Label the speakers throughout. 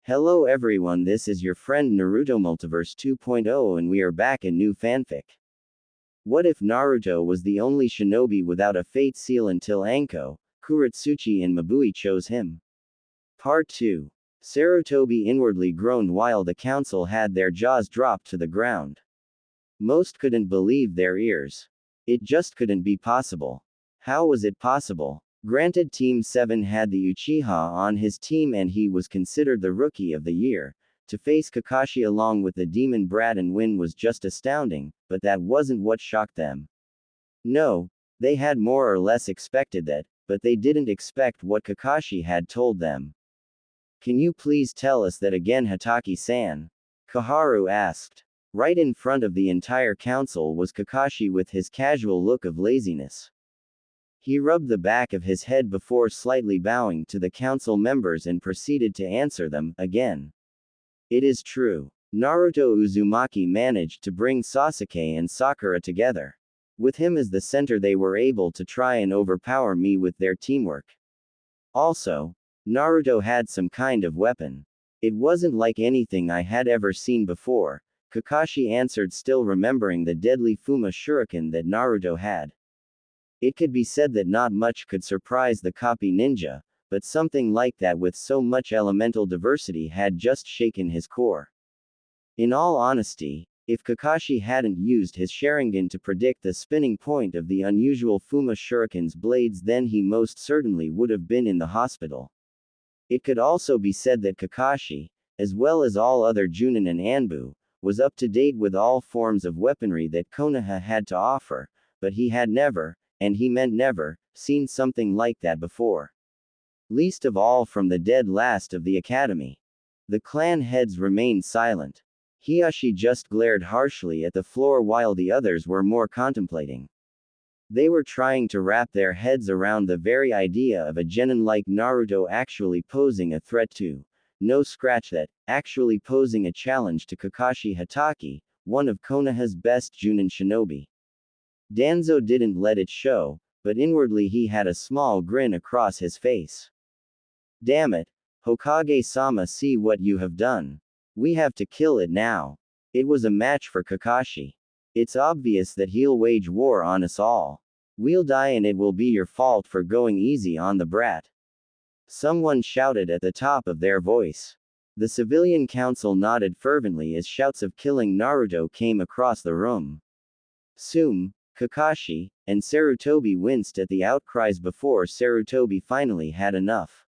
Speaker 1: Hello everyone, this is your friend Naruto Multiverse 2.0 and we are back in new fanfic. What if Naruto was the only shinobi without a fate seal until Anko, Kurotsuchi and Mabui chose him? Part 2. Sarutobi inwardly groaned while the council had their jaws dropped to the ground. Most couldn't believe their ears. It just couldn't be possible. How was it possible? Granted, Team 7 had the Uchiha on his team and he was considered the Rookie of the Year. To face Kakashi along with the Demon Brat and win was just astounding, but that wasn't what shocked them. No, they had more or less expected that, but they didn't expect what Kakashi had told them. Can you please tell us that again, Hatake-san? Kaharu asked. Right in front of the entire council was Kakashi with his casual look of laziness. He rubbed the back of his head before slightly bowing to the council members and proceeded to answer them, again. It is true. Naruto Uzumaki managed to bring Sasuke and Sakura together. With him as the center, they were able to try and overpower me with their teamwork. Also, Naruto had some kind of weapon. It wasn't like anything I had ever seen before, Kakashi answered, still remembering the deadly Fuma Shuriken that Naruto had. It could be said that not much could surprise the copy ninja, but something like that with so much elemental diversity had just shaken his core. In all honesty, if Kakashi hadn't used his Sharingan to predict the spinning point of the unusual Fuma Shuriken's blades, then he most certainly would have been in the hospital. It could also be said that Kakashi, as well as all other Junin and Anbu, was up to date with all forms of weaponry that Konoha had to offer, but he had never, and he meant never, seen something like that before. Least of all from the dead last of the academy. The clan heads remained silent. Hiyashi just glared harshly at the floor while the others were more contemplating. They were trying to wrap their heads around the very idea of a genin like Naruto actually posing a threat to, no scratch that, actually posing a challenge to Kakashi Hatake, one of Konoha's best Junin shinobi. Danzo didn't let it show, but inwardly he had a small grin across his face. Damn it, Hokage-sama, see what you have done. We have to kill it now. It was a match for Kakashi. It's obvious that he'll wage war on us all. We'll die and it will be your fault for going easy on the brat. Someone shouted at the top of their voice. The civilian council nodded fervently as shouts of killing Naruto came across the room. Soon, Kakashi and Sarutobi winced at the outcries before Sarutobi finally had enough.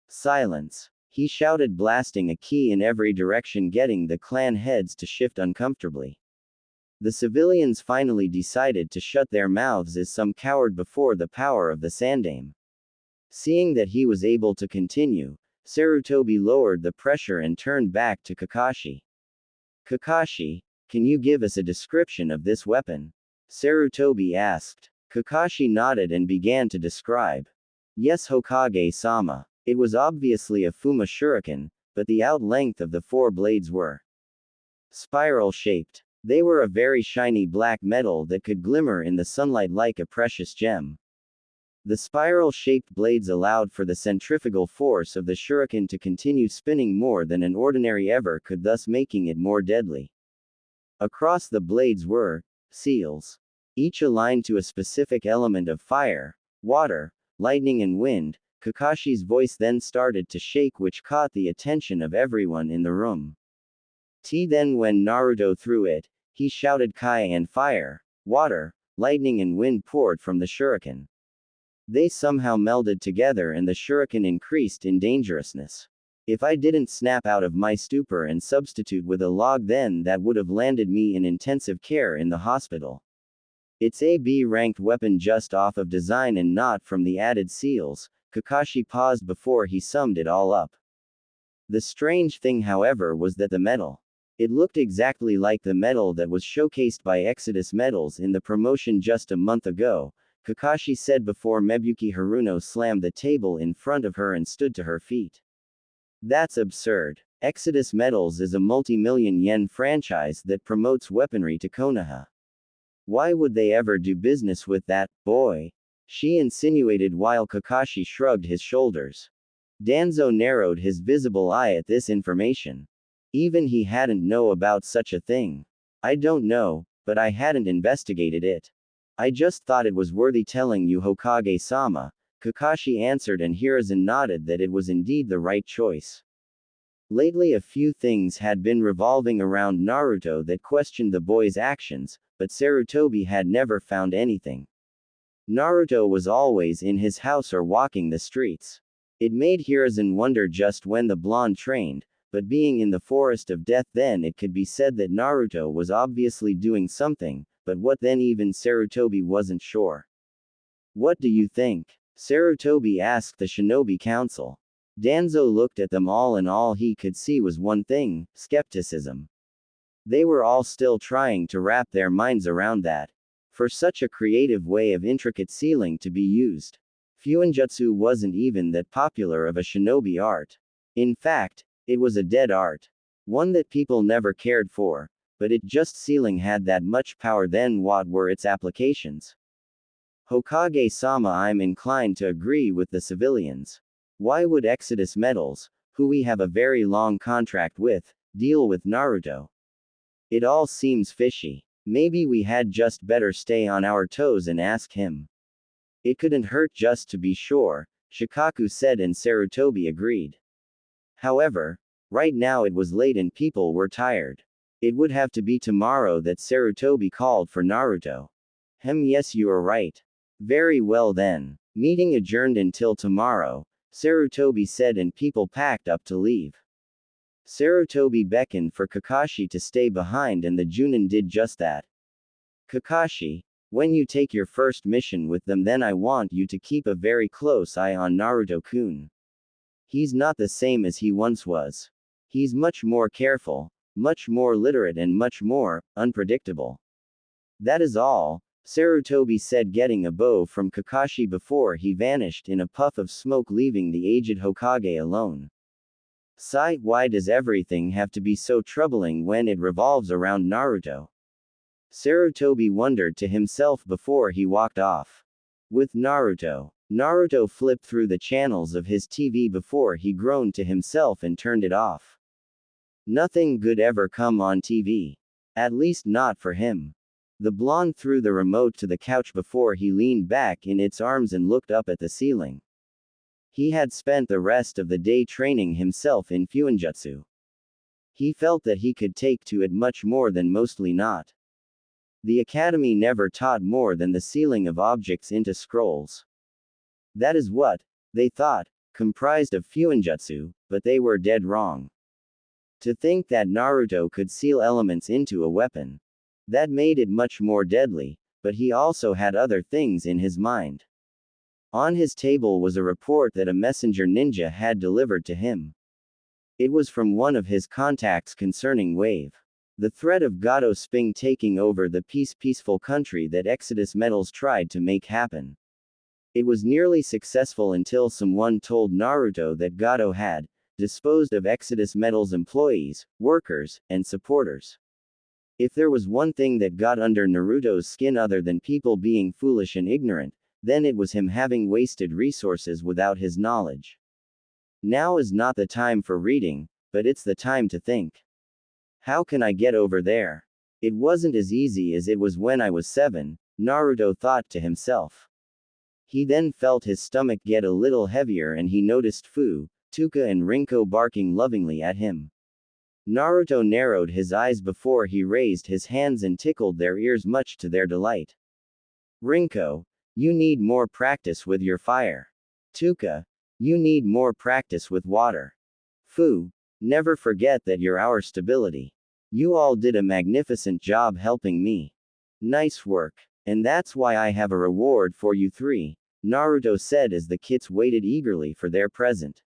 Speaker 1: Silence, he shouted, blasting a key in every direction, getting the clan heads to shift uncomfortably. The civilians finally decided to shut their mouths as some cowered before the power of the Sandame. Seeing that he was able to continue, Sarutobi lowered the pressure and turned back to Kakashi. Kakashi, can you give us a description of this weapon? Sarutobi asked. Kakashi nodded and began to describe. Yes, Hokage-sama. It was obviously a Fuma Shuriken, but the out length of the four blades were spiral-shaped. They were a very shiny black metal that could glimmer in the sunlight like a precious gem. The spiral-shaped blades allowed for the centrifugal force of the shuriken to continue spinning more than an ordinary ever could, thus making it more deadly. Across the blades were seals, each aligned to a specific element of fire, water, lightning and wind. Kakashi's voice then started to shake, which caught the attention of everyone in the room. Then when Naruto threw it, he shouted Kai, and fire, water, lightning and wind poured from the shuriken. They somehow melded together and the shuriken increased in dangerousness. If I didn't snap out of my stupor and substitute with a log, then that would have landed me in intensive care in the hospital. It's a B-ranked weapon just off of design and not from the added seals. Kakashi paused before he summed it all up. The strange thing, however, was that the metal. It looked exactly like the metal that was showcased by Exodus Metals in the promotion just a month ago, Kakashi said before Mebuyuki Haruno slammed the table in front of her and stood to her feet. That's absurd. Exodus Metals is a multi-million yen franchise that promotes weaponry to Konoha. Why would they ever do business with that boy? She insinuated while Kakashi shrugged his shoulders. Danzo narrowed his visible eye at this information. Even he hadn't know about such a thing. I don't know, but I hadn't investigated it. I just thought it was worthy telling you, Hokage-sama, Kakashi answered, and Hiruzen nodded that it was indeed the right choice. Lately a few things had been revolving around Naruto that questioned the boy's actions, but Sarutobi had never found anything. Naruto was always in his house or walking the streets. It made Hiruzen wonder just when the blonde trained, but being in the forest of death, then it could be said that Naruto was obviously doing something, but what then? Even Sarutobi wasn't sure. What do you think? Sarutobi asked the Shinobi Council. Danzo looked at them all, and all he could see was one thing: skepticism. They were all still trying to wrap their minds around that. For such a creative way of intricate sealing to be used. Fuinjutsu wasn't even that popular of a shinobi art. In fact, it was a dead art. One that people never cared for, but it just sealing had that much power. Then what were its applications? Hokage-sama, I'm inclined to agree with the civilians. Why would Exodus Metals, who we have a very long contract with, deal with Naruto? It all seems fishy. Maybe we had just better stay on our toes and ask him. It couldn't hurt just to be sure, Shikaku said, and Sarutobi agreed. However, right now it was late and people were tired. It would have to be tomorrow that Sarutobi called for Naruto. Yes, you are right. Very well then. Meeting adjourned until tomorrow, Sarutobi said, and people packed up to leave. Sarutobi beckoned for Kakashi to stay behind, and the Junin did just that. Kakashi, when you take your first mission with them, then I want you to keep a very close eye on Naruto-kun. He's not the same as he once was. He's much more careful, much more literate, and much more unpredictable. That is all, Sarutobi said, getting a bow from Kakashi before he vanished in a puff of smoke, leaving the aged Hokage alone. Sigh, why does everything have to be so troubling when it revolves around Naruto? Sarutobi wondered to himself before he walked off. With Naruto. Naruto flipped through the channels of his TV before he groaned to himself and turned it off. Nothing good ever come on TV. At least not for him. The blonde threw the remote to the couch before he leaned back in its arms and looked up at the ceiling. He had spent the rest of the day training himself in Fuinjutsu. He felt that he could take to it much more than mostly not. The academy never taught more than the sealing of objects into scrolls. That is what they thought comprised of Fuinjutsu, but they were dead wrong. To think that Naruto could seal elements into a weapon. That made it much more deadly, but he also had other things in his mind. On his table was a report that a messenger ninja had delivered to him. It was from one of his contacts concerning Wave. The threat of Gato Sping taking over the peaceful country that Exodus Metals tried to make happen. It was nearly successful until someone told Naruto that Gato had disposed of Exodus Metals employees, workers, and supporters. If there was one thing that got under Naruto's skin other than people being foolish and ignorant, then it was him having wasted resources without his knowledge. Now is not the time for reading, but it's the time to think. How can I get over there? It wasn't as easy as it was when I was 7, Naruto thought to himself. He then felt his stomach get a little heavier and he noticed Fu, Tuka and Rinko barking lovingly at him. Naruto narrowed his eyes before he raised his hands and tickled their ears much to their delight. Rinko, you need more practice with your fire. Tuka, you need more practice with water. Fu, never forget that you're our stability. You all did a magnificent job helping me. Nice work. And that's why I have a reward for you 3, Naruto said as the kids waited eagerly for their present.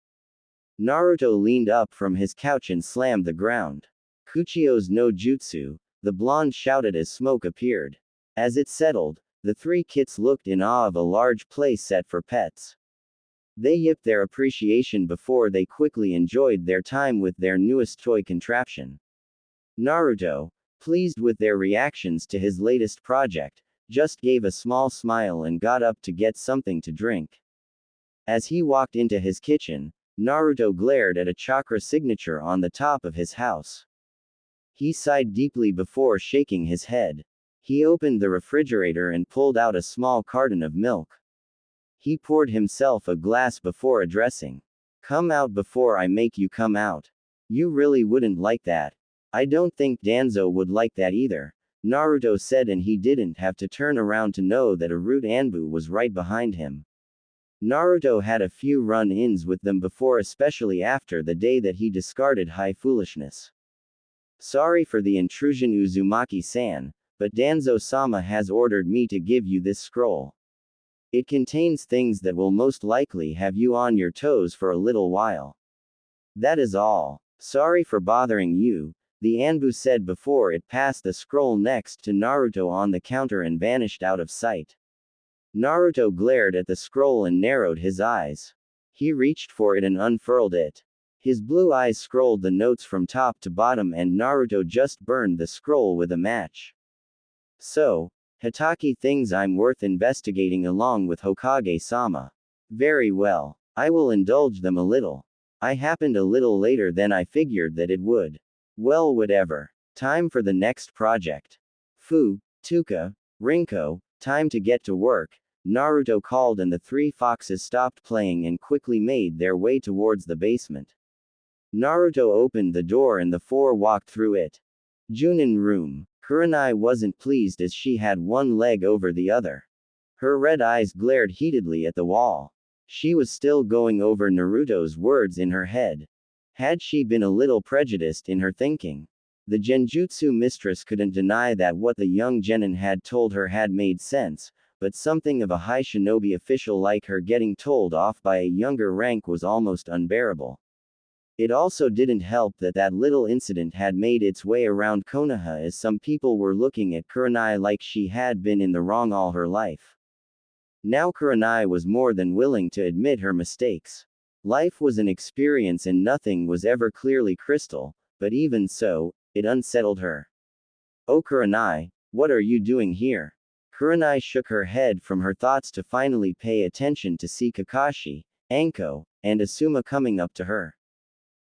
Speaker 1: Naruto leaned up from his couch and slammed the ground. Kuchio's no jutsu, the blonde shouted as smoke appeared. As it settled, the 3 kids looked in awe of a large play set for pets. They yipped their appreciation before they quickly enjoyed their time with their newest toy contraption. Naruto, pleased with their reactions to his latest project, just gave a small smile and got up to get something to drink. As he walked into his kitchen, Naruto glared at a chakra signature on the top of his house. He sighed deeply before shaking his head. He opened the refrigerator and pulled out a small carton of milk. He poured himself a glass before addressing. Come out before I make you come out. You really wouldn't like that. I don't think Danzo would like that either, Naruto said, and he didn't have to turn around to know that a root Anbu was right behind him. Naruto had a few run-ins with them before, especially after the day that he discarded high foolishness. Sorry for the intrusion, Uzumaki-san, but Danzo-sama has ordered me to give you this scroll. It contains things that will most likely have you on your toes for a little while. That is all. Sorry for bothering you, the Anbu said before it passed the scroll next to Naruto on the counter and vanished out of sight. Naruto glared at the scroll and narrowed his eyes. He reached for it and unfurled it. His blue eyes scrolled the notes from top to bottom, and Naruto just burned the scroll with a match. So, Hitaki thinks I'm worth investigating along with Hokage-sama. Very well. I will indulge them a little. I happened a little later than I figured that it would. Well, whatever. Time for the next project. Fu, Tuka, Rinko, time to get to work, Naruto called, and the three foxes stopped playing and quickly made their way towards the basement. Naruto opened the door and the four walked through it. Junin room. Kurenai wasn't pleased as she had one leg over the other. Her red eyes glared heatedly at the wall. She was still going over Naruto's words in her head. Had she been a little prejudiced in her thinking? The Genjutsu mistress couldn't deny that what the young genin had told her had made sense, but something of a high shinobi official like her getting told off by a younger rank was almost unbearable. It also didn't help that that little incident had made its way around Konoha, as some people were looking at Kurenai like she had been in the wrong all her life. Now Kurenai was more than willing to admit her mistakes. Life was an experience and nothing was ever clearly crystal, but even so, it unsettled her. Oh Kurenai, what are you doing here? Kurenai shook her head from her thoughts to finally pay attention to see Kakashi, Anko, and Asuma coming up to her.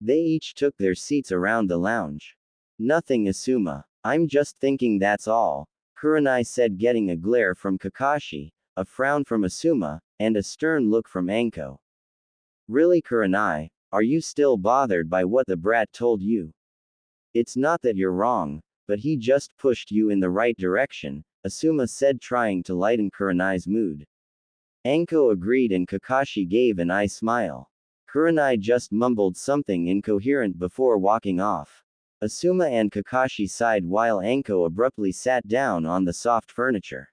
Speaker 1: They each took their seats around the lounge. Nothing, Asuma. I'm just thinking, that's all, Kurenai said, getting a glare from Kakashi, a frown from Asuma, and a stern look from Anko. Really, Kurenai? Are you still bothered by what the brat told you? It's not that you're wrong, but he just pushed you in the right direction, Asuma said, trying to lighten Kurenai's mood. Anko agreed and Kakashi gave an eye smile. Kurenai just mumbled something incoherent before walking off. Asuma and Kakashi sighed while Anko abruptly sat down on the soft furniture.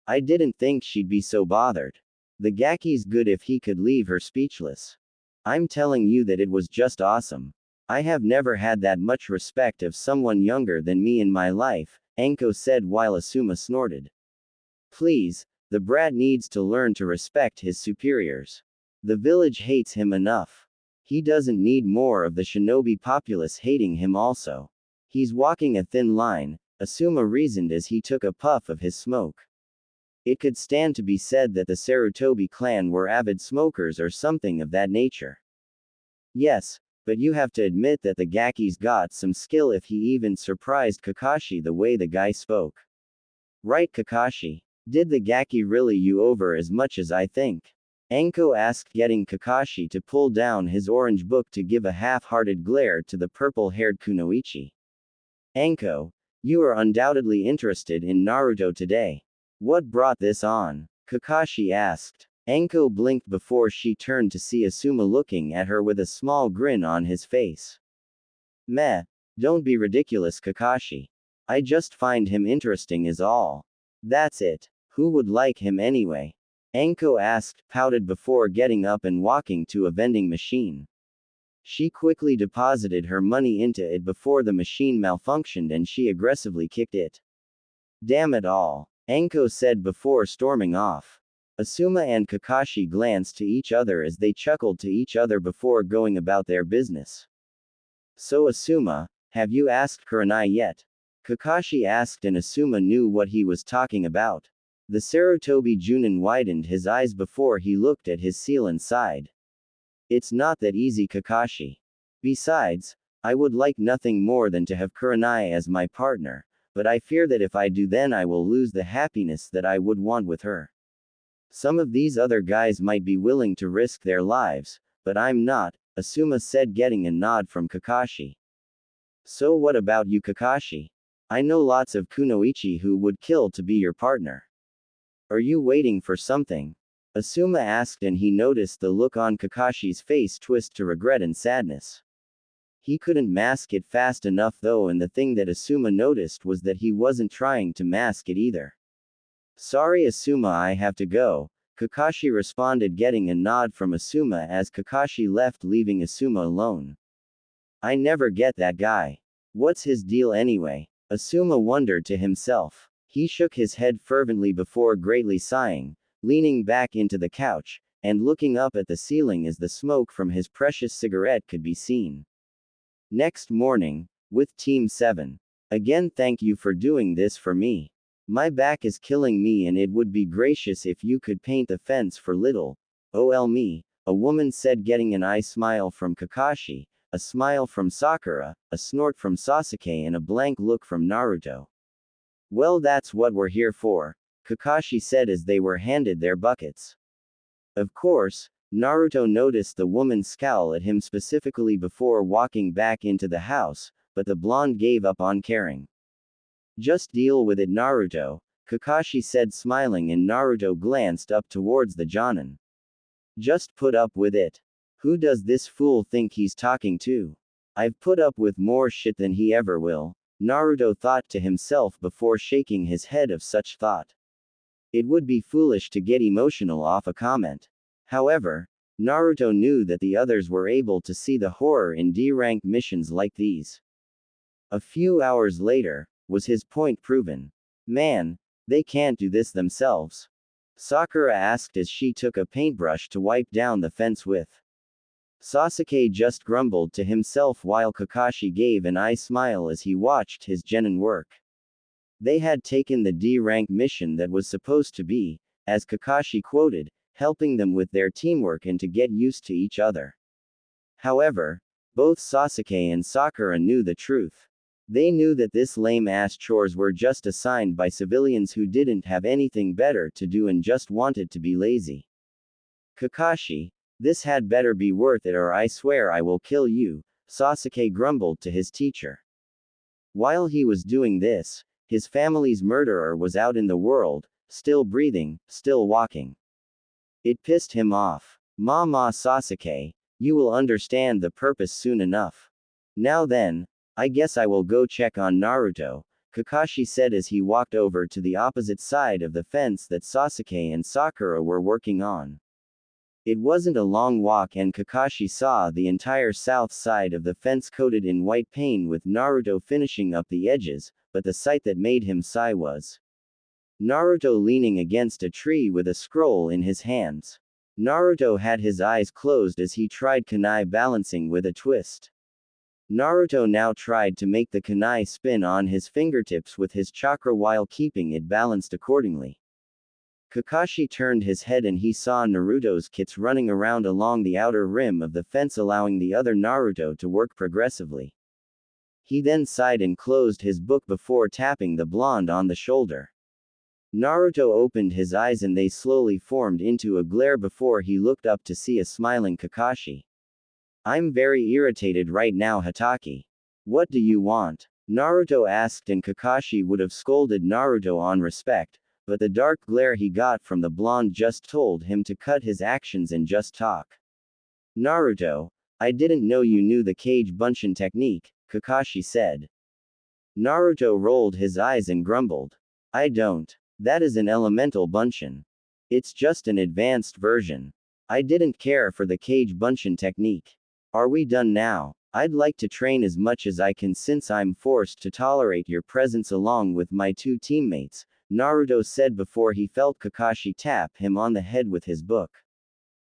Speaker 1: I didn't think she'd be so bothered. The Gaki's good if he could leave her speechless. I'm telling you that it was just awesome. I have never had that much respect of someone younger than me in my life, Anko said while Asuma snorted. Please, the brat needs to learn to respect his superiors. The village hates him enough. He doesn't need more of the shinobi populace hating him also. He's walking a thin line, Asuma reasoned as he took a puff of his smoke. It could stand to be said that the Sarutobi clan were avid smokers or something of that nature. Yes, but you have to admit that the Gaki's got some skill if he even surprised Kakashi the way the guy spoke. Right, Kakashi? Did the Gaki really you over as much as I think? Anko asked, getting Kakashi to pull down his orange book to give a half-hearted glare to the purple-haired Kunoichi. Anko, you are undoubtedly interested in Naruto today. What brought this on? Kakashi asked. Anko blinked before she turned to see Asuma looking at her with a small grin on his face. Meh. Don't be ridiculous, Kakashi. I just find him interesting is all. That's it. Who would like him anyway? Anko asked, pouted before getting up and walking to a vending machine. She quickly deposited her money into it before the machine malfunctioned and she aggressively kicked it. Damn it all, Anko said before storming off. Asuma and Kakashi glanced to each other as they chuckled to each other before going about their business. So Asuma, have you asked Kurenai yet? Kakashi asked, and Asuma knew what he was talking about. The Sarutobi Junin widened his eyes before he looked at his seal and sighed. It's not that easy, Kakashi. Besides, I would like nothing more than to have Kurenai as my partner, but I fear that if I do then I will lose the happiness that I would want with her. Some of these other guys might be willing to risk their lives, but I'm not, Asuma said, getting a nod from Kakashi. So what about you, Kakashi? I know lots of kunoichi who would kill to be your partner. Are you waiting for something? Asuma asked, and he noticed the look on Kakashi's face twist to regret and sadness. He couldn't mask it fast enough though, and the thing that Asuma noticed was that he wasn't trying to mask it either. Sorry Asuma, I have to go, Kakashi responded, getting a nod from Asuma as Kakashi left, leaving Asuma alone. I never get that guy. What's his deal anyway? Asuma wondered to himself. He shook his head fervently before greatly sighing, leaning back into the couch, and looking up at the ceiling as the smoke from his precious cigarette could be seen. Next morning, with Team 7. Again, thank you for doing this for me. My back is killing me and it would be gracious if you could paint the fence for little. OL me, a woman said, getting an eye smile from Kakashi, a smile from Sakura, a snort from Sasuke, and a blank look from Naruto. Well, that's what we're here for, Kakashi said as they were handed their buckets. Of course, Naruto noticed the woman scowl at him specifically before walking back into the house, but the blonde gave up on caring. Just deal with it, Naruto, Kakashi said, smiling, and Naruto glanced up towards the Jonin. Just put up with it. Who does this fool think he's talking to? I've put up with more shit than he ever will, Naruto thought to himself before shaking his head of such thought. It would be foolish to get emotional off a comment. However, Naruto knew that the others were able to see the horror in D-rank missions like these. A few hours later, was his point proven? Man, they can't do this themselves. Sakura asked as she took a paintbrush to wipe down the fence with. Sasuke just grumbled to himself while Kakashi gave an eye smile as he watched his genin work. They had taken the D-rank mission that was supposed to be, as Kakashi quoted, helping them with their teamwork and to get used to each other. However, both Sasuke and Sakura knew the truth. They knew that this lame-ass chores were just assigned by civilians who didn't have anything better to do and just wanted to be lazy. Kakashi, this had better be worth it or I swear I will kill you, Sasuke grumbled to his teacher. While he was doing this, his family's murderer was out in the world, still breathing, still walking. It pissed him off. Ma Sasuke, you will understand the purpose soon enough. Now then, I guess I will go check on Naruto, Kakashi said as he walked over to the opposite side of the fence that Sasuke and Sakura were working on. It wasn't a long walk and Kakashi saw the entire south side of the fence coated in white paint with Naruto finishing up the edges, but the sight that made him sigh was Naruto leaning against a tree with a scroll in his hands. Naruto had his eyes closed as he tried kunai balancing with a twist. Naruto now tried to make the kunai spin on his fingertips with his chakra while keeping it balanced accordingly. Kakashi turned his head and he saw Naruto's kits running around along the outer rim of the fence, allowing the other Naruto to work progressively. He then sighed and closed his book before tapping the blonde on the shoulder. Naruto opened his eyes and they slowly formed into a glare before he looked up to see a smiling Kakashi. I'm very irritated right now, Hatake. What do you want? Naruto asked, and Kakashi would have scolded Naruto on respect, but the dark glare he got from the blonde just told him to cut his actions and just talk. Naruto, I didn't know you knew the Kage Bunshin technique, Kakashi said. Naruto rolled his eyes and grumbled. I don't. That is an elemental Bunshin. It's just an advanced version. I didn't care for the Kage Bunshin technique. Are we done now? I'd like to train as much as I can since I'm forced to tolerate your presence along with my two teammates, Naruto said before he felt Kakashi tap him on the head with his book.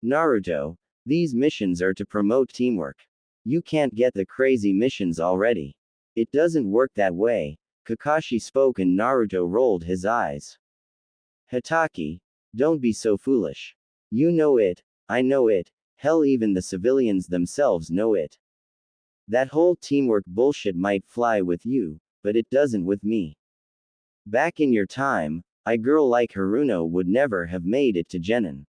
Speaker 1: Naruto, these missions are to promote teamwork. You can't get the crazy missions already. It doesn't work that way, Kakashi spoke and Naruto rolled his eyes. Hatake, don't be so foolish. You know it, I know it, Hell, even the civilians themselves know it. That whole teamwork bullshit might fly with you, but it doesn't with me. Back in your time, a girl like Haruno would never have made it to Genin.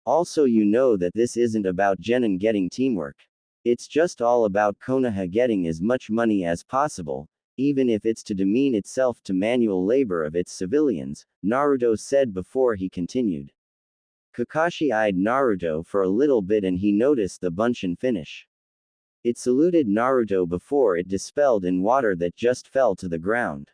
Speaker 1: Also, you know that this isn't about Genin getting teamwork. It's just all about Konoha getting as much money as possible, even if it's to demean itself to manual labor of its civilians, Naruto said before he continued. Kakashi eyed Naruto for a little bit and he noticed the Bunshin finish. It saluted Naruto before it dispelled in water that just fell to the ground.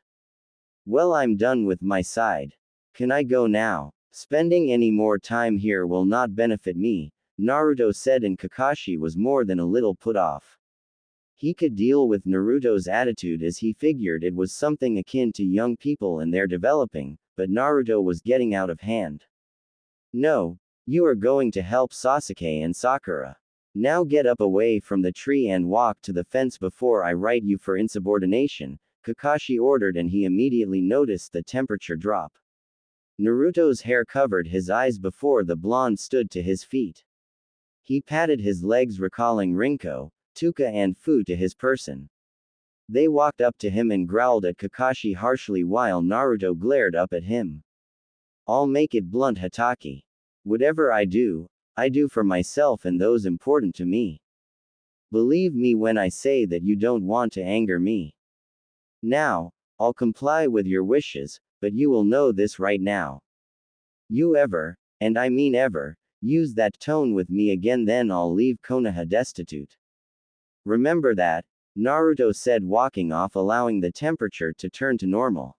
Speaker 1: Well, I'm done with my side. Can I go now? Spending any more time here will not benefit me, Naruto said, and Kakashi was more than a little put off. He could deal with Naruto's attitude as he figured it was something akin to young people and their developing, but Naruto was getting out of hand. No, you are going to help Sasuke and Sakura. Now get up away from the tree and walk to the fence before I write you for insubordination, Kakashi ordered, and he immediately noticed the temperature drop. Naruto's hair covered his eyes before the blonde stood to his feet. He patted his legs, recalling Rinko, Tuka and Fu to his person. They walked up to him and growled at Kakashi harshly while Naruto glared up at him. I'll make it blunt, Hatake. Whatever I do for myself and those important to me. Believe me when I say that you don't want to anger me. Now, I'll comply with your wishes, but you will know this right now. You ever, and I mean ever, use that tone with me again, then I'll leave Konoha destitute. Remember that, Naruto said, walking off, allowing the temperature to turn to normal.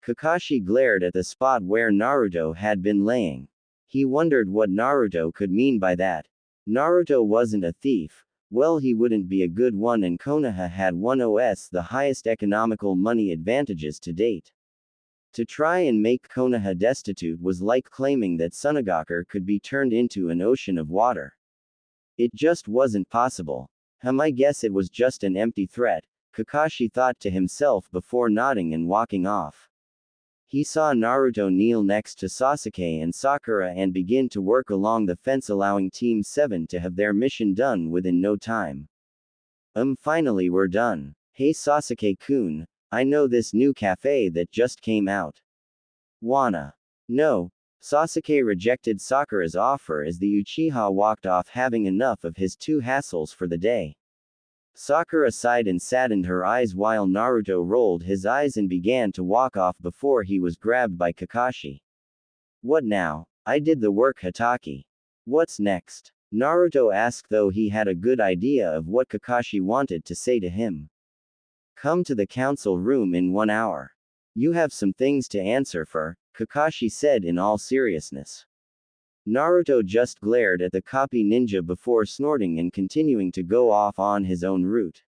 Speaker 1: Kakashi glared at the spot where Naruto had been laying. He wondered what Naruto could mean by that. Naruto wasn't a thief, well, he wouldn't be a good one, and Konoha had one of the highest economical money advantages to date. To try and make Konoha destitute was like claiming that Sunagaku could be turned into an ocean of water. It just wasn't possible. I guess it was just an empty threat, Kakashi thought to himself before nodding and walking off. He saw Naruto kneel next to Sasuke and Sakura and begin to work along the fence, allowing Team 7 to have their mission done within no time. Finally we're done. Hey Sasuke-kun, I know this new cafe that just came out. Wanna? No. Sasuke rejected Sakura's offer as the Uchiha walked off, having enough of his two hassles for the day. Sakura sighed and saddened her eyes while Naruto rolled his eyes and began to walk off before he was grabbed by Kakashi. What now? I did the work, Hatake. What's next? Naruto asked, though he had a good idea of what Kakashi wanted to say to him. Come to the council room in 1 hour. You have some things to answer for, Kakashi said in all seriousness. Naruto just glared at the copy ninja before snorting and continuing to go off on his own route.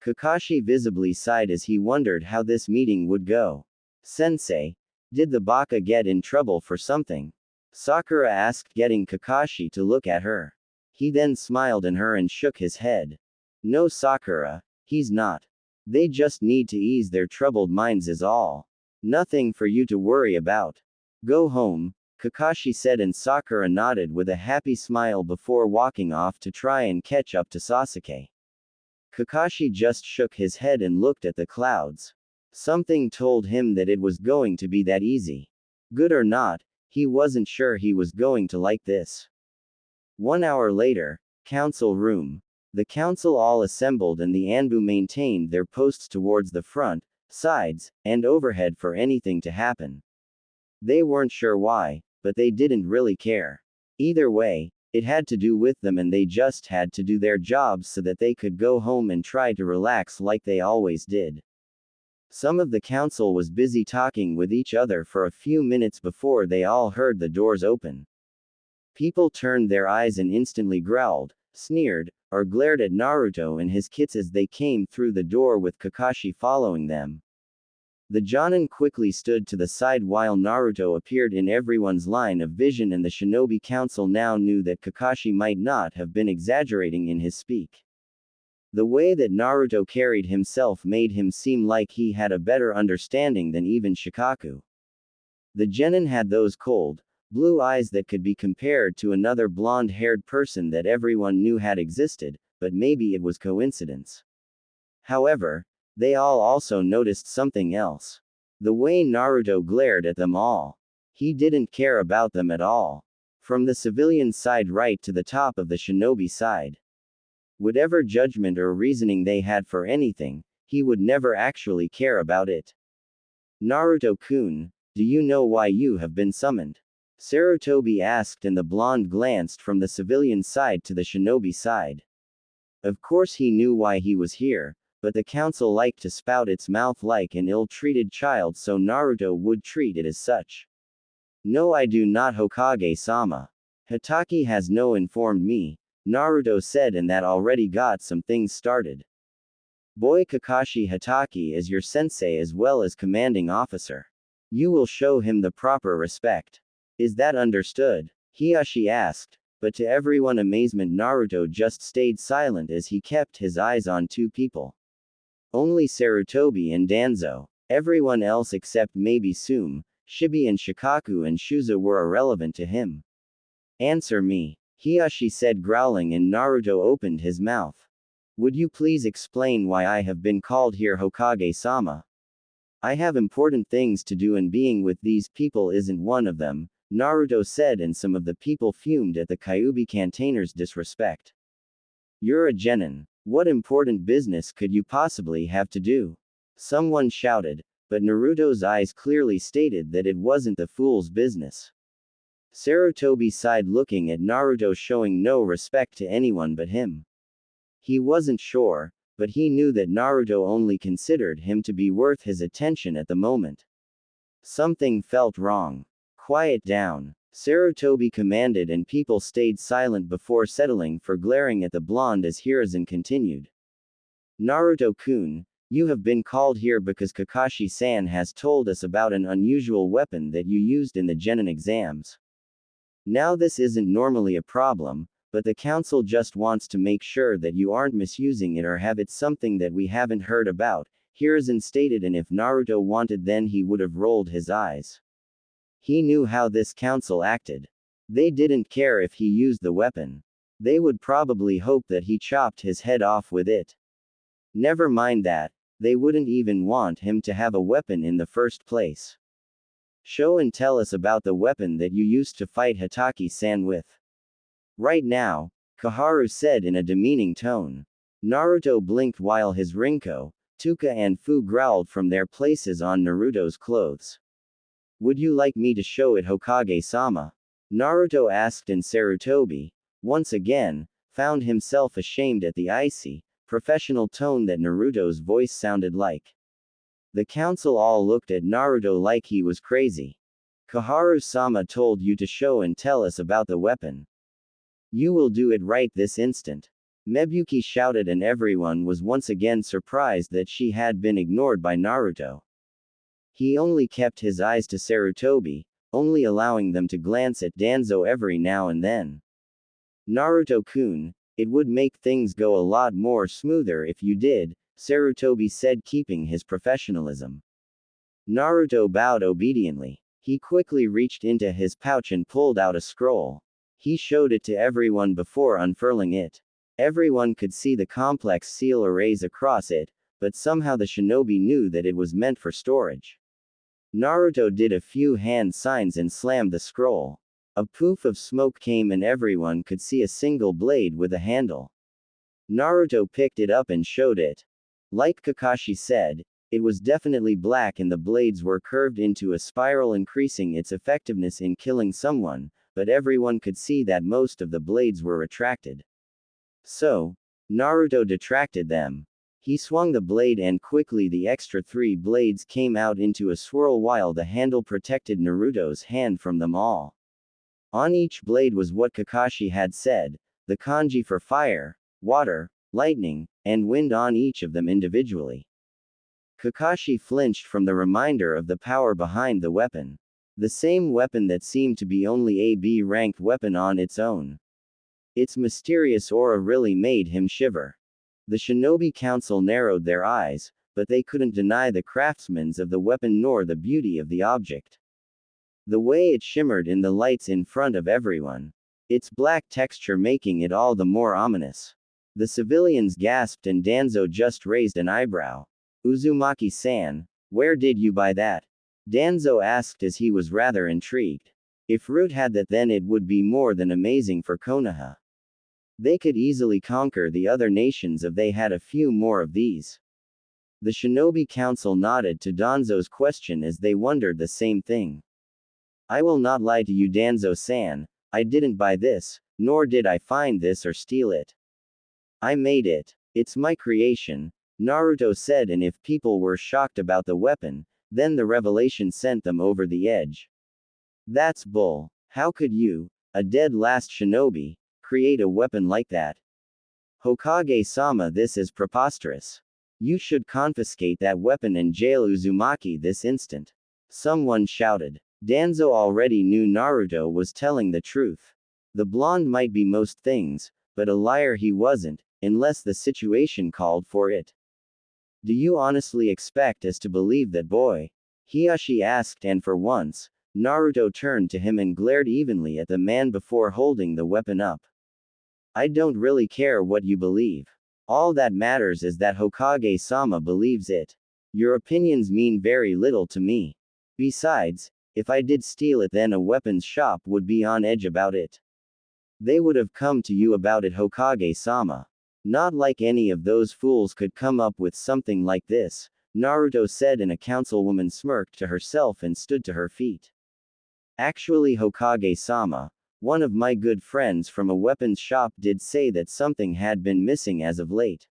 Speaker 1: Kakashi visibly sighed as he wondered how this meeting would go. Sensei, did the baka get in trouble for something? Sakura asked, getting Kakashi to look at her. He then smiled at her and shook his head. No, Sakura, he's not. They just need to ease their troubled minds is all. Nothing for you to worry about. Go home, Kakashi said, and Sakura nodded with a happy smile before walking off to try and catch up to Sasuke. Kakashi just shook his head and looked at the clouds. Something told him that it was going to be that easy. Good or not, he wasn't sure he was going to like this. 1 hour later, council room. The council all assembled and the Anbu maintained their posts towards the front, sides, and overhead for anything to happen. They weren't sure why, but they didn't really care. Either way, it had to do with them and they just had to do their jobs so that they could go home and try to relax like they always did. Some of the council was busy talking with each other for a few minutes before they all heard the doors open. People turned their eyes and instantly growled, sneered, or glared at Naruto and his kits as they came through the door with Kakashi following them. The Jonin quickly stood to the side while Naruto appeared in everyone's line of vision, and the Shinobi Council now knew that Kakashi might not have been exaggerating in his speak. The way that Naruto carried himself made him seem like he had a better understanding than even Shikaku. The genin had those cold, Blue eyes that could be compared to another blonde-haired person that everyone knew had existed, but maybe it was coincidence. However, they all also noticed something else. The way Naruto glared at them all. He didn't care about them at all. From the civilian side right to the top of the shinobi side. Whatever judgment or reasoning they had for anything, he would never actually care about it. Naruto-kun, do you know why you have been summoned? Sarutobi asked, and the blonde glanced from the civilian side to the shinobi side. Of course he knew why he was here, but the council liked to spout its mouth like an ill-treated child, so Naruto would treat it as such. No, I do not, Hokage-sama. Hatake has no informed me, Naruto said, and that already got some things started. Boy, Kakashi Hatake is your sensei as well as commanding officer. You will show him the proper respect. Is that understood? Hiyashi asked, but to everyone's amazement Naruto just stayed silent as he kept his eyes on two people. Only Sarutobi and Danzo. Everyone else except maybe Sume, Shibi and Shikaku and Shuza were irrelevant to him. Answer me, Hiyashi said, growling, and Naruto opened his mouth. Would you please explain why I have been called here, Hokage-sama? I have important things to do and being with these people isn't one of them, Naruto said, and some of the people fumed at the Kyuubi campaigner's disrespect. You're a genin. What important business could you possibly have to do? Someone shouted, but Naruto's eyes clearly stated that it wasn't the fool's business. Sarutobi sighed, looking at Naruto, showing no respect to anyone but him. He wasn't sure, but he knew that Naruto only considered him to be worth his attention at the moment. Something felt wrong. Quiet down, Sarutobi commanded, and people stayed silent before settling for glaring at the blonde as Hiruzen continued. Naruto-kun, you have been called here because Kakashi-san has told us about an unusual weapon that you used in the genin exams. Now this isn't normally a problem, but the council just wants to make sure that you aren't misusing it or have it something that we haven't heard about, Hiruzen stated, and if Naruto wanted then he would have rolled his eyes. He knew how this council acted. They didn't care if he used the weapon. They would probably hope that he chopped his head off with it. Never mind that, they wouldn't even want him to have a weapon in the first place. Show and tell us about the weapon that you used to fight Hatake-san with. Right now, Kaharu said in a demeaning tone. Naruto blinked while his Rinko, Tuka and Fu growled from their places on Naruto's clothes. Would you like me to show it, Hokage-sama? Naruto asked, and Sarutobi, once again, found himself ashamed at the icy, professional tone that Naruto's voice sounded like. The council all looked at Naruto like he was crazy. Kaharu-sama told you to show and tell us about the weapon. You will do it right this instant. Mabui shouted, and everyone was once again surprised that she had been ignored by Naruto. He only kept his eyes to Sarutobi, only allowing them to glance at Danzo every now and then. Naruto-kun, it would make things go a lot more smoother if you did, Sarutobi said, keeping his professionalism. Naruto bowed obediently. He quickly reached into his pouch and pulled out a scroll. He showed it to everyone before unfurling it. Everyone could see the complex seal arrays across it, but somehow the shinobi knew that it was meant for storage. Naruto did a few hand signs and slammed the scroll. A poof of smoke came and everyone could see a single blade with a handle. Naruto picked it up and showed it. Like Kakashi said, it was definitely black and the blades were curved into a spiral, increasing its effectiveness in killing someone, but everyone could see that most of the blades were retracted. So, Naruto detracted them. He swung the blade and quickly the extra 3 blades came out into a swirl while the handle protected Naruto's hand from them all. On each blade was what Kakashi had said, the kanji for fire, water, lightning, and wind on each of them individually. Kakashi flinched from the reminder of the power behind the weapon. The same weapon that seemed to be only a B-ranked weapon on its own. Its mysterious aura really made him shiver. The Shinobi Council narrowed their eyes, but they couldn't deny the craftsmanship of the weapon nor the beauty of the object. The way it shimmered in the lights in front of everyone. Its black texture making it all the more ominous. The civilians gasped and Danzo just raised an eyebrow. Uzumaki-san, where did you buy that? Danzo asked as he was rather intrigued. If Root had that, then it would be more than amazing for Konoha. They could easily conquer the other nations if they had a few more of these. The Shinobi Council nodded to Danzo's question as they wondered the same thing. I will not lie to you, Danzo-san, I didn't buy this, nor did I find this or steal it. I made it. It's my creation, Naruto said, and if people were shocked about the weapon, then the revelation sent them over the edge. That's bull. How could you, a dead last shinobi, create a weapon like that? Hokage-sama, this is preposterous. You should confiscate that weapon and jail Uzumaki this instant. Someone shouted. Danzo already knew Naruto was telling the truth. The blonde might be most things, but a liar he wasn't, unless the situation called for it. Do you honestly expect us to believe that, boy? Hiyashi asked, and for once, Naruto turned to him and glared evenly at the man before holding the weapon up. I don't really care what you believe. All that matters is that Hokage-sama believes it. Your opinions mean very little to me. Besides, if I did steal it, then a weapons shop would be on edge about it. They would have come to you about it, Hokage-sama. Not like any of those fools could come up with something like this, Naruto said, and a councilwoman smirked to herself and stood to her feet. Actually, Hokage-sama, one of my good friends from a weapons shop did say that something had been missing as of late.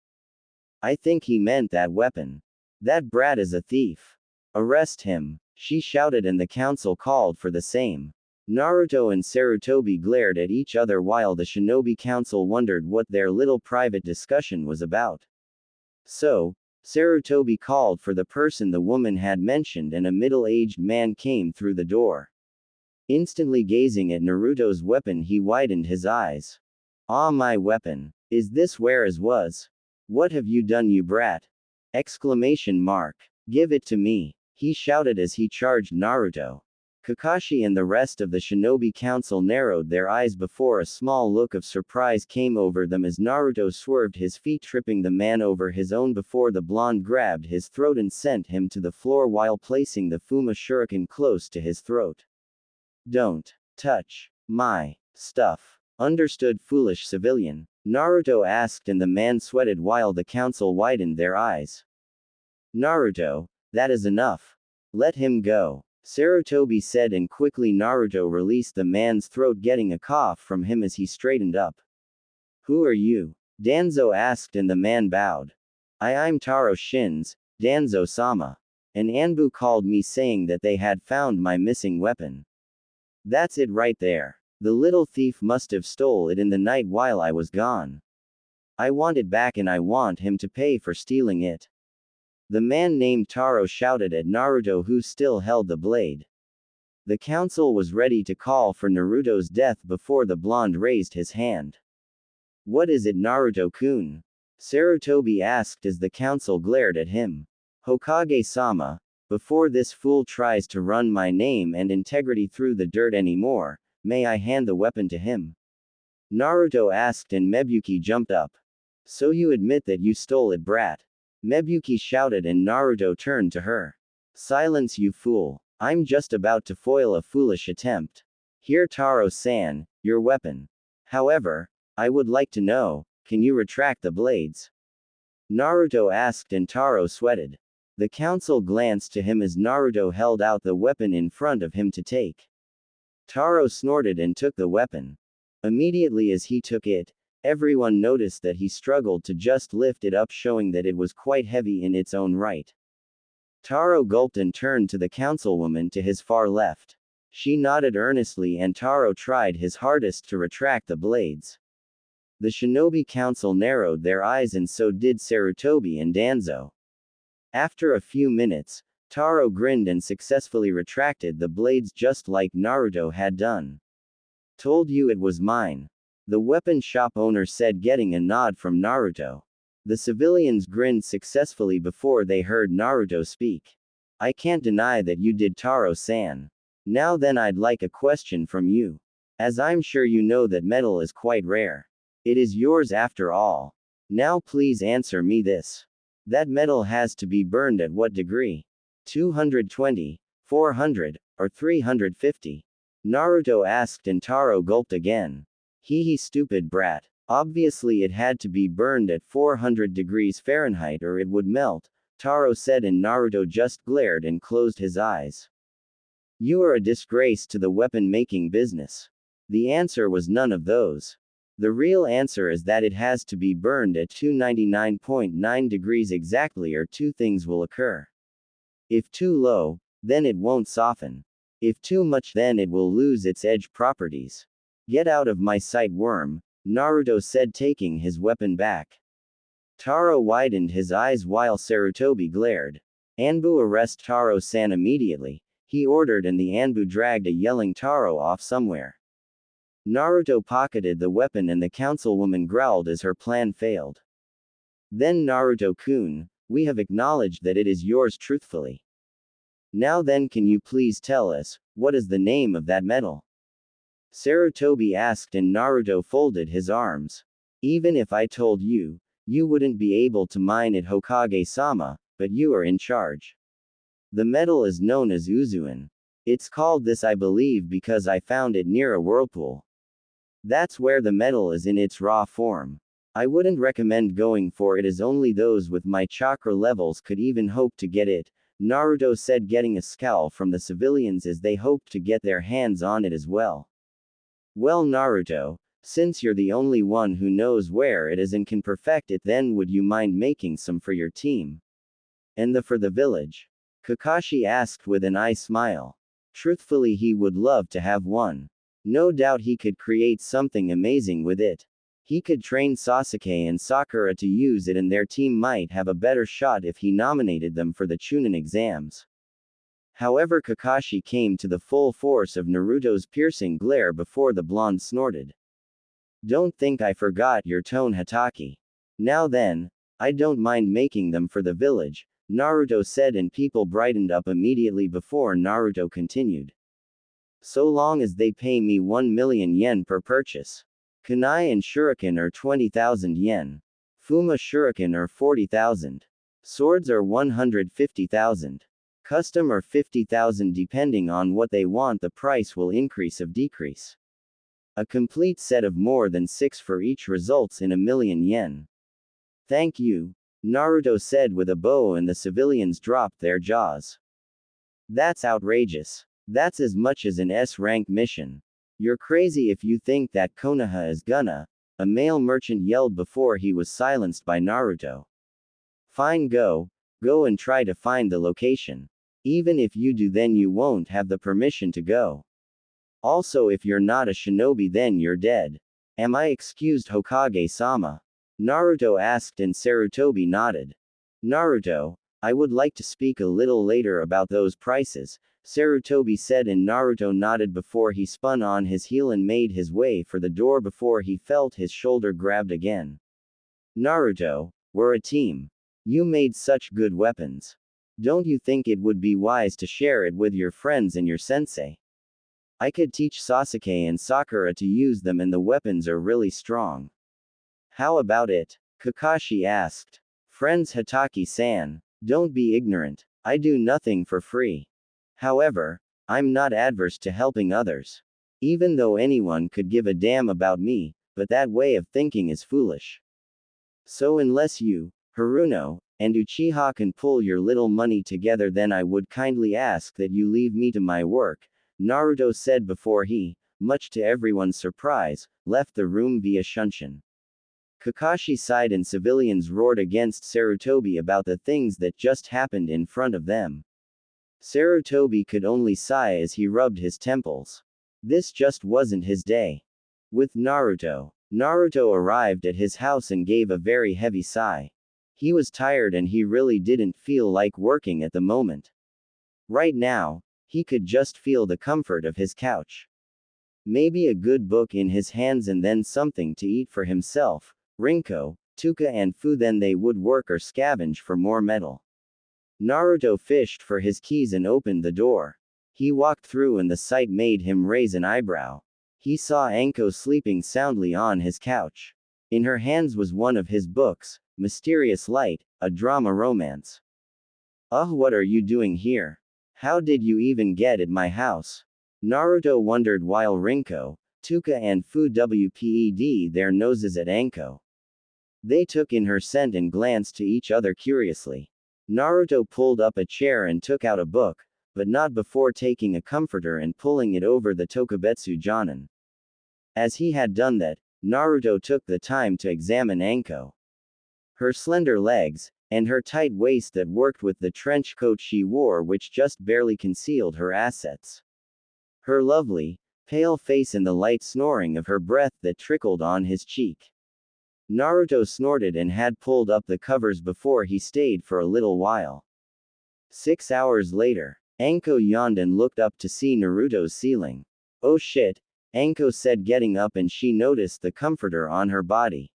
Speaker 1: I think he meant that weapon. That brat is a thief. Arrest him, she shouted, and the council called for the same. Naruto and Sarutobi glared at each other while the Shinobi Council wondered what their little private discussion was about. So, Sarutobi called for the person the woman had mentioned, and a middle-aged man came through the door. Instantly gazing at Naruto's weapon, he widened his eyes. Ah, my weapon. Is this where as was? What have you done, you brat? Exclamation mark. Give it to me, he shouted as he charged Naruto. Kakashi and the rest of the Shinobi Council narrowed their eyes before a small look of surprise came over them as Naruto swerved his feet, tripping the man over his own before the blonde grabbed his throat and sent him to the floor while placing the Fuma Shuriken close to his throat. Don't touch my stuff. Understood, foolish civilian? Naruto asked, and the man sweated while the council widened their eyes. Naruto, that is enough. Let him go, Sarutobi said, and quickly Naruto released the man's throat, getting a cough from him as he straightened up. Who are you? Danzo asked, and the man bowed. I'm Taro Shins, Danzo-sama. An Anbu called me saying that they had found my missing weapon. That's it right there. The little thief must have stole it in the night while I was gone. I want it back, and I want him to pay for stealing it. The man named Taro shouted at Naruto, who still held the blade. The council was ready to call for Naruto's death before the blonde raised his hand. What is it, Naruto-kun? Sarutobi asked as the council glared at him. Hokage-sama, before this fool tries to run my name and integrity through the dirt anymore, may I hand the weapon to him? Naruto asked, and Mabui jumped up. So you admit that you stole it, brat? Mabui shouted, and Naruto turned to her. Silence, you fool. I'm just about to foil a foolish attempt. Here, Taro-san, your weapon. However, I would like to know, can you retract the blades? Naruto asked, and Taro sweated. The council glanced to him as Naruto held out the weapon in front of him to take. Taro snorted and took the weapon. Immediately as he took it, everyone noticed that he struggled to just lift it up, showing that it was quite heavy in its own right. Taro gulped and turned to the councilwoman to his far left. She nodded earnestly, and Taro tried his hardest to retract the blades. The Shinobi Council narrowed their eyes, and so did Sarutobi and Danzo. After a few minutes, Taro grinned and successfully retracted the blades just like Naruto had done. Told you it was mine. The weapon shop owner said, getting a nod from Naruto. The civilians grinned successfully before they heard Naruto speak. I can't deny that you did, Taro-san. Now then, I'd like a question from you. As I'm sure you know that metal is quite rare. It is yours after all. Now please answer me this. That metal has to be burned at what degree? 220, 400, or 350? Naruto asked and Taro gulped again. He stupid brat. Obviously it had to be burned at 400 degrees Fahrenheit or it would melt, Taro said, and Naruto just glared and closed his eyes. You are a disgrace to the weapon-making business. The answer was none of those. The real answer is that it has to be burned at 299.9 degrees exactly, or two things will occur. If too low, then it won't soften. If too much, then it will lose its edge properties. Get out of my sight, worm, Naruto said, taking his weapon back. Taro widened his eyes while Sarutobi glared. Anbu, arrest Taro-san immediately, he ordered, and the Anbu dragged a yelling Taro off somewhere. Naruto pocketed the weapon and the councilwoman growled as her plan failed. Then Naruto-kun, we have acknowledged that it is yours truthfully. Now then, can you please tell us, what is the name of that metal? Sarutobi asked, and Naruto folded his arms. Even if I told you, you wouldn't be able to mine it, Hokage-sama, but you are in charge. The metal is known as Uzuin. It's called this, I believe, because I found it near a whirlpool. That's where the metal is in its raw form. I wouldn't recommend going for it, as only those with my chakra levels could even hope to get it, Naruto said, getting a scowl from the civilians as they hoped to get their hands on it as well. Well, Naruto, since you're the only one who knows where it is and can perfect it, then would you mind making some for your team? And for the village? Kakashi asked with an eye smile. Truthfully, he would love to have one. No doubt he could create something amazing with it. He could train Sasuke and Sakura to use it, and their team might have a better shot if he nominated them for the Chunin exams. However, Kakashi came to the full force of Naruto's piercing glare before the blonde snorted. Don't think I forgot your tone, Hatake. Now then, I don't mind making them for the village, Naruto said, and people brightened up immediately before Naruto continued. So long as they pay me 1 million yen per purchase. Kunai and Shuriken are 20,000 yen. Fuma Shuriken are 40,000. Swords are 150,000. Custom are 50,000. Depending on what they want, the price will increase or decrease. A complete set of more than 6 for each results in 1 million yen. Thank you, Naruto said with a bow, and the civilians dropped their jaws. That's outrageous. That's as much as an S-rank mission. You're crazy if you think that Konoha is gonna, a male merchant yelled before he was silenced by Naruto. Fine, go and try to find the location. Even if you do, then you won't have the permission to go. Also, if you're not a shinobi, then you're dead. Am I excused, Hokage-sama? Naruto asked, and Sarutobi nodded. Naruto, I would like to speak a little later about those prices, Sarutobi said, and Naruto nodded before he spun on his heel and made his way for the door before he felt his shoulder grabbed again. Naruto, we're a team. You made such good weapons. Don't you think it would be wise to share it with your friends and your sensei? I could teach Sasuke and Sakura to use them, and the weapons are really strong. How about it? Kakashi asked. Friends, Hatake-san, don't be ignorant. I do nothing for free. However, I'm not adverse to helping others. Even though anyone could give a damn about me, but that way of thinking is foolish. So unless you, Haruno, and Uchiha can pull your little money together, then I would kindly ask that you leave me to my work, Naruto said before he, much to everyone's surprise, left the room via shunshin. Kakashi sighed and civilians roared against Sarutobi about the things that just happened in front of them. Sarutobi could only sigh as he rubbed his temples. This just wasn't his day. With Naruto arrived at his house and gave a very heavy sigh. He was tired and he really didn't feel like working at the moment. Right now, he could just feel the comfort of his couch. Maybe a good book in his hands and then something to eat for himself, Rinko, Tuka and Fu. Then they would work or scavenge for more metal. Naruto fished for his keys and opened the door. He walked through and the sight made him raise an eyebrow. He saw Anko sleeping soundly on his couch. In her hands was one of his books, Mysterious Light, a drama romance. What are you doing here? How did you even get at my house? Naruto wondered while Rinko, Tuka and Fu wped their noses at Anko. They took in her scent and glanced to each other curiously. Naruto pulled up a chair and took out a book, but not before taking a comforter and pulling it over the Tokubetsu Jonin. As he had done that, Naruto took the time to examine Anko. Her slender legs, and her tight waist that worked with the trench coat she wore which just barely concealed her assets. Her lovely, pale face and the light snoring of her breath that trickled on his cheek. Naruto snorted and had pulled up the covers before he stayed for a little while. 6 hours later, Anko yawned and looked up to see Naruto's ceiling. Oh shit, Anko said getting up and she noticed the comforter on her body.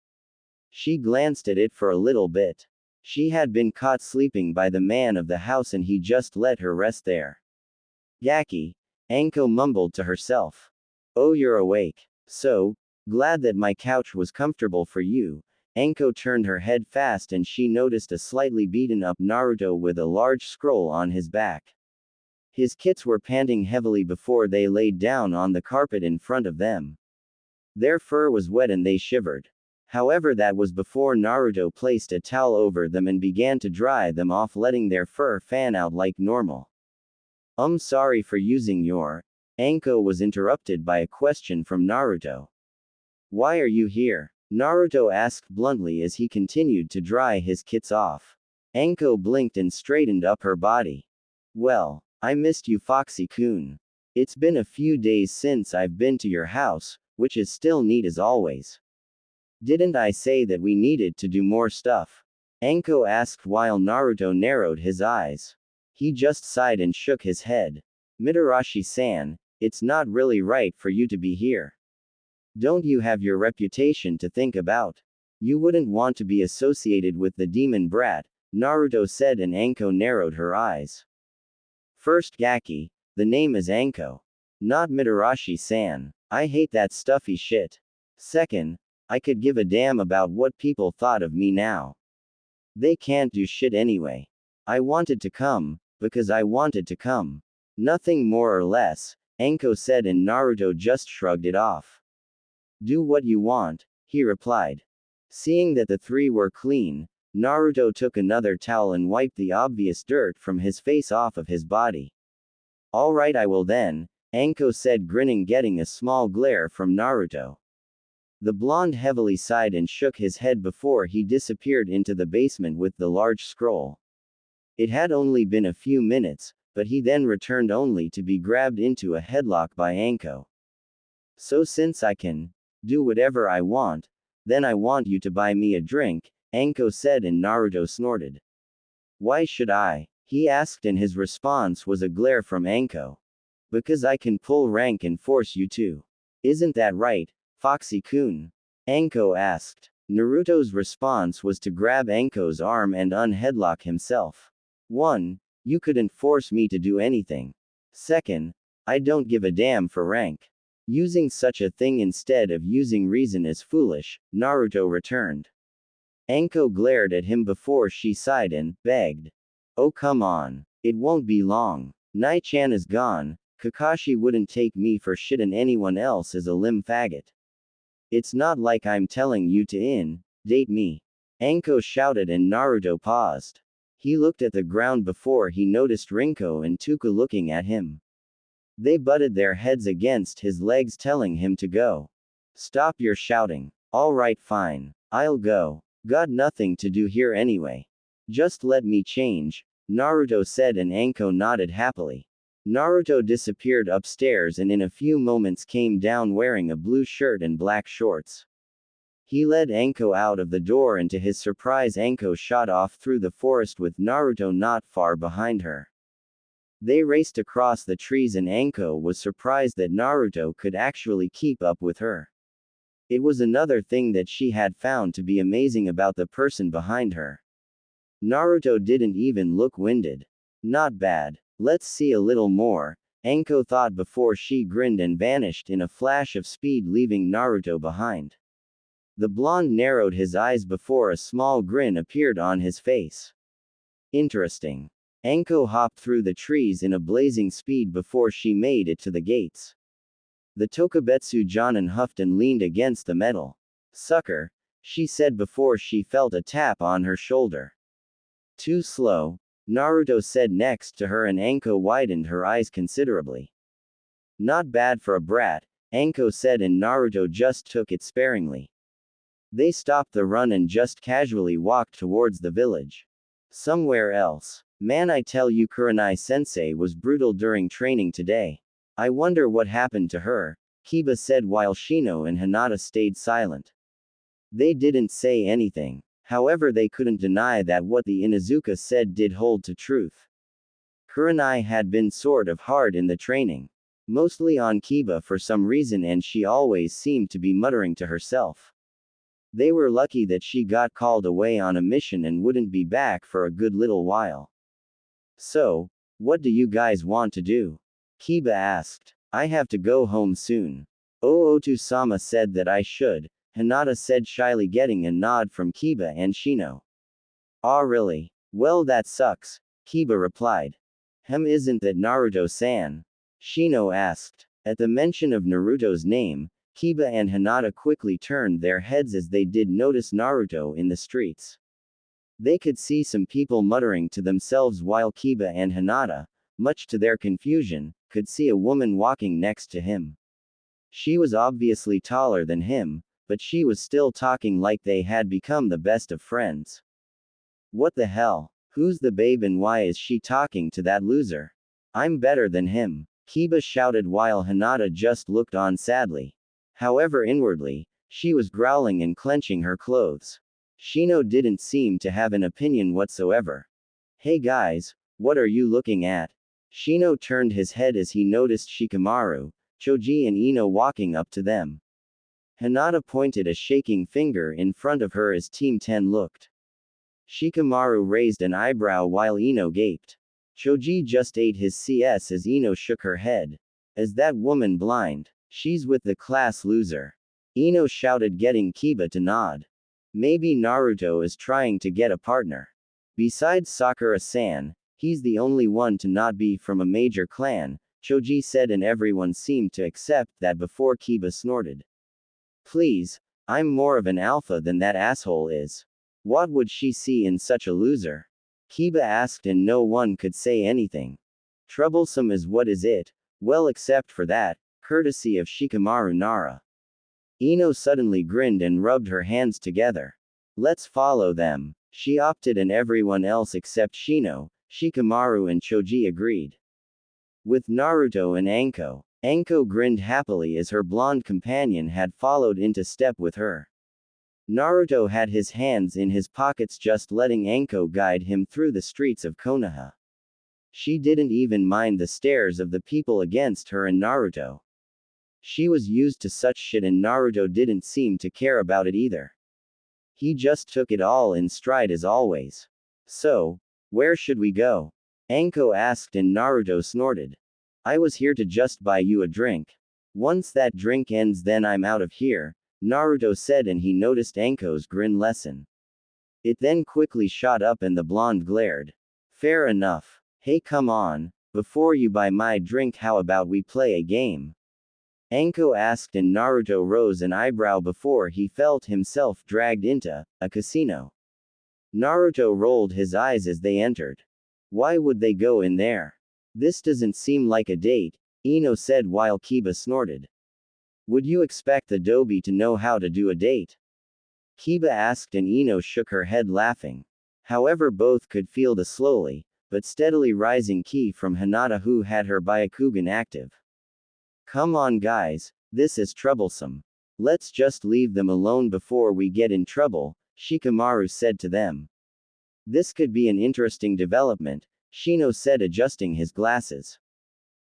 Speaker 1: She glanced at it for a little bit. She had been caught sleeping by the man of the house and he just let her rest there. Gaki, Anko mumbled to herself. Oh, you're awake. So, glad that my couch was comfortable for you. Anko turned her head fast and she noticed a slightly beaten up Naruto with a large scroll on his back. His kits were panting heavily before they laid down on the carpet in front of them. Their fur was wet and they shivered. However, that was before Naruto placed a towel over them and began to dry them off, letting their fur fan out like normal. Sorry for using your. Anko was interrupted by a question from Naruto. Why are you here? Naruto asked bluntly as he continued to dry his kits off. Anko blinked and straightened up her body. Well, I missed you, Foxy-kun. It's been a few days since I've been to your house, which is still neat as always. Didn't I say that we needed to do more stuff? Anko asked while Naruto narrowed his eyes. He just sighed and shook his head. Mitarashi-san, it's not really right for you to be here. Don't you have your reputation to think about? You wouldn't want to be associated with the demon brat, Naruto said, and Anko narrowed her eyes. First, Gaki, the name is Anko. Not Mitarashi-san. I hate that stuffy shit. Second, I could give a damn about what people thought of me now. They can't do shit anyway. I wanted to come, because I wanted to come. Nothing more or less, Anko said, and Naruto just shrugged it off. Do what you want, he replied. Seeing that the three were clean, Naruto took another towel and wiped the obvious dirt from his face off of his body. Alright, I will then, Anko said, grinning, getting a small glare from Naruto. The blonde heavily sighed and shook his head before he disappeared into the basement with the large scroll. It had only been a few minutes, but he then returned only to be grabbed into a headlock by Anko. So since I can do whatever I want, then I want you to buy me a drink, Anko said, and Naruto snorted. Why should I? He asked, and his response was a glare from Anko. Because I can pull rank and force you to. Isn't that right, Foxy-kun? Anko asked. Naruto's response was to grab Anko's arm and unheadlock himself. 1. You couldn't force me to do anything. 2nd, I don't give a damn for rank. Using such a thing instead of using reason is foolish, Naruto returned. Anko glared at him before she sighed and begged. Oh come on. It won't be long. Nai-chan is gone, Kakashi wouldn't take me for shit and anyone else is a limb faggot. It's not like I'm telling you to date me. Anko shouted, and Naruto paused. He looked at the ground before he noticed Rinko and Tuka looking at him. They butted their heads against his legs, telling him to go. Stop your shouting. Alright, fine. I'll go. Got nothing to do here anyway. Just let me change, Naruto said, and Anko nodded happily. Naruto disappeared upstairs and in a few moments came down wearing a blue shirt and black shorts. He led Anko out of the door, and to his surprise Anko shot off through the forest with Naruto not far behind her. They raced across the trees and Anko was surprised that Naruto could actually keep up with her. It was another thing that she had found to be amazing about the person behind her. Naruto didn't even look winded. Not bad. Let's see a little more, Anko thought before she grinned and vanished in a flash of speed, leaving Naruto behind. The blonde narrowed his eyes before a small grin appeared on his face. Interesting. Anko hopped through the trees in a blazing speed before she made it to the gates. The Tokubetsu Jonin huffed and leaned against the metal. Sucker, she said before she felt a tap on her shoulder. Too slow, Naruto said next to her, and Anko widened her eyes considerably. Not bad for a brat, Anko said, and Naruto just took it sparingly. They stopped the run and just casually walked towards the village. Somewhere else. Man, I tell you, Kurenai-sensei was brutal during training today. I wonder what happened to her, Kiba said while Shino and Hinata stayed silent. They didn't say anything. However, they couldn't deny that what the Inuzuka said did hold to truth. Kurenai had been sort of hard in the training. Mostly on Kiba for some reason, and she always seemed to be muttering to herself. They were lucky that she got called away on a mission and wouldn't be back for a good little while. So, what do you guys want to do? Kiba asked. I have to go home soon. Ootu-sama said that I should, Hinata said shyly, getting a nod from Kiba and Shino. Aw, really? Well, that sucks, Kiba replied. Isn't that Naruto-san? Shino asked. At the mention of Naruto's name, Kiba and Hinata quickly turned their heads as they did notice Naruto in the streets. They could see some people muttering to themselves while Kiba and Hinata, much to their confusion, could see a woman walking next to him. She was obviously taller than him, but she was still talking like they had become the best of friends. What the hell? Who's the babe and why is she talking to that loser? I'm better than him, Kiba shouted while Hinata just looked on sadly. However, inwardly, she was growling and clenching her clothes. Shino didn't seem to have an opinion whatsoever. Hey guys, what are you looking at? Shino turned his head as he noticed Shikamaru, Choji and Ino walking up to them. Hinata pointed a shaking finger in front of her as Team 10 looked. Shikamaru raised an eyebrow while Ino gaped. Choji just ate his CS as Ino shook her head. Is that woman blind? She's with the class loser. Ino shouted, getting Kiba to nod. Maybe Naruto is trying to get a partner. Besides Sakura-san, he's the only one to not be from a major clan, Choji said, and everyone seemed to accept that before Kiba snorted. Please, I'm more of an alpha than that asshole is. What would she see in such a loser? Kiba asked, and no one could say anything. Troublesome is what is it? Well, except for that, courtesy of Shikamaru Nara. Ino suddenly grinned and rubbed her hands together. Let's follow them. She opted, and everyone else except Shino, Shikamaru and Choji agreed. With Naruto and Anko, Anko grinned happily as her blonde companion had followed into step with her. Naruto had his hands in his pockets, just letting Anko guide him through the streets of Konoha. She didn't even mind the stares of the people against her and Naruto. She was used to such shit, and Naruto didn't seem to care about it either. He just took it all in stride as always. So, where should we go? Anko asked, and Naruto snorted. I was here to just buy you a drink. Once that drink ends, then I'm out of here, Naruto said, and he noticed Anko's grin lessen. It then quickly shot up and the blonde glared. Fair enough. Hey, come on. Before you buy my drink, how about we play a game? Anko asked, and Naruto rose an eyebrow before he felt himself dragged into a casino. Naruto rolled his eyes as they entered. Why would they go in there? This doesn't seem like a date, Ino said while Kiba snorted. Would you expect the Dobi to know how to do a date? Kiba asked, and Ino shook her head laughing. However, both could feel the slowly, but steadily rising ki from Hinata, who had her Byakugan active. Come on guys, this is troublesome. Let's just leave them alone before we get in trouble, Shikamaru said to them. This could be an interesting development, Shino said, adjusting his glasses.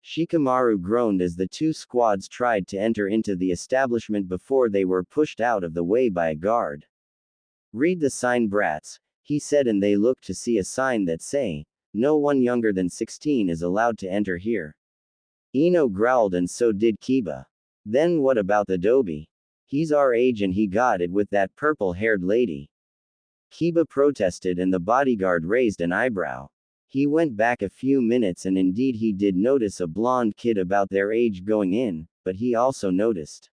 Speaker 1: Shikamaru groaned as the two squads tried to enter into the establishment before they were pushed out of the way by a guard. Read the sign, brats, he said, and they looked to see a sign that say, no one younger than 16 is allowed to enter here. Ino growled and so did Kiba. Then what about the Dobi? He's our age and he got it with that purple-haired lady. Kiba protested and the bodyguard raised an eyebrow. He went back a few minutes and indeed he did notice a blonde kid about their age going in, but he also noticed.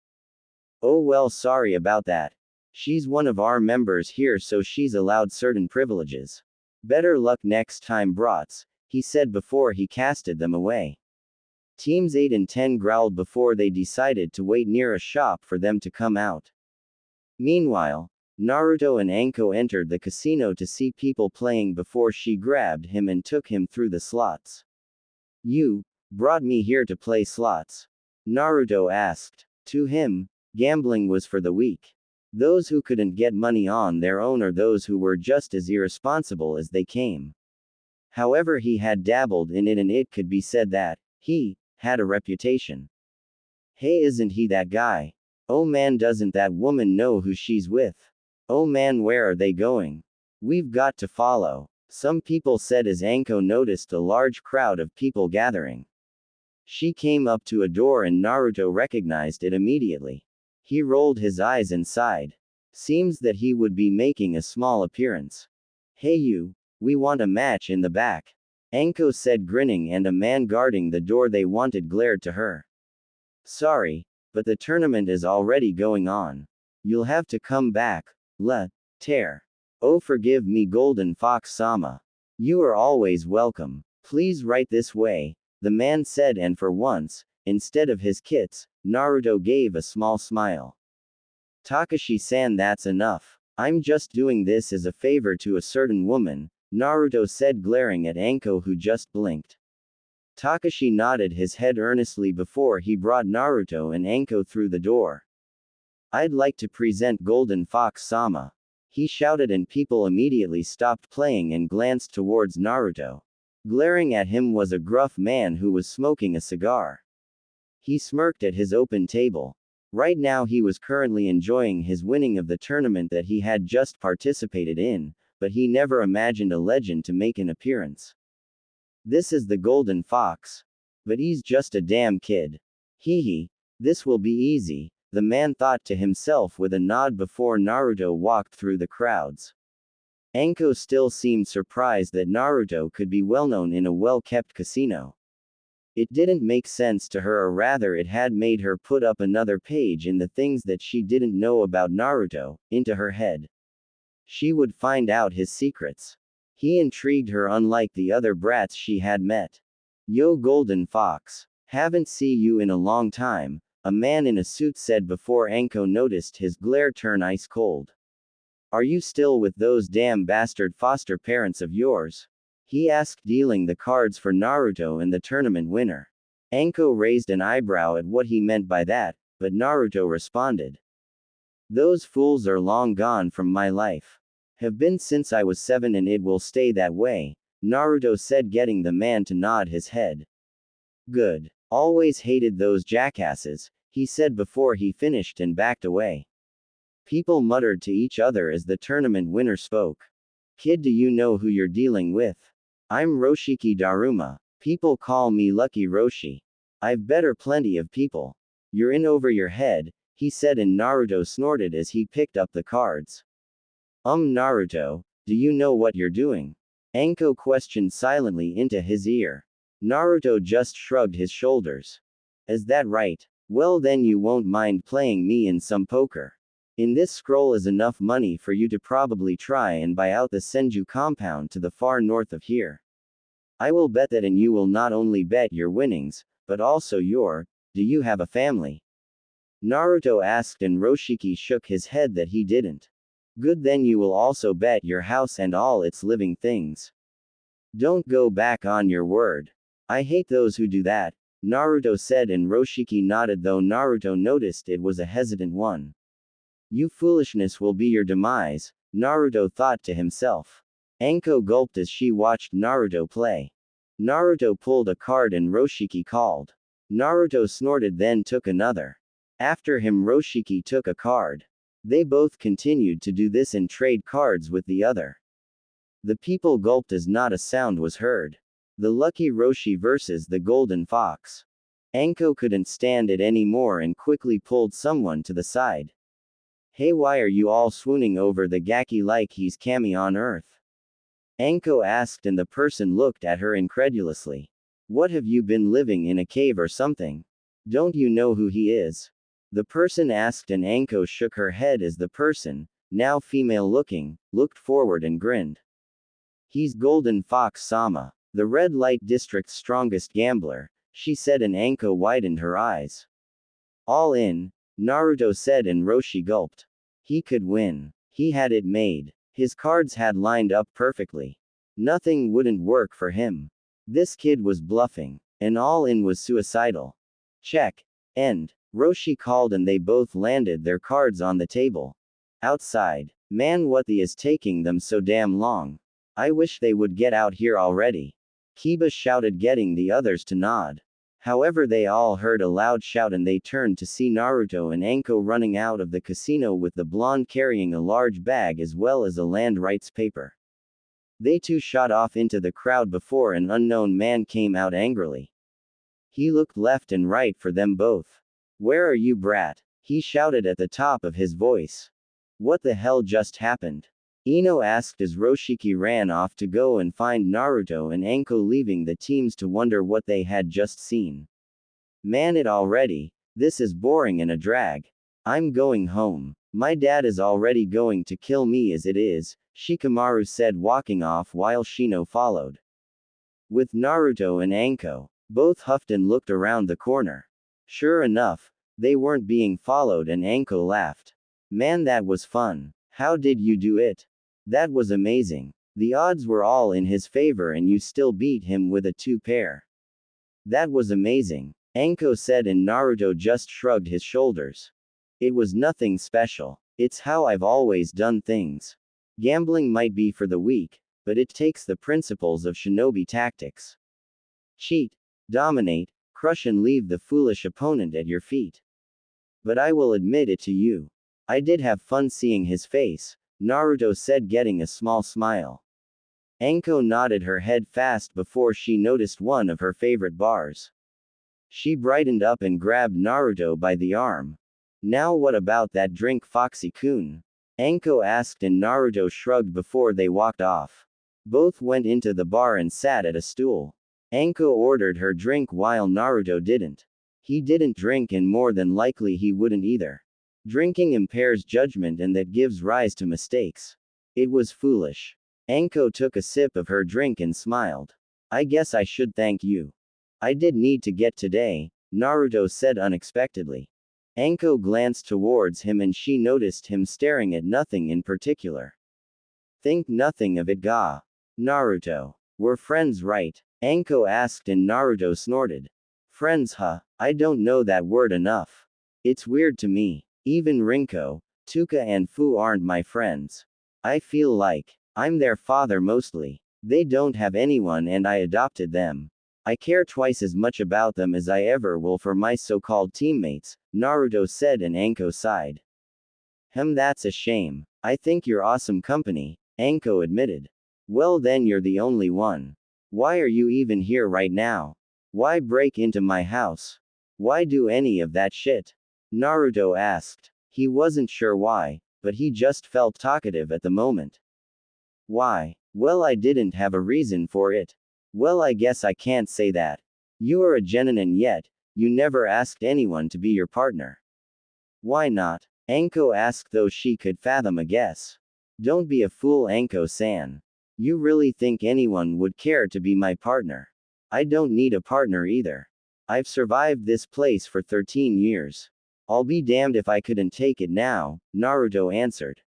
Speaker 1: Oh well, sorry about that. She's one of our members here, so she's allowed certain privileges. Better luck next time, brats, he said before he casted them away. Teams 8 and 10 growled before they decided to wait near a shop for them to come out. Meanwhile, Naruto and Anko entered the casino to see people playing before she grabbed him and took him through the slots. You brought me here to play slots? Naruto asked. To him, gambling was for the weak. Those who couldn't get money on their own or those who were just as irresponsible as they came. However, he had dabbled in it and it could be said that he had a reputation. Hey, isn't he that guy? Oh man, doesn't that woman know who she's with? Oh man, where are they going? We've got to follow, some people said as Anko noticed a large crowd of people gathering. She came up to a door and Naruto recognized it immediately. He rolled his eyes and sighed. Seems that he would be making a small appearance. Hey you, we want a match in the back. Anko said, grinning, and a man guarding the door they wanted glared to her. Sorry, but the tournament is already going on. You'll have to come back. Tear. Oh, forgive me, Golden Fox Sama. You are always welcome. Please right this way, the man said, and for once, instead of his kits, Naruto gave a small smile. Takashi-san, that's enough. I'm just doing this as a favor to a certain woman, Naruto said, glaring at Anko, who just blinked. Takashi nodded his head earnestly before he brought Naruto and Anko through the door. I'd like to present Golden Fox Sama. He shouted and people immediately stopped playing and glanced towards Naruto. Glaring at him was a gruff man who was smoking a cigar. He smirked at his open table. Right now he was currently enjoying his winning of the tournament that he had just participated in, but he never imagined a legend to make an appearance. This is the Golden Fox. But he's just a damn kid. Hee hee. This will be easy, the man thought to himself with a nod before Naruto walked through the crowds. Anko still seemed surprised that Naruto could be well known in a well-kept casino. It didn't make sense to her, or rather it had made her put up another page in the things that she didn't know about Naruto, into her head. She would find out his secrets. He intrigued her unlike the other brats she had met. Yo, Golden Fox. Haven't seen you in a long time, a man in a suit said before Anko noticed his glare turn ice cold. Are you still with those damn bastard foster parents of yours? He asked, dealing the cards for Naruto and the tournament winner. Anko raised an eyebrow at what he meant by that, but Naruto responded. Those fools are long gone from my life. Have been since I was 7 and it will stay that way, Naruto said, getting the man to nod his head. Good. Always hated those jackasses, he said before he finished and backed away. People muttered to each other as the tournament winner spoke. Kid, do you know who you're dealing with? I'm Roshiki Daruma. People call me Lucky Roshi. I've better plenty of people. You're in over your head, he said, and Naruto snorted as he picked up the cards. Naruto, do you know what you're doing? Anko questioned silently into his ear. Naruto just shrugged his shoulders. Is that right? Well then you won't mind playing me in some poker. In this scroll is enough money for you to probably try and buy out the Senju compound to the far north of here. I will bet that, and you will not only bet your winnings, but also do you have a family? Naruto asked, and Roshiki shook his head that he didn't. Good, then you will also bet your house and all its living things. Don't go back on your word. I hate those who do that, Naruto said, and Roshiki nodded, though Naruto noticed it was a hesitant one. You foolishness will be your demise, Naruto thought to himself. Anko gulped as she watched Naruto play. Naruto pulled a card and Roshiki called. Naruto snorted, then took another. After him, Roshiki took a card. They both continued to do this and trade cards with the other. The people gulped as not a sound was heard. The Lucky Roshi versus the Golden Fox. Anko couldn't stand it anymore and quickly pulled someone to the side. Hey, why are you all swooning over the Gaki like he's Kami on Earth? Anko asked, and the person looked at her incredulously. What, have you been living in a cave or something? Don't you know who he is? The person asked, and Anko shook her head as the person, now female looking, looked forward and grinned. He's Golden Fox Sama, the red light district's strongest gambler, she said, and Anko widened her eyes. All in, Naruto said, and Roshi gulped. He could win. He had it made. His cards had lined up perfectly. Nothing wouldn't work for him. This kid was bluffing. And all in was suicidal. Check. End. Roshi called, and they both landed their cards on the table. Outside. Man, what the is taking them so damn long? I wish they would get out here already. Kiba shouted, getting the others to nod. However, they all heard a loud shout, and they turned to see Naruto and Anko running out of the casino with the blonde carrying a large bag as well as a land rights paper. They too shot off into the crowd before an unknown man came out angrily. He looked left and right for them both. Where are you, brat? He shouted at the top of his voice. What the hell just happened? Ino asked as Roshiki ran off to go and find Naruto and Anko, leaving the teams to wonder what they had just seen. Man, it already. This is boring and a drag. I'm going home. My dad is already going to kill me as it is, Shikamaru said, walking off while Shino followed. With Naruto and Anko, both huffed and looked around the corner. Sure enough, they weren't being followed, and Anko laughed. Man, that was fun. How did you do it? That was amazing. The odds were all in his favor and you still beat him with a 2-pair. That was amazing, Anko said, and Naruto just shrugged his shoulders. It was nothing special. It's how I've always done things. Gambling might be for the weak, but it takes the principles of shinobi tactics. Cheat, dominate, crush, and leave the foolish opponent at your feet. But I will admit it to you. I did have fun seeing his face, Naruto said, getting a small smile. Anko nodded her head fast before she noticed one of her favorite bars. She brightened up and grabbed Naruto by the arm. Now what about that drink, Foxy-kun? Anko asked, and Naruto shrugged before they walked off. Both went into the bar and sat at a stool. Anko ordered her drink while Naruto didn't. He didn't drink, and more than likely he wouldn't either. Drinking impairs judgment, and that gives rise to mistakes. It was foolish. Anko took a sip of her drink and smiled. I guess I should thank you. I did need to get today, Naruto said unexpectedly. Anko glanced towards him, and she noticed him staring at nothing in particular. Think nothing of it, ga. Naruto. We're friends, right? Anko asked, and Naruto snorted. Friends, huh? I don't know that word enough. It's weird to me. Even Rinko, Tuka, and Fu aren't my friends. I feel like I'm their father mostly. They don't have anyone and I adopted them. I care twice as much about them as I ever will for my so-called teammates, Naruto said, and Anko sighed. That's a shame. I think you're awesome company, Anko admitted. Well, then you're the only one. Why are you even here right now? Why break into my house? Why do any of that shit? Naruto asked. He wasn't sure why, but he just felt talkative at the moment. Why? Well, I didn't have a reason for it. Well, I guess I can't say that. You are a genin and yet, you never asked anyone to be your partner. Why not? Anko asked, though she could fathom a guess. Don't be a fool, Anko-san. You really think anyone would care to be my partner? I don't need a partner either. I've survived this place for 13 years. I'll be damned if I couldn't take it now, Naruto answered.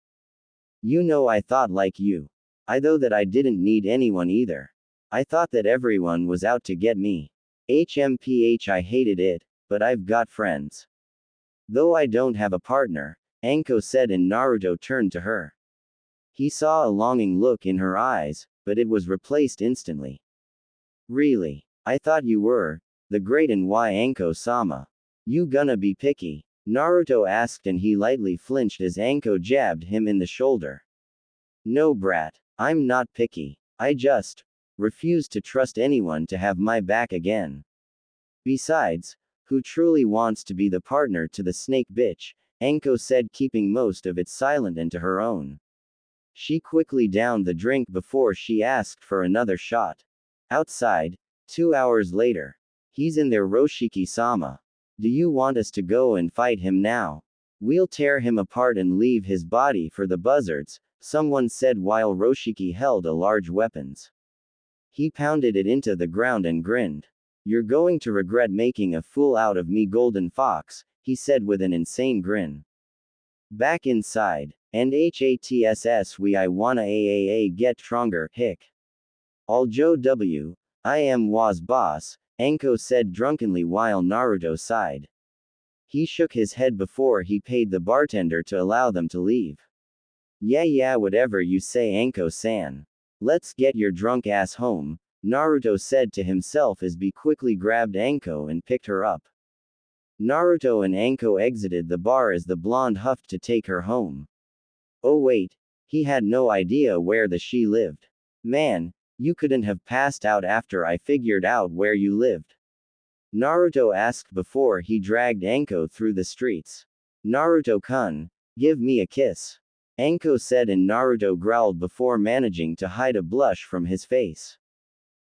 Speaker 1: You know, I thought like you. I thought that I didn't need anyone either. I thought that everyone was out to get me. HMPH, I hated it, but I've got friends. Though I don't have a partner, Anko said, and Naruto turned to her. He saw a longing look in her eyes, but it was replaced instantly. Really? I thought you were the great, and why, Anko-sama? You gonna be picky? Naruto asked, and he lightly flinched as Anko jabbed him in the shoulder. No, brat. I'm not picky. I just refuse to trust anyone to have my back again. Besides, Who truly wants to be the partner to the snake bitch? Anko said, keeping most of it silent and to her own. She quickly downed the drink before she asked for another shot. Outside, 2 hours later. He's in there, Roshiki-sama. Do you want us to go and fight him now? We'll tear him apart and leave his body for the buzzards, someone said while Roshiki held a large weapons. He pounded it into the ground and grinned. You're going to regret making a fool out of me, Golden Fox, he said with an insane grin. Back inside, and HATSS we I wanna AAA get stronger, hick. All Joe W. I am was boss, Anko said drunkenly while Naruto sighed. He shook his head before he paid the bartender to allow them to leave. Yeah, whatever you say, Anko-san. Let's get your drunk ass home, Naruto said to himself as he quickly grabbed Anko and picked her up. Naruto and Anko exited the bar as the blonde huffed to take her home. Oh wait, he had no idea where she lived. Man, you couldn't have passed out after I figured out where you lived? Naruto asked before he dragged Anko through the streets. Naruto-kun, give me a kiss. Anko said and Naruto growled before managing to hide a blush from his face.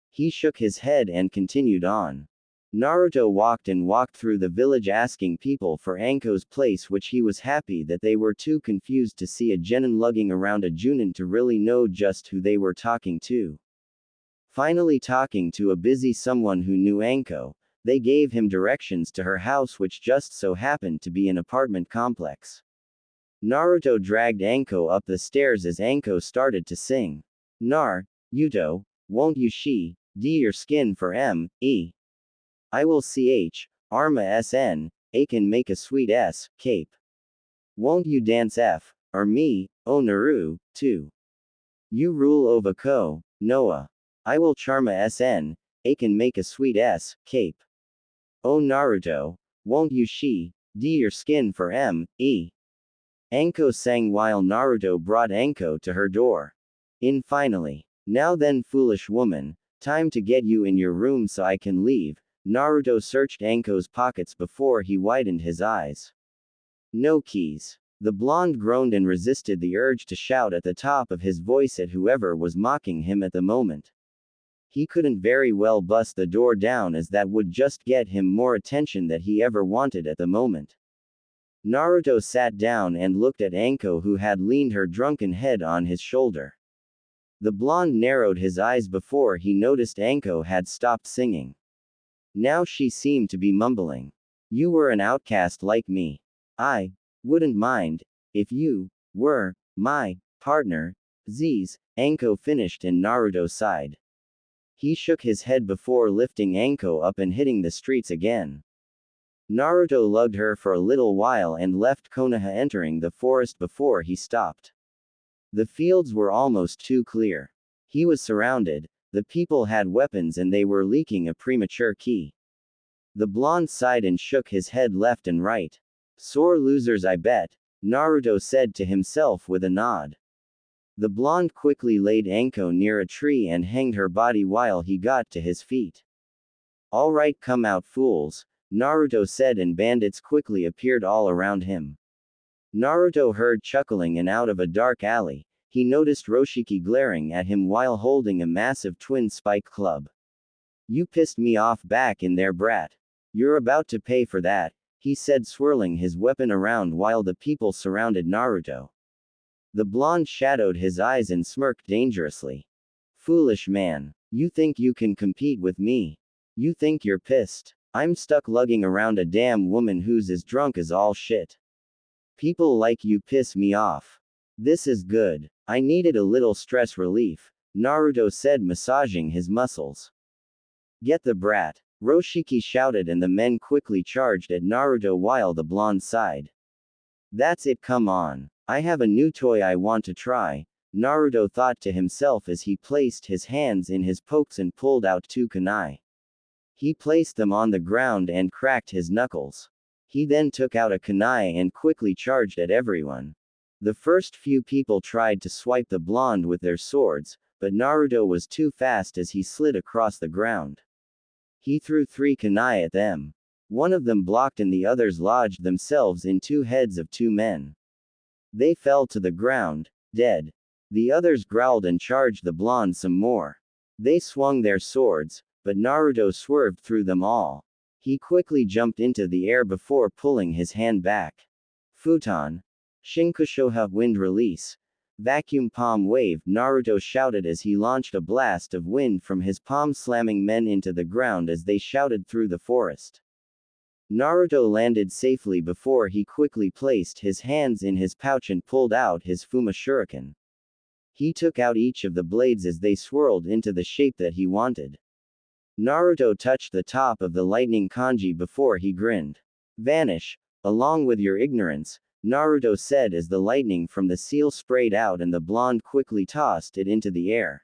Speaker 1: He shook his head and continued on. Naruto walked through the village asking people for Anko's place, which he was happy that they were too confused to see a genin lugging around a junin to really know just who they were talking to. Finally talking to a busy someone who knew Anko, they gave him directions to her house, which just so happened to be an apartment complex. Naruto dragged Anko up the stairs as Anko started to sing. Yuto, won't you your skin for me? I will arma sn, I can make a sweet cape. Won't you dance or me, oh Naru, too. You rule over ko, Noah. I will charma sn, I can make a sweet cape. Oh Naruto, won't you your skin for me? Anko sang while Naruto brought Anko to her door. Finally. Now then, foolish woman, time to get you in your room so I can leave. Naruto searched Anko's pockets before he widened his eyes. No keys. The blonde groaned and resisted the urge to shout at the top of his voice at whoever was mocking him at the moment. He couldn't very well bust the door down, as that would just get him more attention than he ever wanted at the moment. Naruto sat down and looked at Anko, who had leaned her drunken head on his shoulder. The blonde narrowed his eyes before he noticed Anko had stopped singing. Now she seemed to be mumbling. You were an outcast like me. I wouldn't mind if you were my partner. Z's, Anko finished and Naruto sighed. He shook his head before lifting Anko up and hitting the streets again. Naruto lugged her for a little while and left Konoha, entering the forest before he stopped. The fields were almost too clear. He was surrounded, the people had weapons and they were leaking a premature ki. The blonde sighed and shook his head left and right. Sore losers, I bet, Naruto said to himself with a nod. The blonde quickly laid Anko near a tree and hanged her body while he got to his feet. All right, come out, fools, Naruto said, and bandits quickly appeared all around him. Naruto heard chuckling, and out of a dark alley, he noticed Roshiki glaring at him while holding a massive twin spike club. You pissed me off back in there, brat. You're about to pay for that, he said, swirling his weapon around while the people surrounded Naruto. The blonde shadowed his eyes and smirked dangerously. Foolish man. You think you can compete with me? You think you're pissed? I'm stuck lugging around a damn woman who's as drunk as all shit. People like you piss me off. This is good. I needed a little stress relief, Naruto said, massaging his muscles. Get the brat, Roshiki shouted, and the men quickly charged at Naruto while the blonde sighed. That's it, come on. I have a new toy I want to try, Naruto thought to himself as he placed his hands in his pokes and pulled out 2 kunai. He placed them on the ground and cracked his knuckles. He then took out a kunai and quickly charged at everyone. The first few people tried to swipe the blonde with their swords, but Naruto was too fast as he slid across the ground. He threw 3 kunai at them. One of them blocked and the others lodged themselves in two heads of two men. They fell to the ground, dead. The others growled and charged the blonde some more. They swung their swords, but Naruto swerved through them all. He quickly jumped into the air before pulling his hand back. Futon. Shinkushoha wind release. Vacuum palm wave, Naruto shouted as he launched a blast of wind from his palm, slamming men into the ground as they shouted through the forest. Naruto landed safely before he quickly placed his hands in his pouch and pulled out his Fuma Shuriken. He took out each of the blades as they swirled into the shape that he wanted. Naruto touched the top of the lightning kanji before he grinned. Vanish, along with your ignorance, Naruto said as the lightning from the seal sprayed out and the blonde quickly tossed it into the air.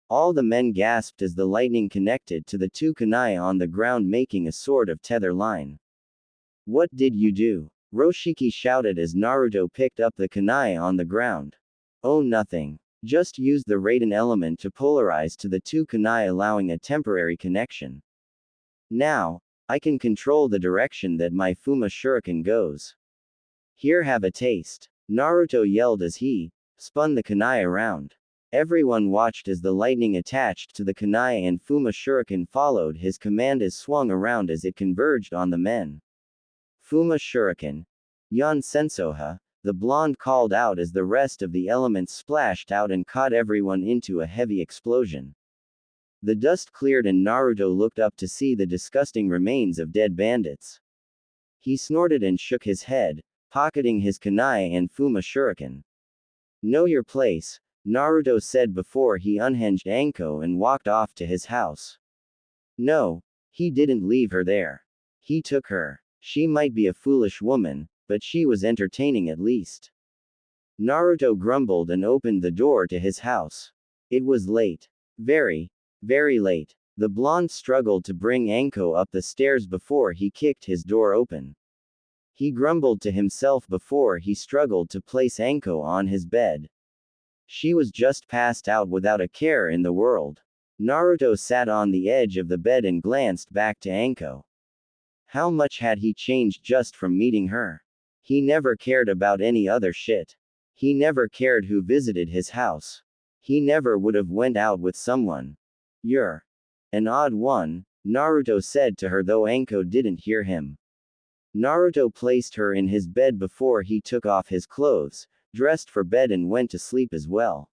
Speaker 1: All the men gasped as the lightning connected to the two kunai on the ground, making a sort of tether line. What did you do? Roshiki shouted as Naruto picked up the kunai on the ground. Oh, nothing. Just use the Raiden element to polarize to the two kunai, allowing a temporary connection. Now, I can control the direction that my Fuma Shuriken goes. Here, have a taste. Naruto yelled as he spun the kunai around. Everyone watched as the lightning attached to the kunai and Fuma Shuriken followed his command as swung around as it converged on the men. Fuma Shuriken. Yon Sensoha, the blonde called out as the rest of the elements splashed out and caught everyone into a heavy explosion. The dust cleared and Naruto looked up to see the disgusting remains of dead bandits. He snorted and shook his head, pocketing his kunai and Fuma Shuriken. Know your place, Naruto said before he unhinged Anko and walked off to his house. No, he didn't leave her there. He took her. She might be a foolish woman, but she was entertaining at least. Naruto grumbled and opened the door to his house. It was late. Very, very late. The blonde struggled to bring Anko up the stairs before he kicked his door open. He grumbled to himself before he struggled to place Anko on his bed. She was just passed out without a care in the world. Naruto sat on the edge of the bed and glanced back to Anko. How much had he changed just from meeting her? He never cared about any other shit. He never cared who visited his house. He never would have went out with someone. You're an odd one, Naruto said to her, though Anko didn't hear him. Naruto placed her in his bed before he took off his clothes, dressed for bed and went to sleep as well.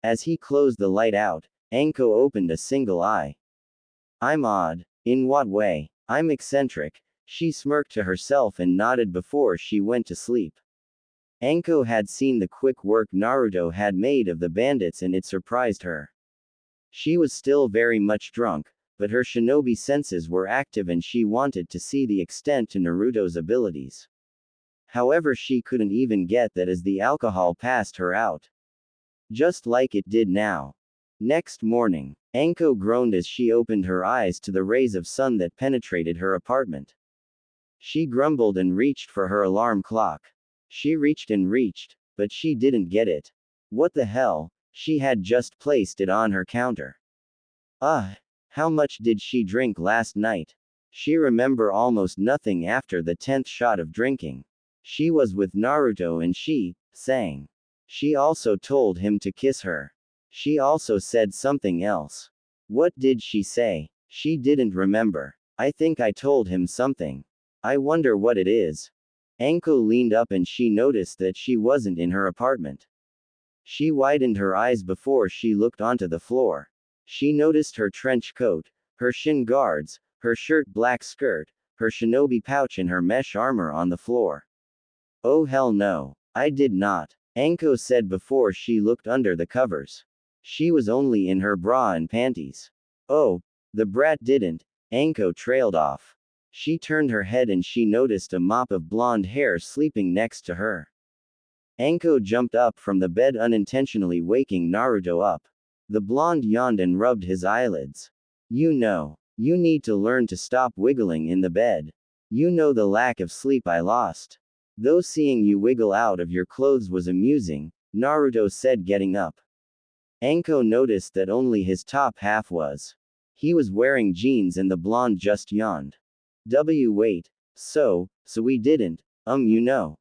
Speaker 1: As he closed the light out, Anko opened a single eye. I'm odd. In what way? I'm eccentric. She smirked to herself and nodded before she went to sleep. Anko had seen the quick work Naruto had made of the bandits and it surprised her. She was still very much drunk, but her shinobi senses were active and she wanted to see the extent to Naruto's abilities. However, she couldn't even get that as the alcohol passed her out. Just like it did now. Next morning, Anko groaned as she opened her eyes to the rays of sun that penetrated her apartment. She grumbled and reached for her alarm clock. She reached and reached, but she didn't get it. What the hell? She had just placed it on her counter. How much did she drink last night? She remember almost nothing after the 10th shot of drinking. She was with Naruto and she sang. She also told him to kiss her. She also said something else. What did she say? She didn't remember. I think I told him something. I wonder what it is. Anko leaned up and she noticed that she wasn't in her apartment. She widened her eyes before she looked onto the floor. She noticed her trench coat, her shin guards, her shirt black skirt, her shinobi pouch and her mesh armor on the floor. Oh hell no. I did not. Anko said before she looked under the covers. She was only in her bra and panties. Oh, the brat didn't. Anko trailed off. She turned her head and she noticed a mop of blonde hair sleeping next to her. Anko jumped up from the bed, unintentionally waking Naruto up. The blonde yawned and rubbed his eyelids. You know, you need to learn to stop wiggling in the bed. You know the lack of sleep I lost. Though seeing you wiggle out of your clothes was amusing, Naruto said, getting up. Anko noticed that only his top half was. He was wearing jeans and the blonde just yawned. Wait. So we didn't, you know.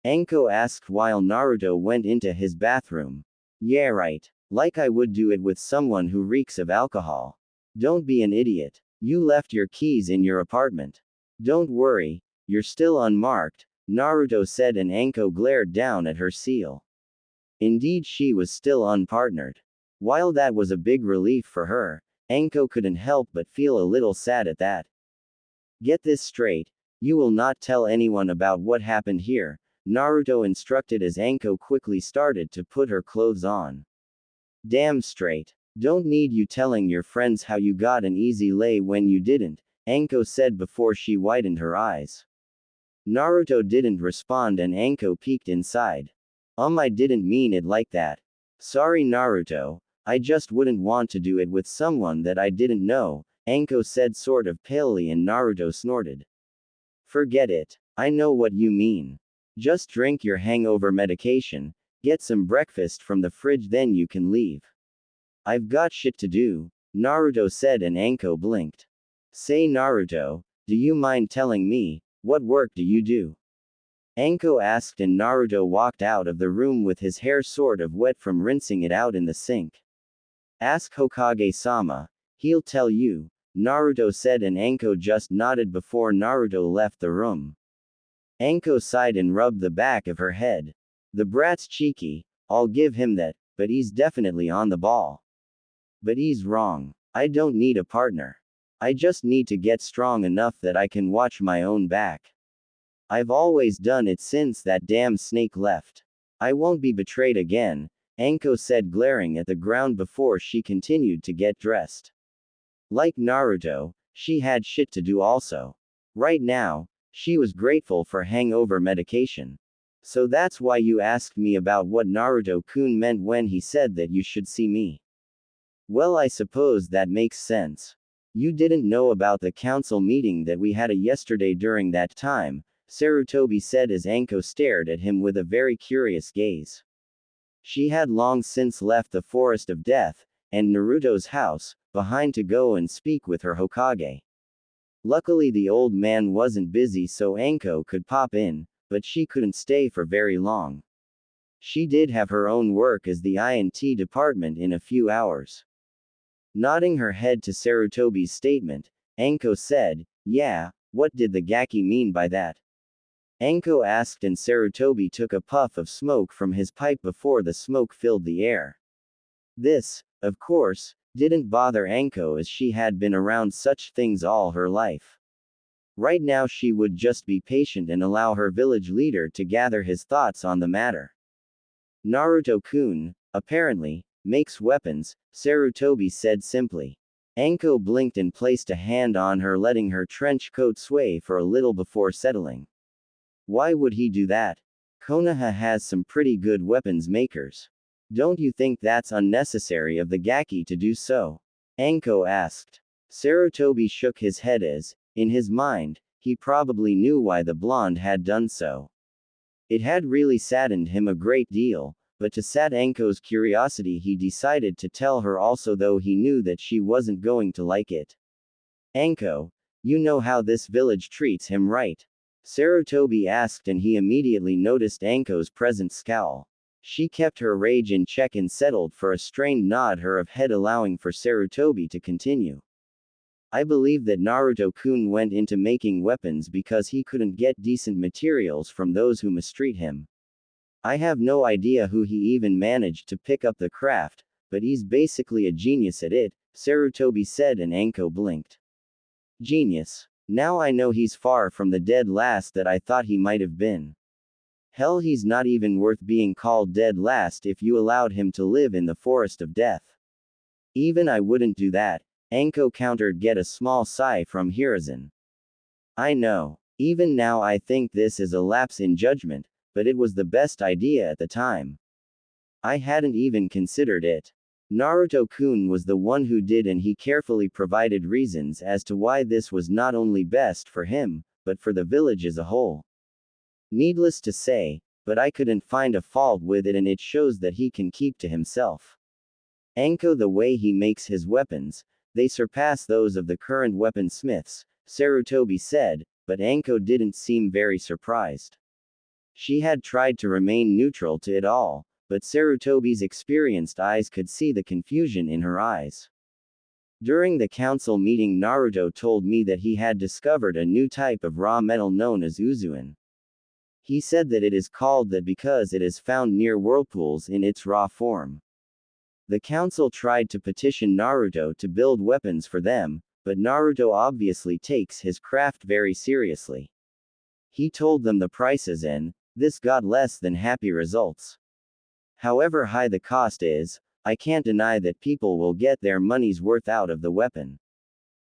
Speaker 1: Anko asked while Naruto went into his bathroom. Yeah, right. Like I would do it with someone who reeks of alcohol. Don't be an idiot. You left your keys in your apartment. Don't worry, you're still unmarked, Naruto said, and Anko glared down at her seal. Indeed, she was still unpartnered. While that was a big relief for her, Anko couldn't help but feel a little sad at that. Get this straight, you will not tell anyone about what happened here, Naruto instructed as Anko quickly started to put her clothes on. Damn straight. Don't need you telling your friends how you got an easy lay when you didn't, Anko said before she widened her eyes. Naruto didn't respond and Anko peeked inside. I didn't mean it like that. Sorry Naruto, I just wouldn't want to do it with someone that I didn't know, Anko said sort of palely, and Naruto snorted. Forget it. I know what you mean. Just drink your hangover medication, get some breakfast from the fridge, then you can leave. I've got shit to do, Naruto said, and Anko blinked. Say Naruto, do you mind telling me, what work do you do? Anko asked, and Naruto walked out of the room with his hair sort of wet from rinsing it out in the sink. Ask Hokage-sama, he'll tell you, Naruto said, and Anko just nodded before Naruto left the room. Anko sighed and rubbed the back of her head. The brat's cheeky, I'll give him that, but he's definitely on the ball. But he's wrong. I don't need a partner. I just need to get strong enough that I can watch my own back. I've always done it since that damn snake left. I won't be betrayed again, Anko said, glaring at the ground before she continued to get dressed. Like Naruto, she had shit to do also. Right now, she was grateful for hangover medication. So that's why you asked me about what Naruto-kun meant when he said that you should see me. Well, I suppose that makes sense. You didn't know about the council meeting that we had yesterday during that time, Sarutobi said as Anko stared at him with a very curious gaze. She had long since left the Forest of Death, and Naruto's house, behind to go and speak with her Hokage. Luckily the old man wasn't busy, so Anko could pop in, but she couldn't stay for very long. She did have her own work as the INT department in a few hours. Nodding her head to Sarutobi's statement, Anko said, yeah, what did the Gaki mean by that? Anko asked, and Sarutobi took a puff of smoke from his pipe before the smoke filled the air. This, of course, didn't bother Anko as she had been around such things all her life. Right now she would just be patient and allow her village leader to gather his thoughts on the matter. Naruto-kun, apparently, makes weapons, Sarutobi said simply. Anko blinked and placed a hand on her, letting her trench coat sway for a little before settling. Why would he do that? Konoha has some pretty good weapons makers. Don't you think that's unnecessary of the Gaki to do so? Anko asked. Sarutobi shook his head as, in his mind, he probably knew why the blonde had done so. It had really saddened him a great deal, but to sat Anko's curiosity he decided to tell her also, though he knew that she wasn't going to like it. Anko, you know how this village treats him, right? Sarutobi asked, and he immediately noticed Anko's present scowl. She kept her rage in check and settled for a strained nod her of head, allowing for Sarutobi to continue. I believe that Naruto-kun went into making weapons because he couldn't get decent materials from those who mistreat him. I have no idea who he even managed to pick up the craft, but he's basically a genius at it, Sarutobi said, and Anko blinked. Genius. Now I know he's far from the dead last that I thought he might have been. Hell, he's not even worth being called dead last if you allowed him to live in the Forest of Death. Even I wouldn't do that, Anko countered. Get a small sigh from Hiruzen. I know. Even now I think this is a lapse in judgment, but it was the best idea at the time. I hadn't even considered it. Naruto-kun was the one who did, and he carefully provided reasons as to why this was not only best for him, but for the village as a whole. Needless to say, but I couldn't find a fault with it, and it shows that he can keep to himself. Anko, the way he makes his weapons, they surpass those of the current weaponsmiths, Sarutobi said, but Anko didn't seem very surprised. She had tried to remain neutral to it all, but Sarutobi's experienced eyes could see the confusion in her eyes. During the council meeting, Naruto told me that he had discovered a new type of raw metal known as Uzuin. He said that it is called that because it is found near whirlpools in its raw form. The council tried to petition Naruto to build weapons for them, but Naruto obviously takes his craft very seriously. He told them the prices and this got less than happy results. However high the cost is, I can't deny that people will get their money's worth out of the weapon.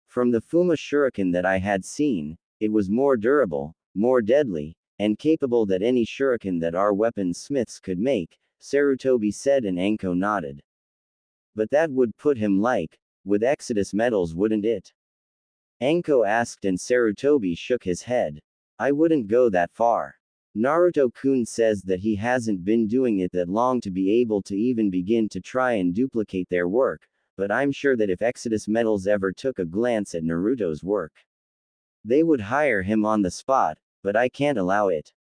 Speaker 1: From the Fuma shuriken that I had seen, it was more durable, more deadly, and capable than any shuriken that our weaponsmiths could make, Sarutobi said, and Anko nodded. But that would put him with Exodus metals, wouldn't it? Anko asked, and Sarutobi shook his head. I wouldn't go that far. Naruto-kun says that he hasn't been doing it that long to be able to even begin to try and duplicate their work, but I'm sure that if Exodus metals ever took a glance at Naruto's work, they would hire him on the spot, but I can't allow it.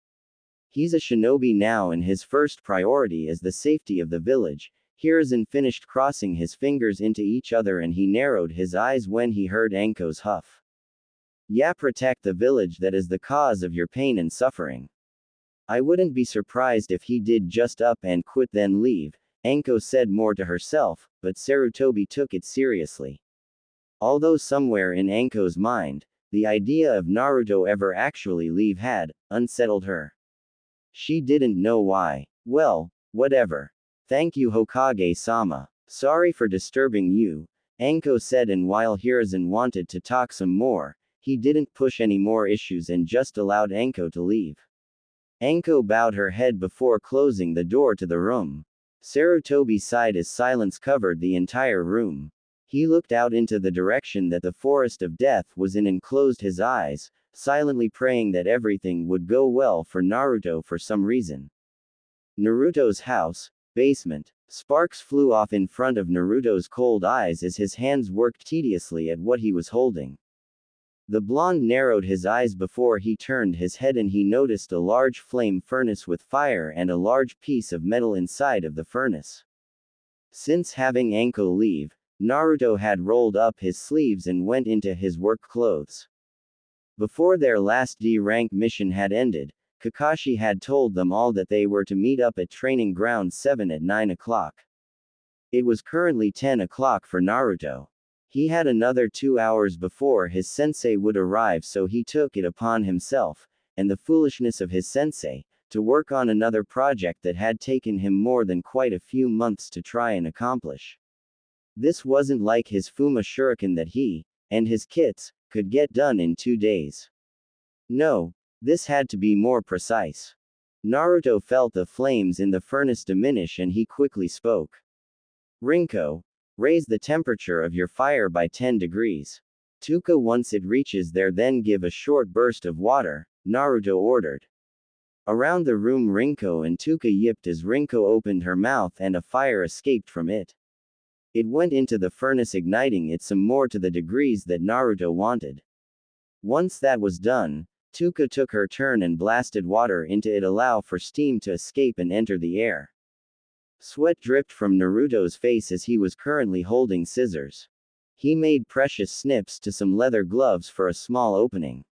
Speaker 1: He's a shinobi now and his first priority is the safety of the village. Hiruzen finished crossing his fingers into each other and he narrowed his eyes when he heard Anko's huff. Yeah, protect the village that is the cause of your pain and suffering. I wouldn't be surprised if he did just up and quit then leave, Anko said more to herself, but Sarutobi took it seriously. Although somewhere in Anko's mind, the idea of Naruto ever actually leave had unsettled her. She didn't know why. Well, whatever. Thank you, Hokage-sama. Sorry for disturbing you, Anko said, and while Hiruzen wanted to talk some more, he didn't push any more issues and just allowed Anko to leave. Anko bowed her head before closing the door to the room. Sarutobi sighed as silence covered the entire room. He looked out into the direction that the forest of death was in and closed his eyes, silently praying that everything would go well for Naruto for some reason. Naruto's house, basement. Sparks flew off in front of Naruto's cold eyes as his hands worked tediously at what he was holding. The blonde narrowed his eyes before he turned his head and he noticed a large flame furnace with fire and a large piece of metal inside of the furnace. Since having Anko leave, Naruto had rolled up his sleeves and went into his work clothes. Before their last D-rank mission had ended, Kakashi had told them all that they were to meet up at Training Ground 7 at 9 o'clock. It was currently 10 o'clock for Naruto. He had another 2 hours before his sensei would arrive, so he took it upon himself, and the foolishness of his sensei, to work on another project that had taken him more than quite a few months to try and accomplish. This wasn't like his Fuma shuriken that he, and his kits, could get done in 2 days. No, this had to be more precise. Naruto felt the flames in the furnace diminish and he quickly spoke. Rinko, raise the temperature of your fire by 10 degrees. Tuka, once it reaches there, then give a short burst of water, Naruto ordered. Around the room Rinko and Tuka yipped as Rinko opened her mouth and a fire escaped from it. It went into the furnace, igniting it some more to the degrees that Naruto wanted. Once that was done, Tuka took her turn and blasted water into it, allow for steam to escape and enter the air. Sweat dripped from Naruto's face as he was currently holding scissors. He made precious snips to some leather gloves for a small opening.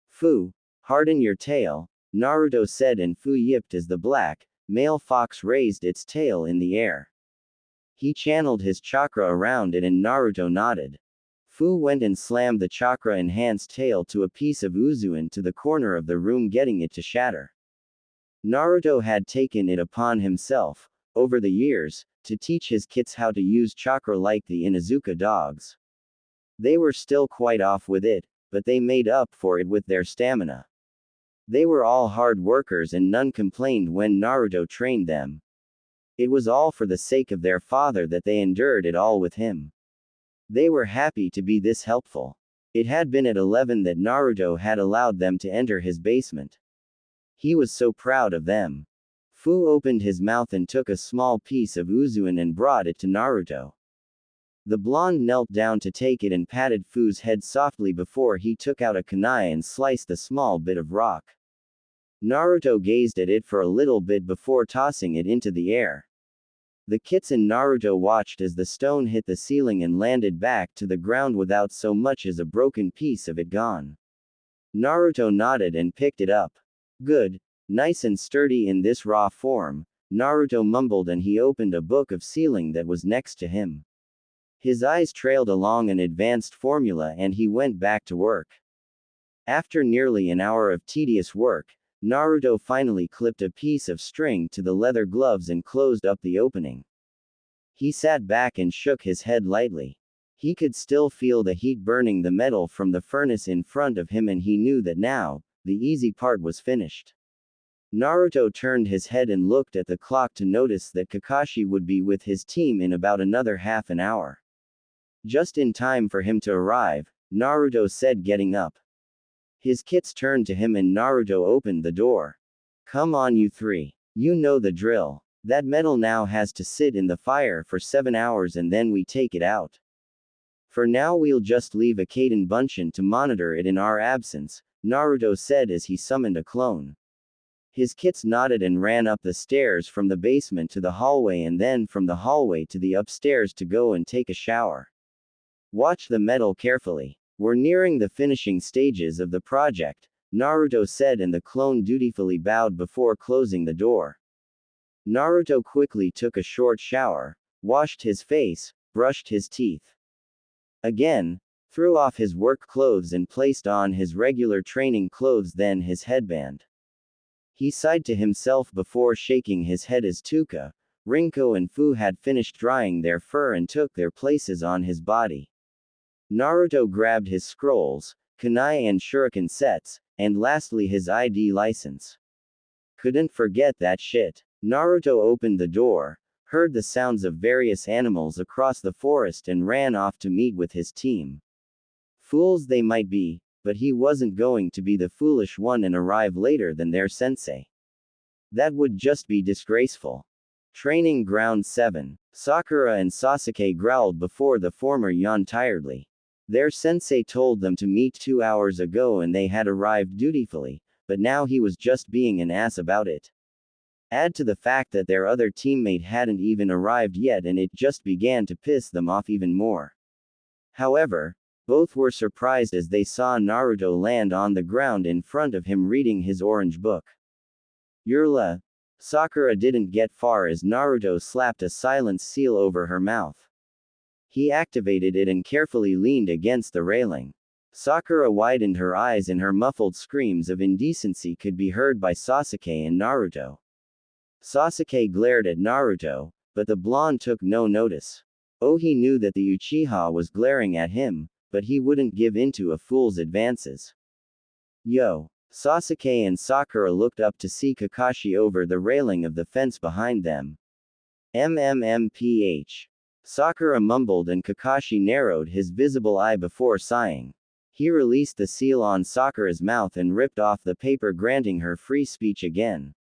Speaker 1: Fu, harden your tail, Naruto said, and Fu yipped as the black, male fox raised its tail in the air. He channeled his chakra around it and Naruto nodded. Fu went and slammed the chakra-enhanced tail to a piece of Uzuin to the corner of the room, getting it to shatter. Naruto had taken it upon himself, over the years, to teach his kits how to use chakra like the Inuzuka dogs. They were still quite off with it, but they made up for it with their stamina. They were all hard workers and none complained when Naruto trained them. It was all for the sake of their father that they endured it all with him. They were happy to be this helpful. It had been at 11 that Naruto had allowed them to enter his basement. He was so proud of them. Fu opened his mouth and took a small piece of Uzuin and brought it to Naruto. The blonde knelt down to take it and patted Fu's head softly before he took out a kunai and sliced the small bit of rock. Naruto gazed at it for a little bit before tossing it into the air. The kids and Naruto watched as the stone hit the ceiling and landed back to the ground without so much as a broken piece of it gone. Naruto nodded and picked it up. Good. Nice and sturdy in this raw form, Naruto mumbled, and he opened a book of sealing that was next to him. His eyes trailed along an advanced formula and he went back to work. After nearly an hour of tedious work, Naruto finally clipped a piece of string to the leather gloves and closed up the opening. He sat back and shook his head lightly. He could still feel the heat burning the metal from the furnace in front of him, and he knew that now, the easy part was finished. Naruto turned his head and looked at the clock to notice that Kakashi would be with his team in about another half an hour. Just in time for him to arrive, Naruto said, getting up. His kits turned to him and Naruto opened the door. Come on, you three. You know the drill. That metal now has to sit in the fire for 7 hours and then we take it out. For now we'll just leave a Kaden Bunshin to monitor it in our absence, Naruto said as he summoned a clone. His kits nodded and ran up the stairs from the basement to the hallway and then from the hallway to the upstairs to go and take a shower. Watch the metal carefully. We're nearing the finishing stages of the project, Naruto said, and the clone dutifully bowed before closing the door. Naruto quickly took a short shower, washed his face, brushed his teeth. Again, threw off his work clothes and placed on his regular training clothes, then his headband. He sighed to himself before shaking his head as Tuka, Rinko and Fu had finished drying their fur and took their places on his body. Naruto grabbed his scrolls, kunai and shuriken sets, and lastly his ID license. Couldn't forget that shit. Naruto opened the door, heard the sounds of various animals across the forest and ran off to meet with his team. Fools they might be, but he wasn't going to be the foolish one and arrive later than their sensei. That would just be disgraceful. Training Ground 7. Sakura and Sasuke growled before the former yawned tiredly. Their sensei told them to meet 2 hours ago and they had arrived dutifully, but now he was just being an ass about it. Add to the fact that their other teammate hadn't even arrived yet and it just began to piss them off even more. However, both were surprised as they saw Naruto land on the ground in front of him reading his orange book. Yurla. Sakura didn't get far as Naruto slapped a silence seal over her mouth. He activated it and carefully leaned against the railing. Sakura widened her eyes and her muffled screams of indecency could be heard by Sasuke and Naruto. Sasuke glared at Naruto, but the blonde took no notice. Oh, he knew that the Uchiha was glaring at him, but he wouldn't give in to a fool's advances. Yo! Sasuke and Sakura looked up to see Kakashi over the railing of the fence behind them. MMMPH. Sakura mumbled and Kakashi narrowed his visible eye before sighing. He released the seal on Sakura's mouth and ripped off the paper, granting her free speech again.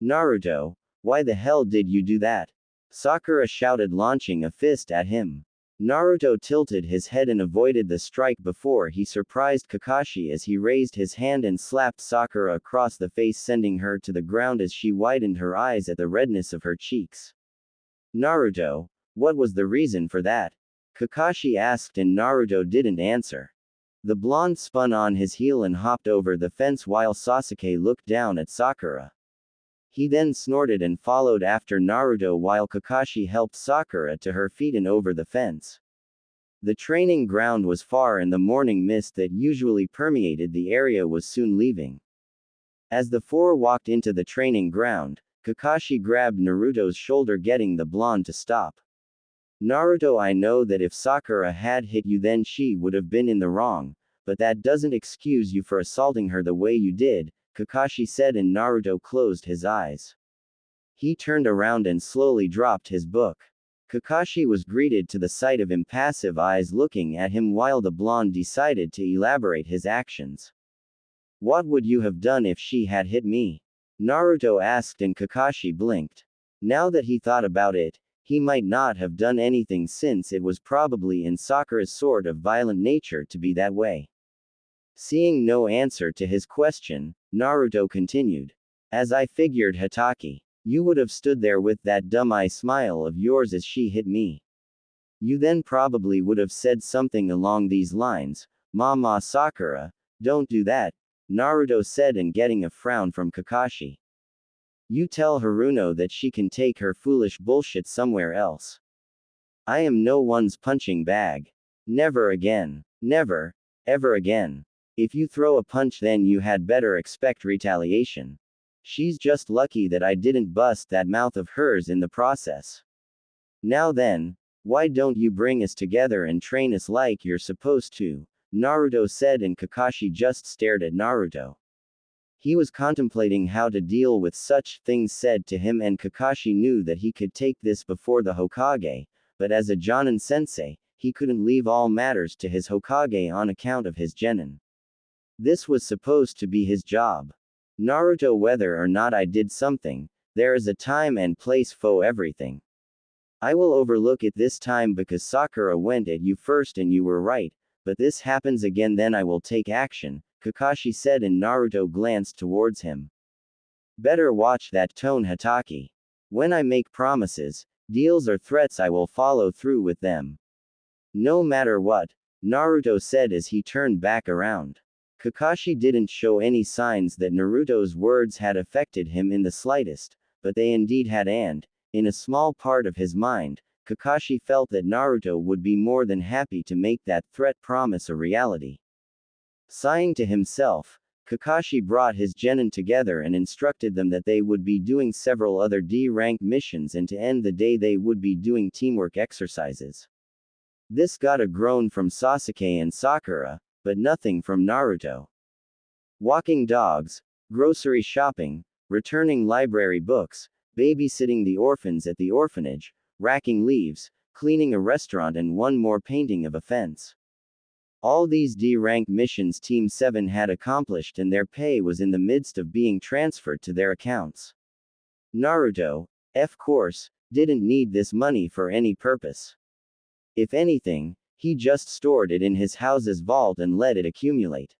Speaker 1: Naruto, why the hell did you do that? Sakura shouted, launching a fist at him. Naruto tilted his head and avoided the strike before he surprised Kakashi as he raised his hand and slapped Sakura across the face, sending her to the ground as she widened her eyes at the redness of her cheeks. Naruto, what was the reason for that? Kakashi asked and Naruto didn't answer. The blonde spun on his heel and hopped over the fence while Sasuke looked down at Sakura. He then snorted and followed after Naruto while Kakashi helped Sakura to her feet and over the fence. The training ground was far and the morning mist that usually permeated the area was soon leaving. As the four walked into the training ground, Kakashi grabbed Naruto's shoulder, getting the blonde to stop. Naruto, I know that if Sakura had hit you then she would have been in the wrong, but that doesn't excuse you for assaulting her the way you did, Kakashi said, and Naruto closed his eyes. He turned around and slowly dropped his book. Kakashi was greeted to the sight of impassive eyes looking at him while the blonde decided to elaborate his actions. What would you have done if she had hit me? Naruto asked and Kakashi blinked. Now that he thought about it, he might not have done anything since it was probably in Sakura's sort of violent nature to be that way. Seeing no answer to his question, Naruto continued. As I figured, Hatake. You would have stood there with that dumb eye smile of yours as she hit me. You then probably would have said something along these lines, Mama Sakura, don't do that, Naruto said, and getting a frown from Kakashi. You tell Haruno that she can take her foolish bullshit somewhere else. I am no one's punching bag. Never again. Never, ever again. If you throw a punch, then you had better expect retaliation. She's just lucky that I didn't bust that mouth of hers in the process. Now then, why don't you bring us together and train us like you're supposed to? Naruto said, and Kakashi just stared at Naruto. He was contemplating how to deal with such things said to him, and Kakashi knew that he could take this before the Hokage, but as a Jonin sensei, he couldn't leave all matters to his Hokage on account of his genin. This was supposed to be his job. Naruto, whether or not I did something, there is a time and place for everything. I will overlook it this time because Sakura went at you first and you were right, but this happens again, then I will take action, Kakashi said, and Naruto glanced towards him. Better watch that tone, Hatake. When I make promises, deals or threats, I will follow through with them. No matter what, Naruto said as he turned back around. Kakashi didn't show any signs that Naruto's words had affected him in the slightest, but they indeed had, and, in a small part of his mind, Kakashi felt that Naruto would be more than happy to make that threat promise a reality. Sighing to himself, Kakashi brought his genin together and instructed them that they would be doing several other D-rank missions, and to end the day they would be doing teamwork exercises. This got a groan from Sasuke and Sakura, but nothing from Naruto. Walking dogs, grocery shopping, returning library books, babysitting the orphans at the orphanage, racking leaves, cleaning a restaurant, and one more painting of a fence. All these D-rank missions Team 7 had accomplished, and their pay was in the midst of being transferred to their accounts. Naruto, of course, didn't need this money for any purpose. If anything, he just stored it in his house's vault and let it accumulate.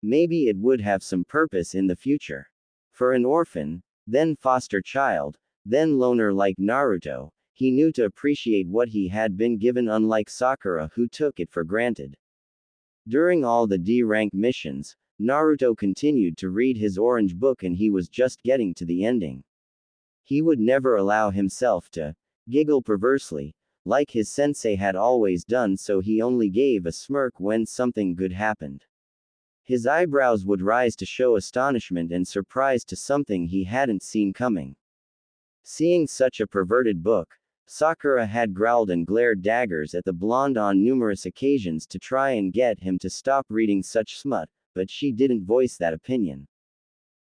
Speaker 1: Maybe it would have some purpose in the future. For an orphan, then foster child, then loner like Naruto, he knew to appreciate what he had been given, unlike Sakura, who took it for granted. During all the D-rank missions, Naruto continued to read his orange book, and he was just getting to the ending. He would never allow himself to giggle perversely, like his sensei had always done, so he only gave a smirk when something good happened. His eyebrows would rise to show astonishment and surprise to something he hadn't seen coming. Seeing such a perverted book, Sakura had growled and glared daggers at the blonde on numerous occasions to try and get him to stop reading such smut, but she didn't voice that opinion.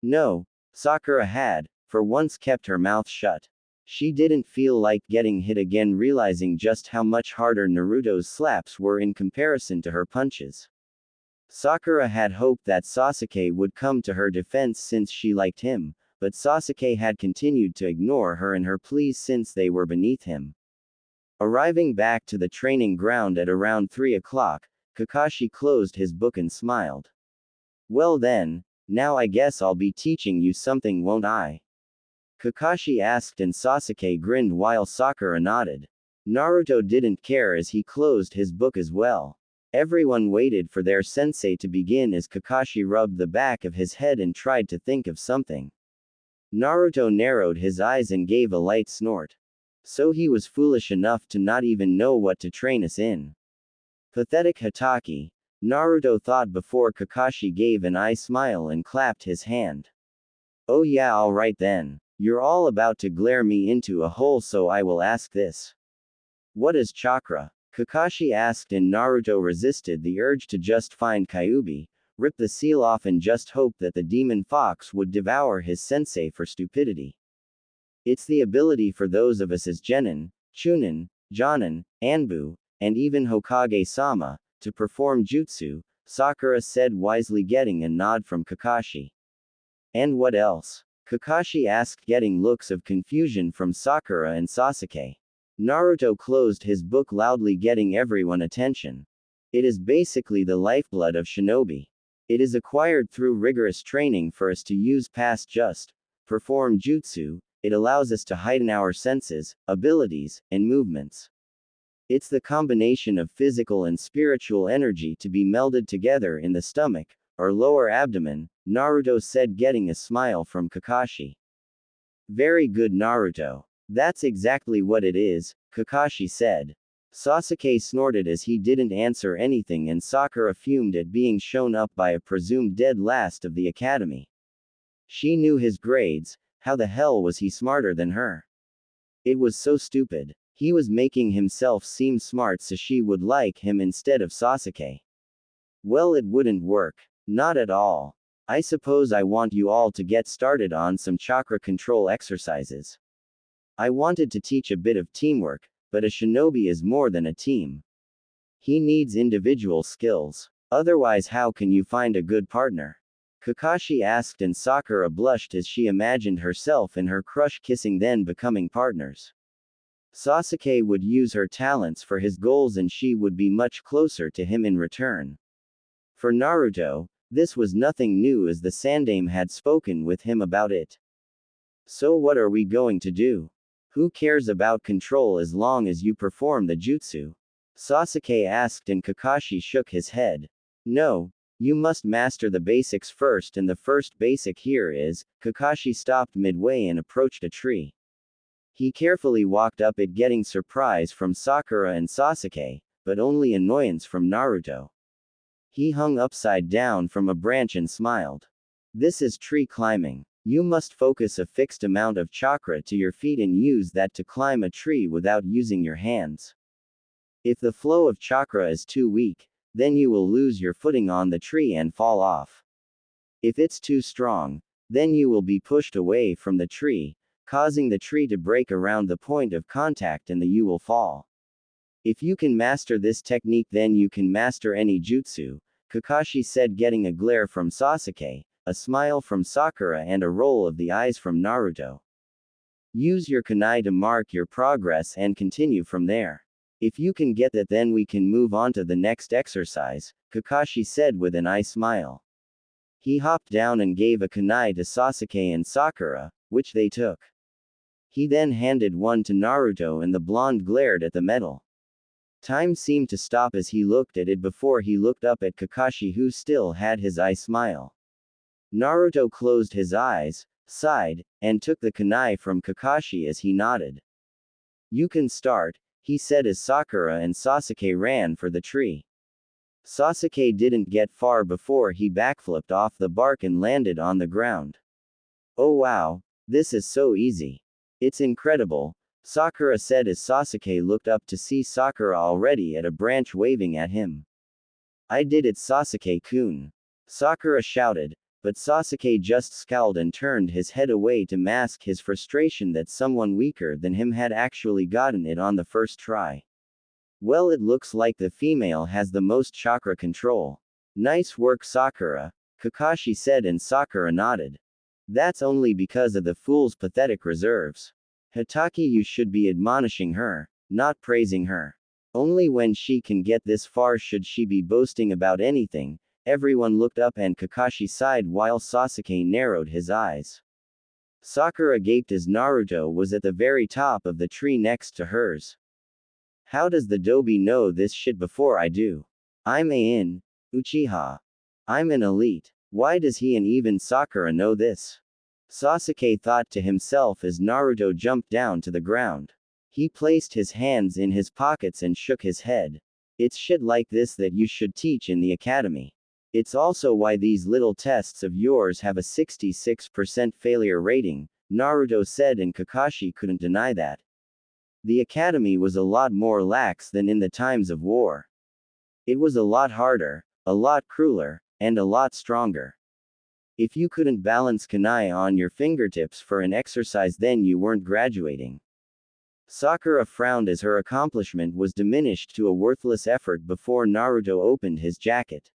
Speaker 1: No, Sakura had, for once, kept her mouth shut. She didn't feel like getting hit again, realizing just how much harder Naruto's slaps were in comparison to her punches. Sakura had hoped that Sasuke would come to her defense since she liked him, but Sasuke had continued to ignore her and her pleas since they were beneath him. Arriving back to the training ground at around 3 o'clock, Kakashi closed his book and smiled. Well then, now I guess I'll be teaching you something, won't I? Kakashi asked, and Sasuke grinned while Sakura nodded. Naruto didn't care as he closed his book as well. Everyone waited for their sensei to begin as Kakashi rubbed the back of his head and tried to think of something. Naruto narrowed his eyes and gave a light snort. So he was foolish enough to not even know what to train us in. Pathetic Hatake, Naruto thought before Kakashi gave an eye smile and clapped his hand. Oh yeah, alright then. You're all about to glare me into a hole, so I will ask this. What is chakra? Kakashi asked, and Naruto resisted the urge to just find Kyuubi, rip the seal off, and just hope that the demon fox would devour his sensei for stupidity. It's the ability for those of us as Genin, Chunin, Jonin, Anbu, and even Hokage-sama, to perform jutsu, Sakura said wisely, getting a nod from Kakashi. And what else? Kakashi asked, getting looks of confusion from Sakura and Sasuke. Naruto closed his book loudly, getting everyone's attention. It is basically the lifeblood of Shinobi. It is acquired through rigorous training for us to use past just perform jutsu. It allows us to heighten our senses, abilities, and movements. It's the combination of physical and spiritual energy to be melded together in the stomach, or lower abdomen, Naruto said, getting a smile from Kakashi. Very good, Naruto. That's exactly what it is, Kakashi said. Sasuke snorted as he didn't answer anything, and Sakura fumed at being shown up by a presumed dead last of the academy. She knew his grades, how the hell was he smarter than her? It was so stupid. He was making himself seem smart so she would like him instead of Sasuke. Well, it wouldn't work. Not at all. I suppose I want you all to get started on some chakra control exercises. I wanted to teach a bit of teamwork, but a shinobi is more than a team. He needs individual skills. Otherwise, how can you find a good partner? Kakashi asked, and Sakura blushed as she imagined herself and her crush kissing, then becoming partners. Sasuke would use her talents for his goals and she would be much closer to him in return. For Naruto, this was nothing new, as the Sandaime had spoken with him about it. So what are we going to do? Who cares about control as long as you perform the jutsu? Sasuke asked, and Kakashi shook his head. No, you must master the basics first, and the first basic here is, Kakashi stopped midway and approached a tree. He carefully walked up it, getting surprise from Sakura and Sasuke, but only annoyance from Naruto. He hung upside down from a branch and smiled. This is tree climbing. You must focus a fixed amount of chakra to your feet and use that to climb a tree without using your hands. If the flow of chakra is too weak, then you will lose your footing on the tree and fall off. If it's too strong, then you will be pushed away from the tree, causing the tree to break around the point of contact and you will fall. If you can master this technique, then you can master any jutsu, Kakashi said, getting a glare from Sasuke, a smile from Sakura, and a roll of the eyes from Naruto. Use your kunai to mark your progress and continue from there. If you can get that, then we can move on to the next exercise, Kakashi said with an eye smile. He hopped down and gave a kunai to Sasuke and Sakura, which they took. He then handed one to Naruto, and the blonde glared at the metal. Time seemed to stop as he looked at it before he looked up at Kakashi, who still had his eye smile. Naruto closed his eyes, sighed, and took the kunai from Kakashi as he nodded. You can start, he said as Sakura and Sasuke ran for the tree. Sasuke didn't get far before he backflipped off the bark and landed on the ground. Oh wow, this is so easy. It's incredible, Sakura said as Sasuke looked up to see Sakura already at a branch waving at him. I did it, Sasuke-kun. Sakura shouted, but Sasuke just scowled and turned his head away to mask his frustration that someone weaker than him had actually gotten it on the first try. Well, it looks like the female has the most chakra control. Nice work, Sakura, Kakashi said, and Sakura nodded. That's only because of the fool's pathetic reserves. Hitaki, you should be admonishing her, not praising her. Only when she can get this far should she be boasting about anything. Everyone looked up and Kakashi sighed while Sasuke narrowed his eyes. Sakura gaped as Naruto was at the very top of the tree next to hers. How does the Dobi know this shit before I do? I'm an Uchiha. I'm an elite. Why does he and even Sakura know this? Sasuke thought to himself as Naruto jumped down to the ground. He placed his hands in his pockets and shook his head. It's shit like this that you should teach in the academy. It's also why these little tests of yours have a 66% failure rating, Naruto said, and Kakashi couldn't deny that. The academy was a lot more lax than in the times of war. It was a lot harder, a lot crueler, and a lot stronger. If you couldn't balance kunai on your fingertips for an exercise, then you weren't graduating. Sakura frowned as her accomplishment was diminished to a worthless effort before Naruto opened his jacket.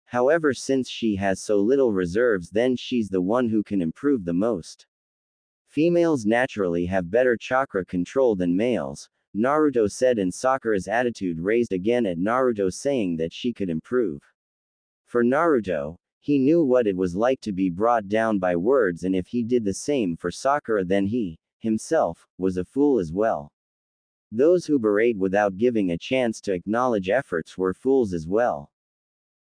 Speaker 1: However, since she has so little reserves, then she's the one who can improve the most. Females naturally have better chakra control than males, Naruto said, and Sakura's attitude raised again at Naruto, saying that she could improve. For Naruto, he knew what it was like to be brought down by words, and if he did the same for Sakura, then he, himself, was a fool as well. Those who berate without giving a chance to acknowledge efforts were fools as well.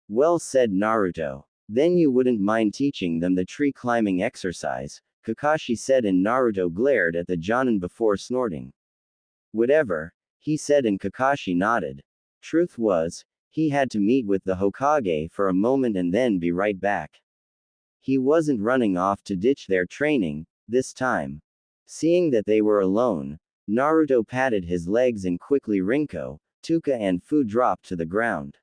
Speaker 1: Well said, Naruto. Then you wouldn't mind teaching them the tree climbing exercise, Kakashi said, and Naruto glared at the Jonin before snorting. Whatever, he said, and Kakashi nodded. Truth was, he had to meet with the Hokage for a moment and then be right back. He wasn't running off to ditch their training, this time. Seeing that they were alone, Naruto patted his legs and quickly Rinko, Tuka and Fu dropped to the ground.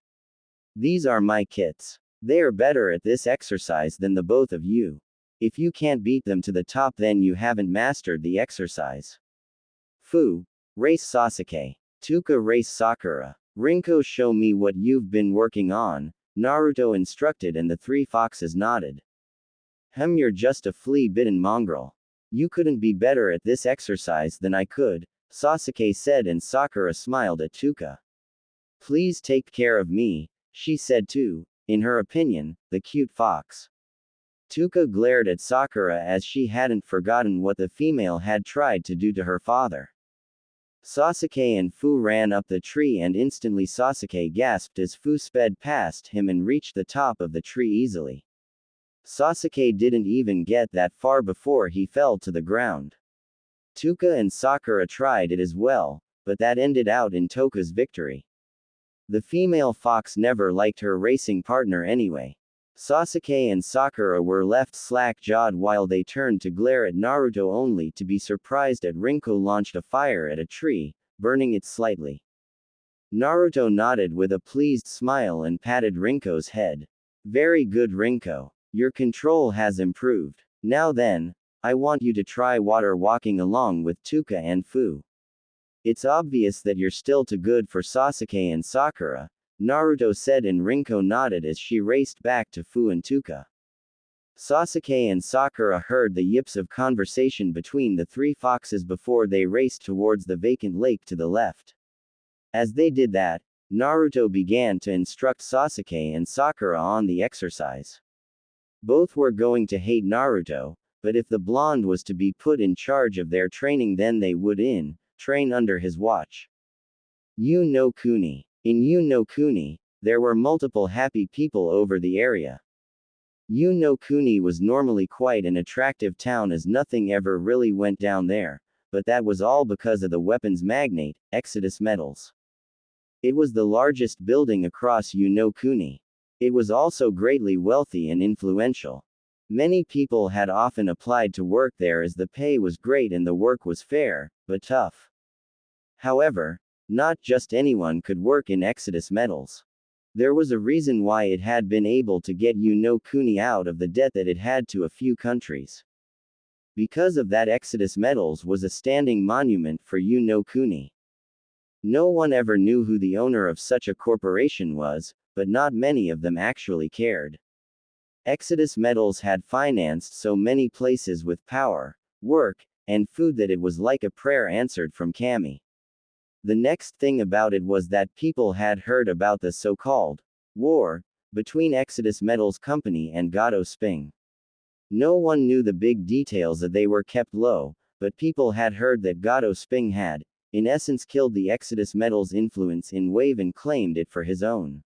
Speaker 1: These are my kits. They are better at this exercise than the both of you. If you can't beat them to the top, then you haven't mastered the exercise. Fu, race Sasuke. Tuka, race Sakura. Rinko, show me what you've been working on, Naruto instructed, and the three foxes nodded. You're just a flea-bitten mongrel. You couldn't be better at this exercise than I could, Sasuke said, and Sakura smiled at Tuka. Please take care of me, she said too, in her opinion, the cute fox. Tuka glared at Sakura as she hadn't forgotten what the female had tried to do to her father. Sasuke and Fu ran up the tree, and instantly Sasuke gasped as Fu sped past him and reached the top of the tree easily. Sasuke didn't even get that far before he fell to the ground. Tuka and Sakura tried it as well, but that ended out in Toka's victory. The female fox never liked her racing partner anyway. Sasuke and Sakura were left slack-jawed while they turned to glare at Naruto, only to be surprised at Rinko launched a fire at a tree, burning it slightly. Naruto nodded with a pleased smile and patted Rinko's head. Very good, Rinko. Your control has improved. Now then, I want you to try water walking along with Tuka and Fu. It's obvious that you're still too good for Sasuke and Sakura, Naruto said, and Rinko nodded as she raced back to Fu and Tuka. Sasuke and Sakura heard the yips of conversation between the three foxes before they raced towards the vacant lake to the left. As they did that, Naruto began to instruct Sasuke and Sakura on the exercise. Both were going to hate Naruto, but if the blonde was to be put in charge of their training, then they would train under his watch. You no Kuni. In You no Kuni, there were multiple happy people over the area. You no Kuni was normally quite an attractive town, as nothing ever really went down there, but that was all because of the weapons magnate, Exodus Metals. It was the largest building across You no Kuni. It was also greatly wealthy and influential. Many people had often applied to work there as the pay was great and the work was fair, but tough. However, not just anyone could work in Exodus Metals. There was a reason why it had been able to get You no Kuni out of the debt that it had to a few countries. Because of that, Exodus Metals was a standing monument for You no Kuni. No one ever knew who the owner of such a corporation was, but not many of them actually cared. Exodus Metals had financed so many places with power, work, and food that it was like a prayer answered from Kami. The next thing about it was that people had heard about the so-called war between Exodus Metals Company and Gato Sping. No one knew the big details, that they were kept low, but people had heard that Gato Sping had, in essence, killed the Exodus Metals influence in Wave and claimed it for his own.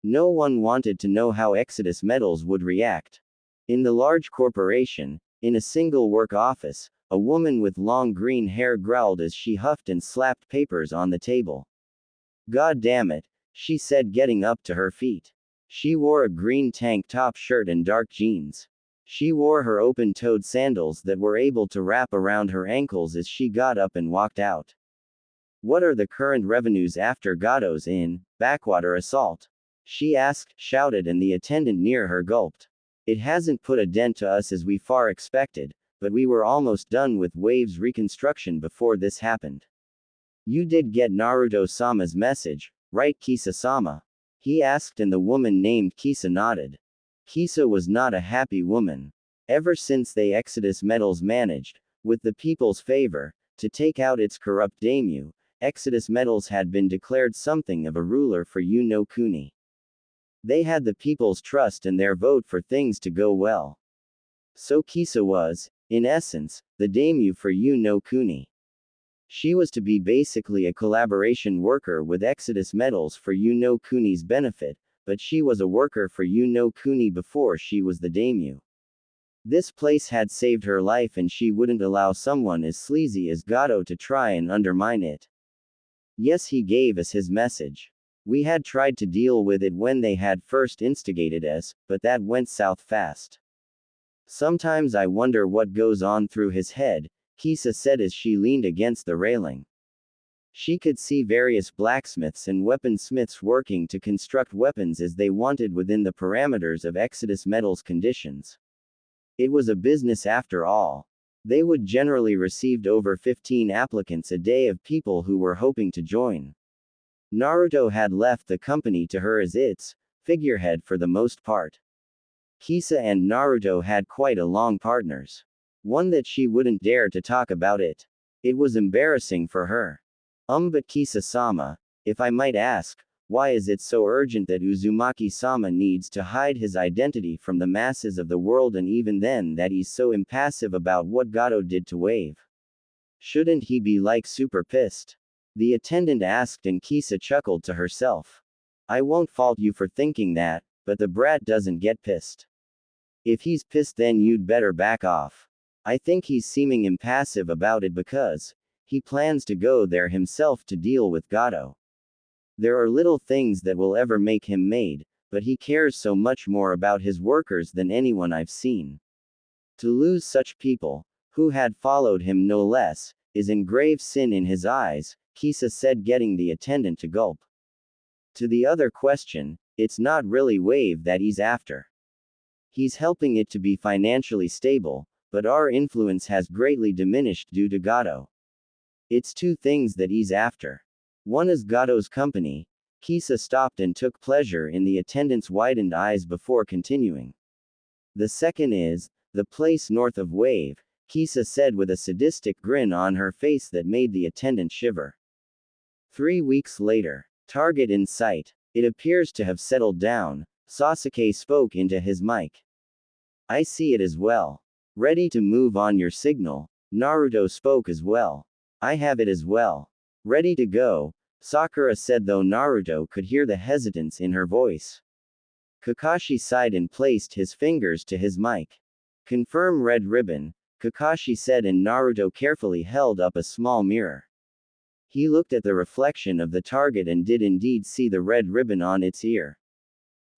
Speaker 1: No one wanted to know how Exodus Metals would react. In the large corporation, in a single work office, a woman with long green hair growled as she huffed and slapped papers on the table. God damn it, she said, getting up to her feet. She wore a green tank top shirt and dark jeans. She wore her open-toed sandals that were able to wrap around her ankles as she got up and walked out. What are the current revenues after Gato's backwater assault? She asked, shouted, and the attendant near her gulped. It hasn't put a dent to us as we far expected, but we were almost done with Wave's reconstruction before this happened. You did get Naruto-sama's message, right, Kisa-sama? He asked, and the woman named Kisa nodded. Kisa was not a happy woman. Ever since they Exodus Metals managed, with the people's favor, to take out its corrupt daimyo, Exodus Metals had been declared something of a ruler for Yu no Kuni. They had the people's trust and their vote for things to go well. So Kisa was, in essence, the daimyo for Yu no Kuni. She was to be basically a collaboration worker with Exodus Metals for Yu no Kuni's benefit, but she was a worker for Yu no Kuni before she was the daimyo. This place had saved her life and she wouldn't allow someone as sleazy as Gato to try and undermine it. Yes, he gave us his message. We had tried to deal with it when they had first instigated us, but that went south fast. Sometimes I wonder what goes on through his head, Kisa said as she leaned against the railing. She could see various blacksmiths and weaponsmiths working to construct weapons as they wanted within the parameters of Exodus Metals conditions. It was a business after all. They would generally receive over 15 applicants a day of people who were hoping to join. Naruto had left the company to her as its figurehead for the most part. Kisa and Naruto had quite a long partners. One that she wouldn't dare to talk about it. It was embarrassing for her. But Kisa-sama, if I might ask, why is it so urgent that Uzumaki-sama needs to hide his identity from the masses of the world, and even then that he's so impassive about what Gato did to Wave? Shouldn't he be like super pissed? The attendant asked and Kisa chuckled to herself. I won't fault you for thinking that, but the brat doesn't get pissed. If he's pissed then you'd better back off. I think he's seeming impassive about it because he plans to go there himself to deal with Gato. There are little things that will ever make him mad, but he cares so much more about his workers than anyone I've seen. To lose such people, who had followed him no less, is in grave sin in his eyes, Kisa said, getting the attendant to gulp. To the other question, it's not really Wave that he's after. He's helping it to be financially stable, but our influence has greatly diminished due to Gato. It's two things that he's after. One is Gato's company. Kisa stopped and took pleasure in the attendant's widened eyes before continuing. The second is the place north of Wave, Kisa said with a sadistic grin on her face that made the attendant shiver. 3 weeks later. Target in sight. It appears to have settled down, Sasuke spoke into his mic. I see it as well. Ready to move on your signal, Naruto spoke as well. I have it as well. Ready to go, Sakura said, though Naruto could hear the hesitance in her voice. Kakashi sighed and placed his fingers to his mic. Confirm red ribbon, Kakashi said, and Naruto carefully held up a small mirror. He looked at the reflection of the target and did indeed see the red ribbon on its ear.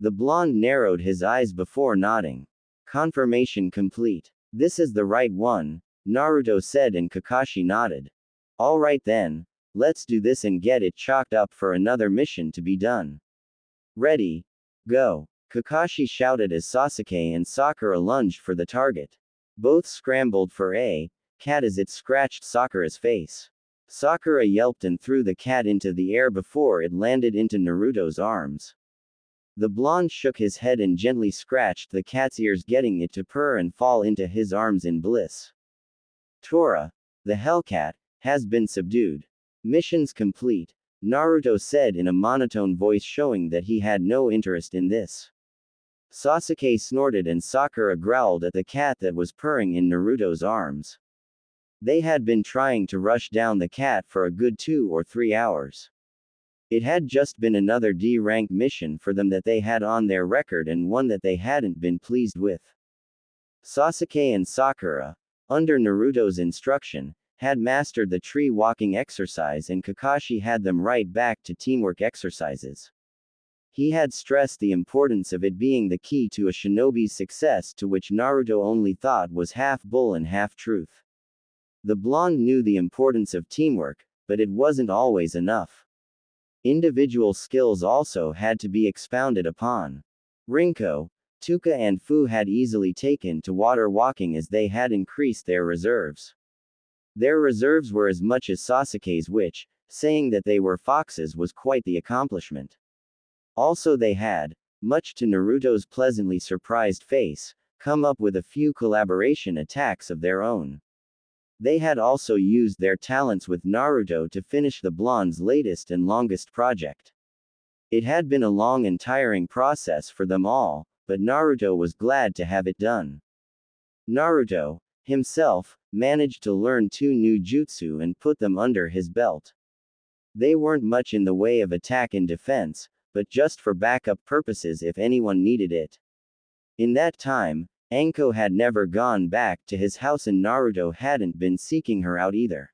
Speaker 1: The blonde narrowed his eyes before nodding. Confirmation complete. This is the right one, Naruto said, and Kakashi nodded. All right then, let's do this and get it chalked up for another mission to be done. Ready? Go. Kakashi shouted as Sasuke and Sakura lunged for the target. Both scrambled for a cat as it scratched Sakura's face. Sakura yelped and threw the cat into the air before it landed into Naruto's arms. The blonde shook his head and gently scratched the cat's ears, getting it to purr and fall into his arms in bliss. Tora, the Hellcat, has been subdued. Missions complete, Naruto said in a monotone voice, showing that he had no interest in this. Sasuke snorted and Sakura growled at the cat that was purring in Naruto's arms. They had been trying to rush down the cat for a good 2 or 3 hours. It had just been another D-rank mission for them that they had on their record, and one that they hadn't been pleased with. Sasuke and Sakura, under Naruto's instruction, had mastered the tree walking exercise, and Kakashi had them right back to teamwork exercises. He had stressed the importance of it being the key to a shinobi's success, to which Naruto only thought was half bull and half truth. The blonde knew the importance of teamwork, but it wasn't always enough. Individual skills also had to be expounded upon. Rinko, Tuka and Fu had easily taken to water walking as they had increased their reserves. Their reserves were as much as Sasuke's, which, saying that they were foxes was quite the accomplishment. Also they had, much to Naruto's pleasantly surprised face, come up with a few collaboration attacks of their own. They had also used their talents with Naruto to finish the blonde's latest and longest project. It had been a long and tiring process for them all, but Naruto was glad to have it done. Naruto, himself, managed to learn 2 new jutsu and put them under his belt. They weren't much in the way of attack and defense, but just for backup purposes if anyone needed it. In that time, Anko had never gone back to his house and Naruto hadn't been seeking her out either.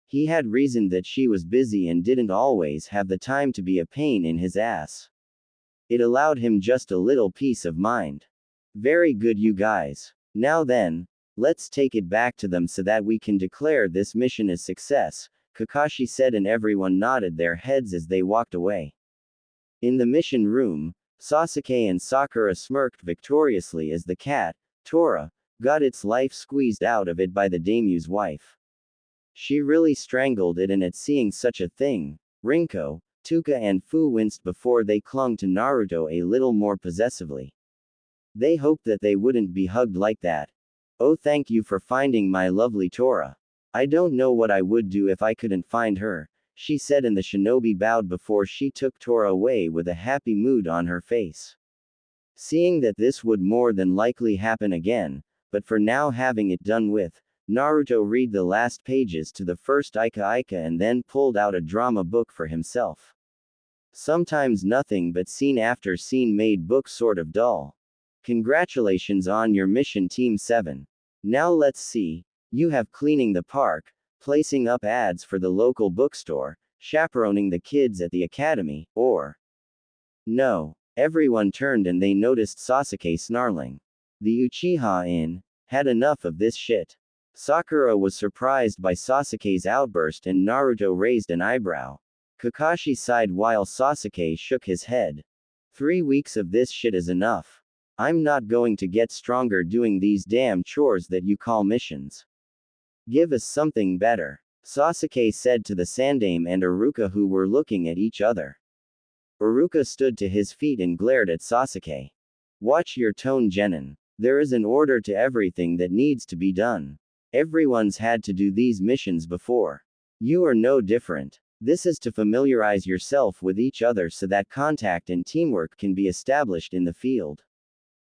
Speaker 1: He had reasoned that she was busy and didn't always have the time to be a pain in his ass. It allowed him just a little peace of mind. Very good, you guys. Now then, let's take it back to them so that we can declare this mission a success, Kakashi said, and everyone nodded their heads as they walked away. In the mission room, Sasuke and Sakura smirked victoriously as the cat, Tora, got its life squeezed out of it by the daimyo's wife. She really strangled it, and at seeing such a thing, Rinko, Tuka and Fu winced before they clung to Naruto a little more possessively. They hoped that they wouldn't be hugged like that. Oh, thank you for finding my lovely Tora. I don't know what I would do if I couldn't find her, she said, and the shinobi bowed before she took Tora away with a happy mood on her face. Seeing that this would more than likely happen again, but for now having it done with, Naruto read the last pages to the first Ika and then pulled out a drama book for himself. Sometimes nothing but scene after scene made books sort of dull. Congratulations on your mission, Team 7. Now let's see. You have cleaning the park, placing up ads for the local bookstore, chaperoning the kids at the academy, or... No. Everyone turned and they noticed Sasuke snarling. The Uchiha Inn had enough of this shit. Sakura was surprised by Sasuke's outburst and Naruto raised an eyebrow. Kakashi sighed while Sasuke shook his head. 3 weeks of this shit is enough. I'm not going to get stronger doing these damn chores that you call missions. Give us something better, Sasuke said to the Sandaime and Iruka, who were looking at each other. Iruka stood to his feet and glared at Sasuke. Watch your tone, Genin. There is an order to everything that needs to be done. Everyone's had to do these missions before. You are no different. This is to familiarize yourself with each other so that contact and teamwork can be established in the field.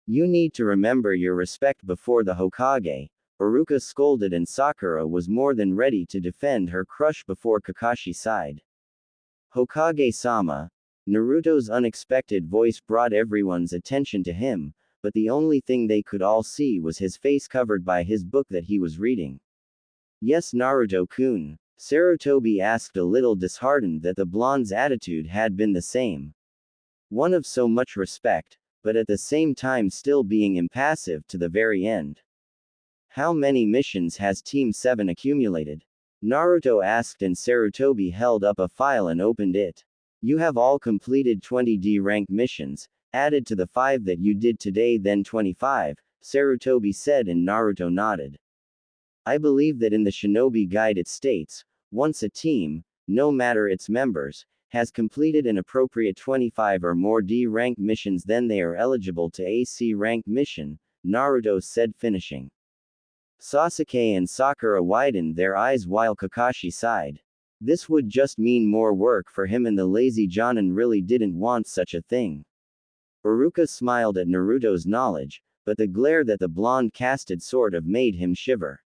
Speaker 1: You need to remember your respect before the Hokage, Iruka scolded, and Sakura was more than ready to defend her crush before Kakashi sighed. Hokage-sama. Naruto's unexpected voice brought everyone's attention to him, but the only thing they could all see was his face covered by his book that he was reading. Yes, Naruto-kun, Sarutobi asked, a little disheartened that the blonde's attitude had been the same. One of so much respect, but at the same time still being impassive to the very end. How many missions has Team 7 accumulated? Naruto asked, and Sarutobi held up a file and opened it. You have all completed 20 D rank missions, added to the 5 that you did today, then 25, Sarutobi said, and Naruto nodded. I believe that in the Shinobi Guide it states, once a team, no matter its members, has completed an appropriate 25 or more D rank missions, then they are eligible to a C rank mission, Naruto said, finishing. Sasuke and Sakura widened their eyes while Kakashi sighed. This would just mean more work for him, and the lazy Jonin really didn't want such a thing. Iruka smiled at Naruto's knowledge, but the glare that the blonde casted sort of made him shiver.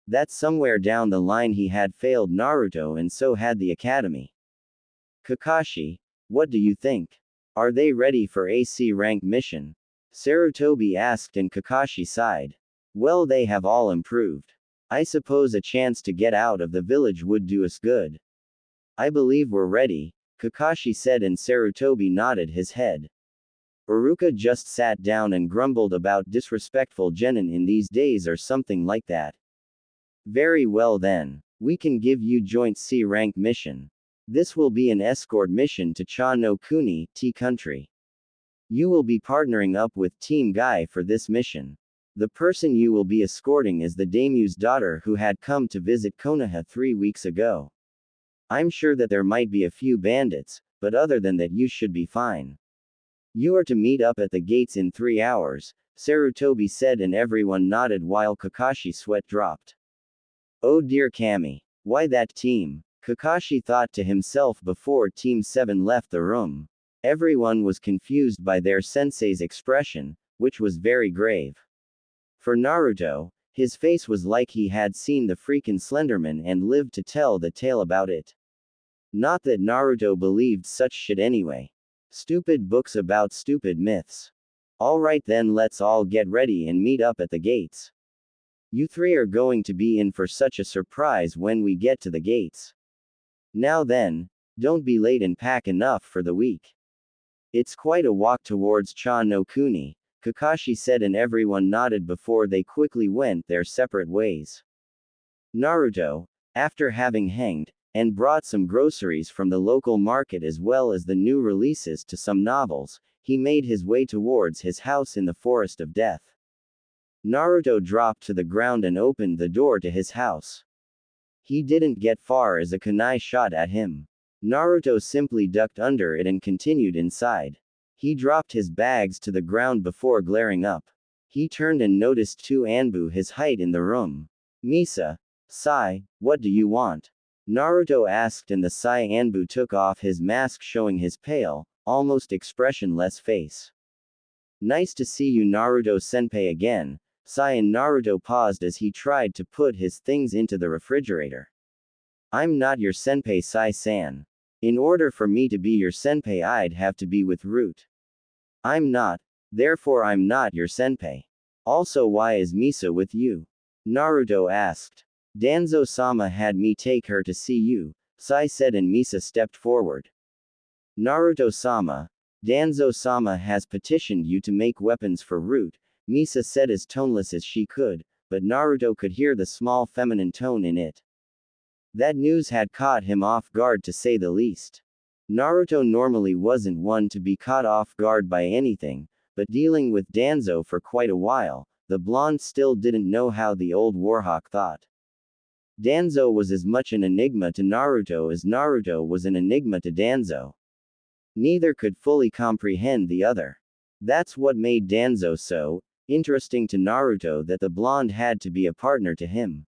Speaker 1: That somewhere down the line he had failed Naruto, and so had the academy. Kakashi, what do you think? Are they ready for a C rank mission? Sarutobi asked, and Kakashi sighed. Well, they have all improved. I suppose a chance to get out of the village would do us good. I believe we're ready, Kakashi said, and Sarutobi nodded his head. Iruka just sat down and grumbled about disrespectful genin in these days or something like that. Very well then. We can give you joint C rank mission. This will be an escort mission to Cha no Kuni, T country. You will be partnering up with Team Guy for this mission. The person you will be escorting is the daimyo's daughter who had come to visit Konoha 3 weeks ago. I'm sure that there might be a few bandits, but other than that you should be fine. You are to meet up at the gates in 3 hours, Sarutobi said, and everyone nodded while Kakashi's sweat dropped. Oh dear Kami. Why that team? Kakashi thought to himself before Team 7 left the room. Everyone was confused by their sensei's expression, which was very grave. For Naruto, his face was like he had seen the freaking Slenderman and lived to tell the tale about it. Not that Naruto believed such shit anyway. Stupid books about stupid myths. Alright then, let's all get ready and meet up at the gates. You three are going to be in for such a surprise when we get to the gates. Now then, don't be late and pack enough for the week. It's quite a walk towards Cha no Kuni, Kakashi said, and everyone nodded before they quickly went their separate ways. Naruto, after having hanged, and brought some groceries from the local market as well as the new releases to some novels, he made his way towards his house in the Forest of Death. Naruto dropped to the ground and opened the door to his house. He didn't get far as a kunai shot at him. Naruto simply ducked under it and continued inside. He dropped his bags to the ground before glaring up. He turned and noticed two Anbu his height in the room. Misa, Sai, what do you want? Naruto asked, and the Sai Anbu took off his mask showing his pale, almost expressionless face. Nice to see you Naruto-senpai again. Sai and Naruto paused as he tried to put his things into the refrigerator. I'm not your senpai Sai-san. In order for me to be your senpai I'd have to be with Root. I'm not, therefore I'm not your senpai. Also why is Misa with you? Naruto asked. Danzo-sama had me take her to see you, Sai said, and Misa stepped forward. Naruto-sama, Danzo-sama has petitioned you to make weapons for Root, Misa said as toneless as she could, but Naruto could hear the small feminine tone in it. That news had caught him off guard to say the least. Naruto normally wasn't one to be caught off guard by anything, but dealing with Danzo for quite a while, the blonde still didn't know how the old Warhawk thought. Danzo was as much an enigma to Naruto as Naruto was an enigma to Danzo. Neither could fully comprehend the other. That's what made Danzo so interesting to Naruto, that the blonde had to be a partner to him.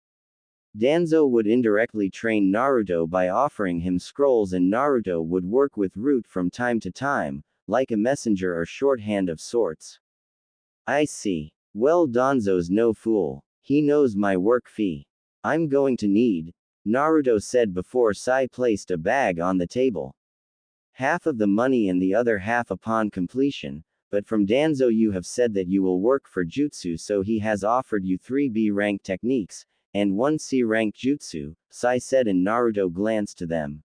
Speaker 1: Danzo would indirectly train Naruto by offering him scrolls, and Naruto would work with Root from time to time, like a messenger or shorthand of sorts. I see. Well, Danzo's no fool. He knows my work fee. I'm going to need, Naruto said before Sai placed a bag on the table. Half of the money and the other half upon completion, but from Danzo you have said that you will work for jutsu, so he has offered you 3 B rank techniques, and 1 C rank jutsu, Sai said, and Naruto glanced to them.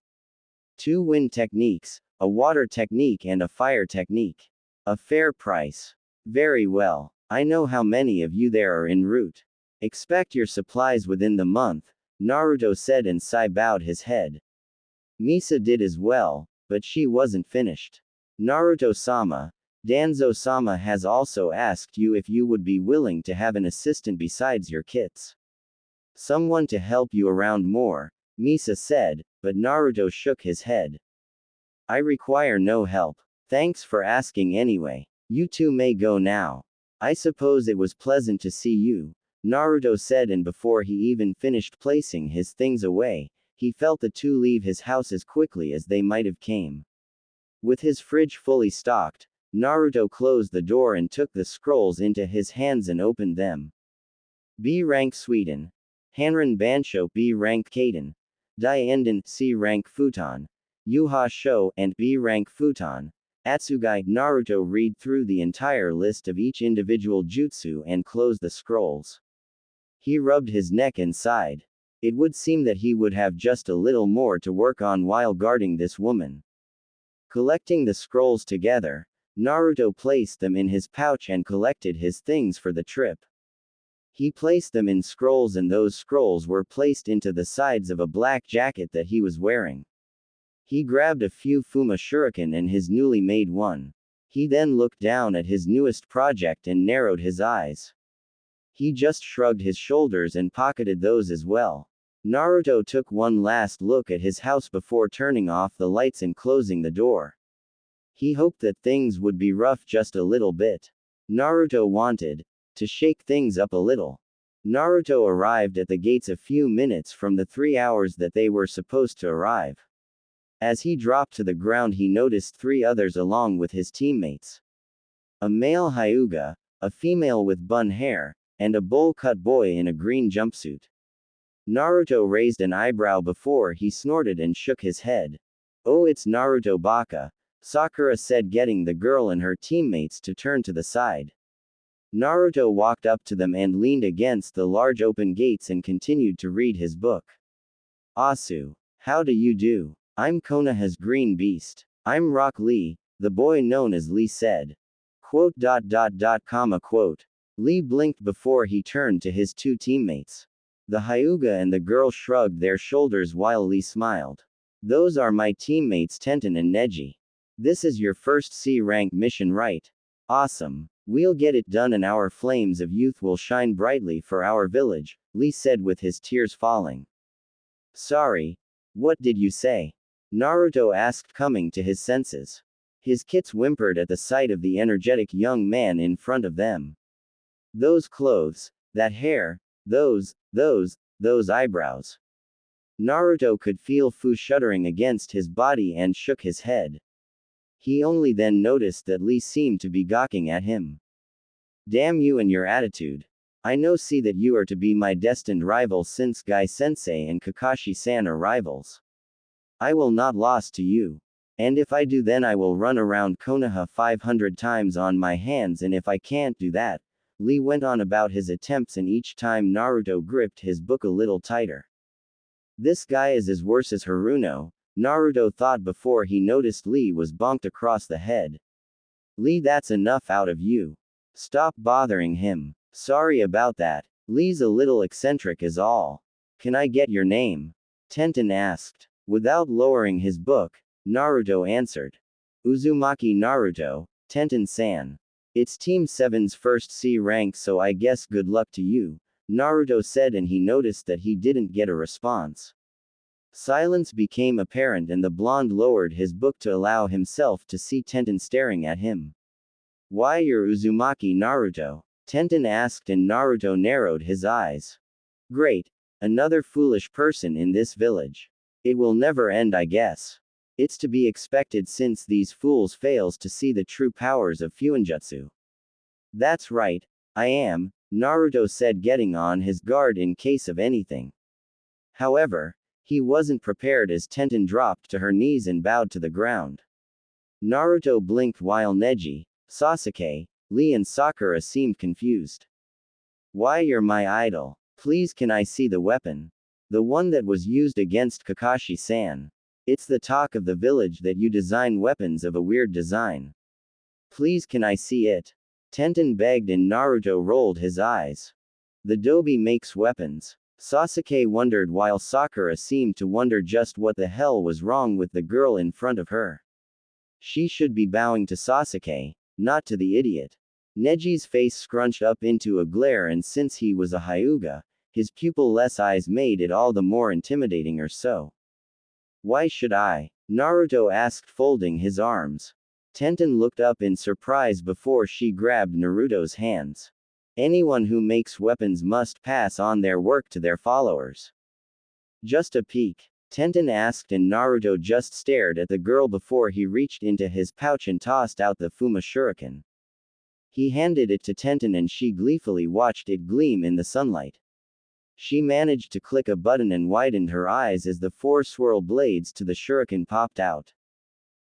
Speaker 1: 2 wind techniques, a water technique and a fire technique. A fair price. Very well. I know how many of you there are en route. Expect your supplies within the month, Naruto said, and Sai bowed his head. Misa did as well, but she wasn't finished. Naruto-sama, Danzo-sama has also asked you if you would be willing to have an assistant besides your kits. Someone to help you around more, Misa said, but Naruto shook his head. I require no help. Thanks for asking anyway. You two may go now. I suppose it was pleasant to see you, Naruto said, and before he even finished placing his things away, he felt the two leave his house as quickly as they might have came. With his fridge fully stocked, Naruto closed the door and took the scrolls into his hands and opened them. B rank Sweden. Hanran Bansho B rank Kaden. Dienden C rank Futon. Yuha Sho and B rank Futon. Atsugai. Naruto read through the entire list of each individual jutsu and closed the scrolls. He rubbed his neck and sighed. It would seem that he would have just a little more to work on while guarding this woman. Collecting the scrolls together, Naruto placed them in his pouch and collected his things for the trip. He placed them in scrolls, and those scrolls were placed into the sides of a black jacket that he was wearing. He grabbed a few Fuma shuriken and his newly made one. He then looked down at his newest project and narrowed his eyes. He just shrugged his shoulders and pocketed those as well. Naruto took one last look at his house before turning off the lights and closing the door. He hoped that things would be rough just a little bit. Naruto wanted to shake things up a little. Naruto arrived at the gates a few minutes from the 3 hours that they were supposed to arrive. As he dropped to the ground, he noticed 3 others along with his teammates. A male Hyuga, a female with bun hair, and a bowl-cut boy in a green jumpsuit. Naruto raised an eyebrow before he snorted and shook his head. "Oh, it's Naruto Baka," Sakura said, getting the girl and her teammates to turn to the side. Naruto walked up to them and leaned against the large open gates and continued to read his book. "Asu. How do you do? I'm Konoha's green beast. I'm Rock Lee," the boy known as Lee said. Quote. Lee blinked before he turned to his 2 teammates. The Hyuga and the girl shrugged their shoulders while Lee smiled. "Those are my teammates Tenten and Neji. This is your first C-rank mission, right? Awesome. We'll get it done and our flames of youth will shine brightly for our village," Lee said with his tears falling. "Sorry. What did you say?" Naruto asked, coming to his senses. His kits whimpered at the sight of the energetic young man in front of them. Those clothes, that hair, those eyebrows. Naruto could feel Fu shuddering against his body and shook his head. He only then noticed that Lee seemed to be gawking at him. "Damn you and your attitude. I see that you are to be my destined rival since Gai-sensei and Kakashi-san are rivals. I will not lose to you. And if I do, then I will run around Konoha 500 times on my hands, and if I can't do that," Lee went on about his attempts, and each time Naruto gripped his book a little tighter. "This guy is as worse as Haruno," Naruto thought before he noticed Lee was bonked across the head. "Lee, that's enough out of you. Stop bothering him." "Sorry about that. Lee's a little eccentric is all." "Can I get your name?" Tenten asked. Without lowering his book, Naruto answered. "Uzumaki Naruto, Tenten-san. It's Team 7's first C rank, so I guess good luck to you," Naruto said, and he noticed that he didn't get a response. Silence became apparent and the blonde lowered his book to allow himself to see Tenten staring at him. "Why, you're Uzumaki Naruto?" Tenten asked, and Naruto narrowed his eyes. "Great. Another foolish person in this village. It will never end, I guess. It's to be expected since these fools fails to see the true powers of Fuinjutsu." "That's right. I am," Naruto said, getting on his guard in case of anything. However, he wasn't prepared as Tenten dropped to her knees and bowed to the ground. Naruto blinked while Neji, Sasuke, Lee and Sakura seemed confused. "Why, you're my idol. Please, can I see the weapon? The one that was used against Kakashi-san. It's the talk of the village that you design weapons of a weird design. Please, can I see it?" Tenten begged, and Naruto rolled his eyes. "The Dobi makes weapons." Sasuke wondered while Sakura seemed to wonder just what the hell was wrong with the girl in front of her. She should be bowing to Sasuke, not to the idiot. Neji's face scrunched up into a glare, and since he was a Hyuga, his pupil-less eyes made it all the more intimidating or so. "Why should I?" Naruto asked, folding his arms. Tenten looked up in surprise before she grabbed Naruto's hands. "Anyone who makes weapons must pass on their work to their followers." "Just a peek?" Tenten asked, and Naruto just stared at the girl before he reached into his pouch and tossed out the Fuma Shuriken. He handed it to Tenten and she gleefully watched it gleam in the sunlight. She managed to click a button and widened her eyes as the 4 swirl blades to the shuriken popped out.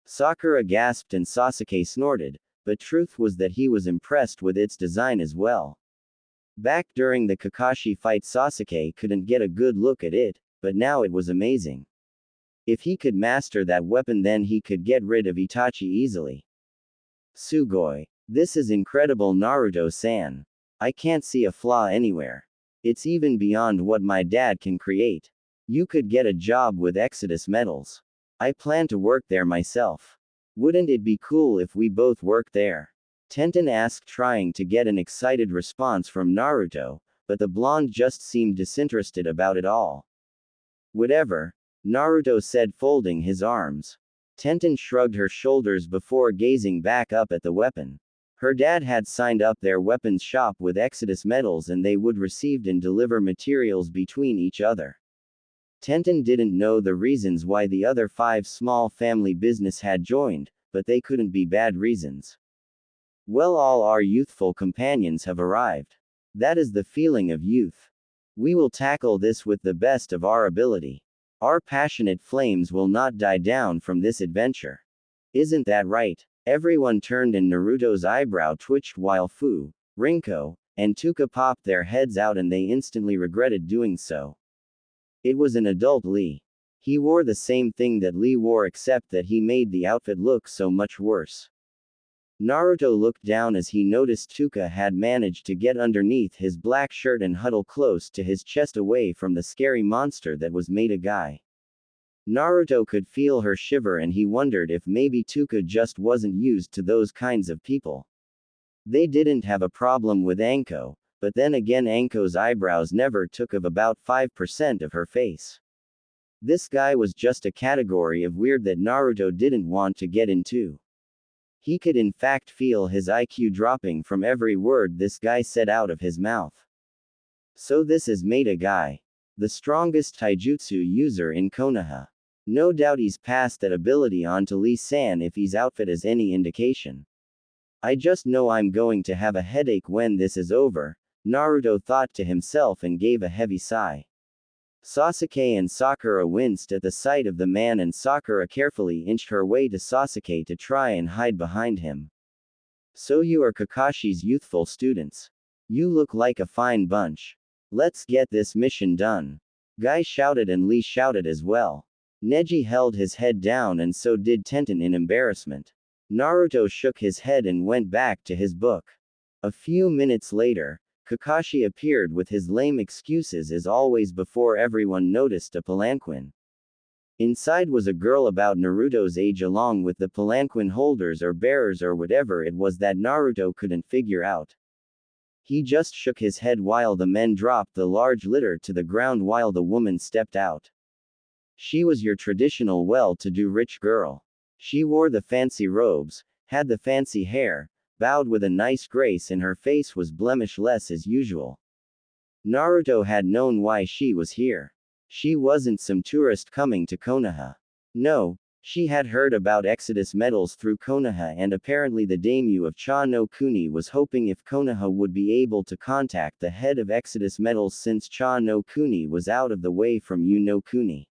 Speaker 1: Sakura gasped and Sasuke snorted, but truth was that he was impressed with its design as well. Back during the Kakashi fight, Sasuke couldn't get a good look at it, but now it was amazing. If he could master that weapon, then he could get rid of Itachi easily. "Sugoi. This is incredible, Naruto-san. I can't see a flaw anywhere. It's even beyond what my dad can create. You could get a job with Exodus Metals. I plan to work there myself. Wouldn't it be cool if we both worked there?" Tenten asked, trying to get an excited response from Naruto, but the blonde just seemed disinterested about it all. "Whatever," Naruto said, folding his arms. Tenten shrugged her shoulders before gazing back up at the weapon. Her dad had signed up their weapons shop with Exodus Metals and they would receive and deliver materials between each other. Tenten didn't know the reasons why the other 5 small family business had joined, but they couldn't be bad reasons. Well, all our youthful companions have arrived. That is the feeling of youth. We will tackle this with the best of our ability. Our passionate flames will not die down from this adventure. Isn't that right? Everyone turned and Naruto's eyebrow twitched while Fu, Rinko, and Tuka popped their heads out and they instantly regretted doing so. It was an adult Lee. He wore the same thing that Lee wore except that he made the outfit look so much worse. Naruto looked down as he noticed Tuka had managed to get underneath his black shirt and huddle close to his chest away from the scary monster that was Maida Guy. Naruto could feel her shiver and he wondered if maybe Tuka just wasn't used to those kinds of people. They didn't have a problem with Anko, but then again Anko's eyebrows never took of about 5% of her face. This guy was just a category of weird that Naruto didn't want to get into. He could in fact feel his IQ dropping from every word this guy said out of his mouth. So this is Maida Guy, the strongest taijutsu user in Konoha. No doubt he's passed that ability on to Lee-san if his outfit is any indication. I just know I'm going to have a headache when this is over, Naruto thought to himself and gave a heavy sigh. Sasuke and Sakura winced at the sight of the man and Sakura carefully inched her way to Sasuke to try and hide behind him. So you are Kakashi's youthful students. You look like a fine bunch. Let's get this mission done. Guy shouted and Lee shouted as well. Neji held his head down and so did Tenten in embarrassment. Naruto shook his head and went back to his book. A few minutes later, Kakashi appeared with his lame excuses as always before everyone noticed a palanquin. Inside was a girl about Naruto's age along with the palanquin holders or bearers or whatever it was that Naruto couldn't figure out. He just shook his head while the men dropped the large litter to the ground while the woman stepped out. She was your traditional well-to-do rich girl. She wore the fancy robes, had the fancy hair, bowed with a nice grace and her face was blemishless as usual. Naruto had known why she was here. She wasn't some tourist coming to Konoha. No, she had heard about Exodus Metals through Konoha and apparently the daimyo of Cha no Kuni was hoping if Konoha would be able to contact the head of Exodus Metals since Cha no Kuni was out of the way from Yu no Kuni.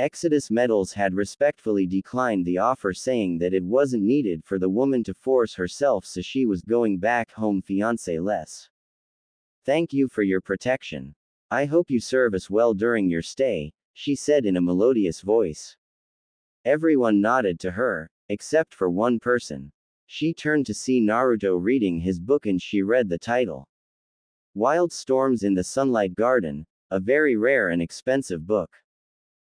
Speaker 1: Exodus Metals had respectfully declined the offer saying that it wasn't needed for the woman to force herself so she was going back home fiancé-less. Thank you for your protection. I hope you serve us well during your stay, she said in a melodious voice. Everyone nodded to her, except for one person. She turned to see Naruto reading his book and she read the title. Wild Storms in the Sunlight Garden, a very rare and expensive book.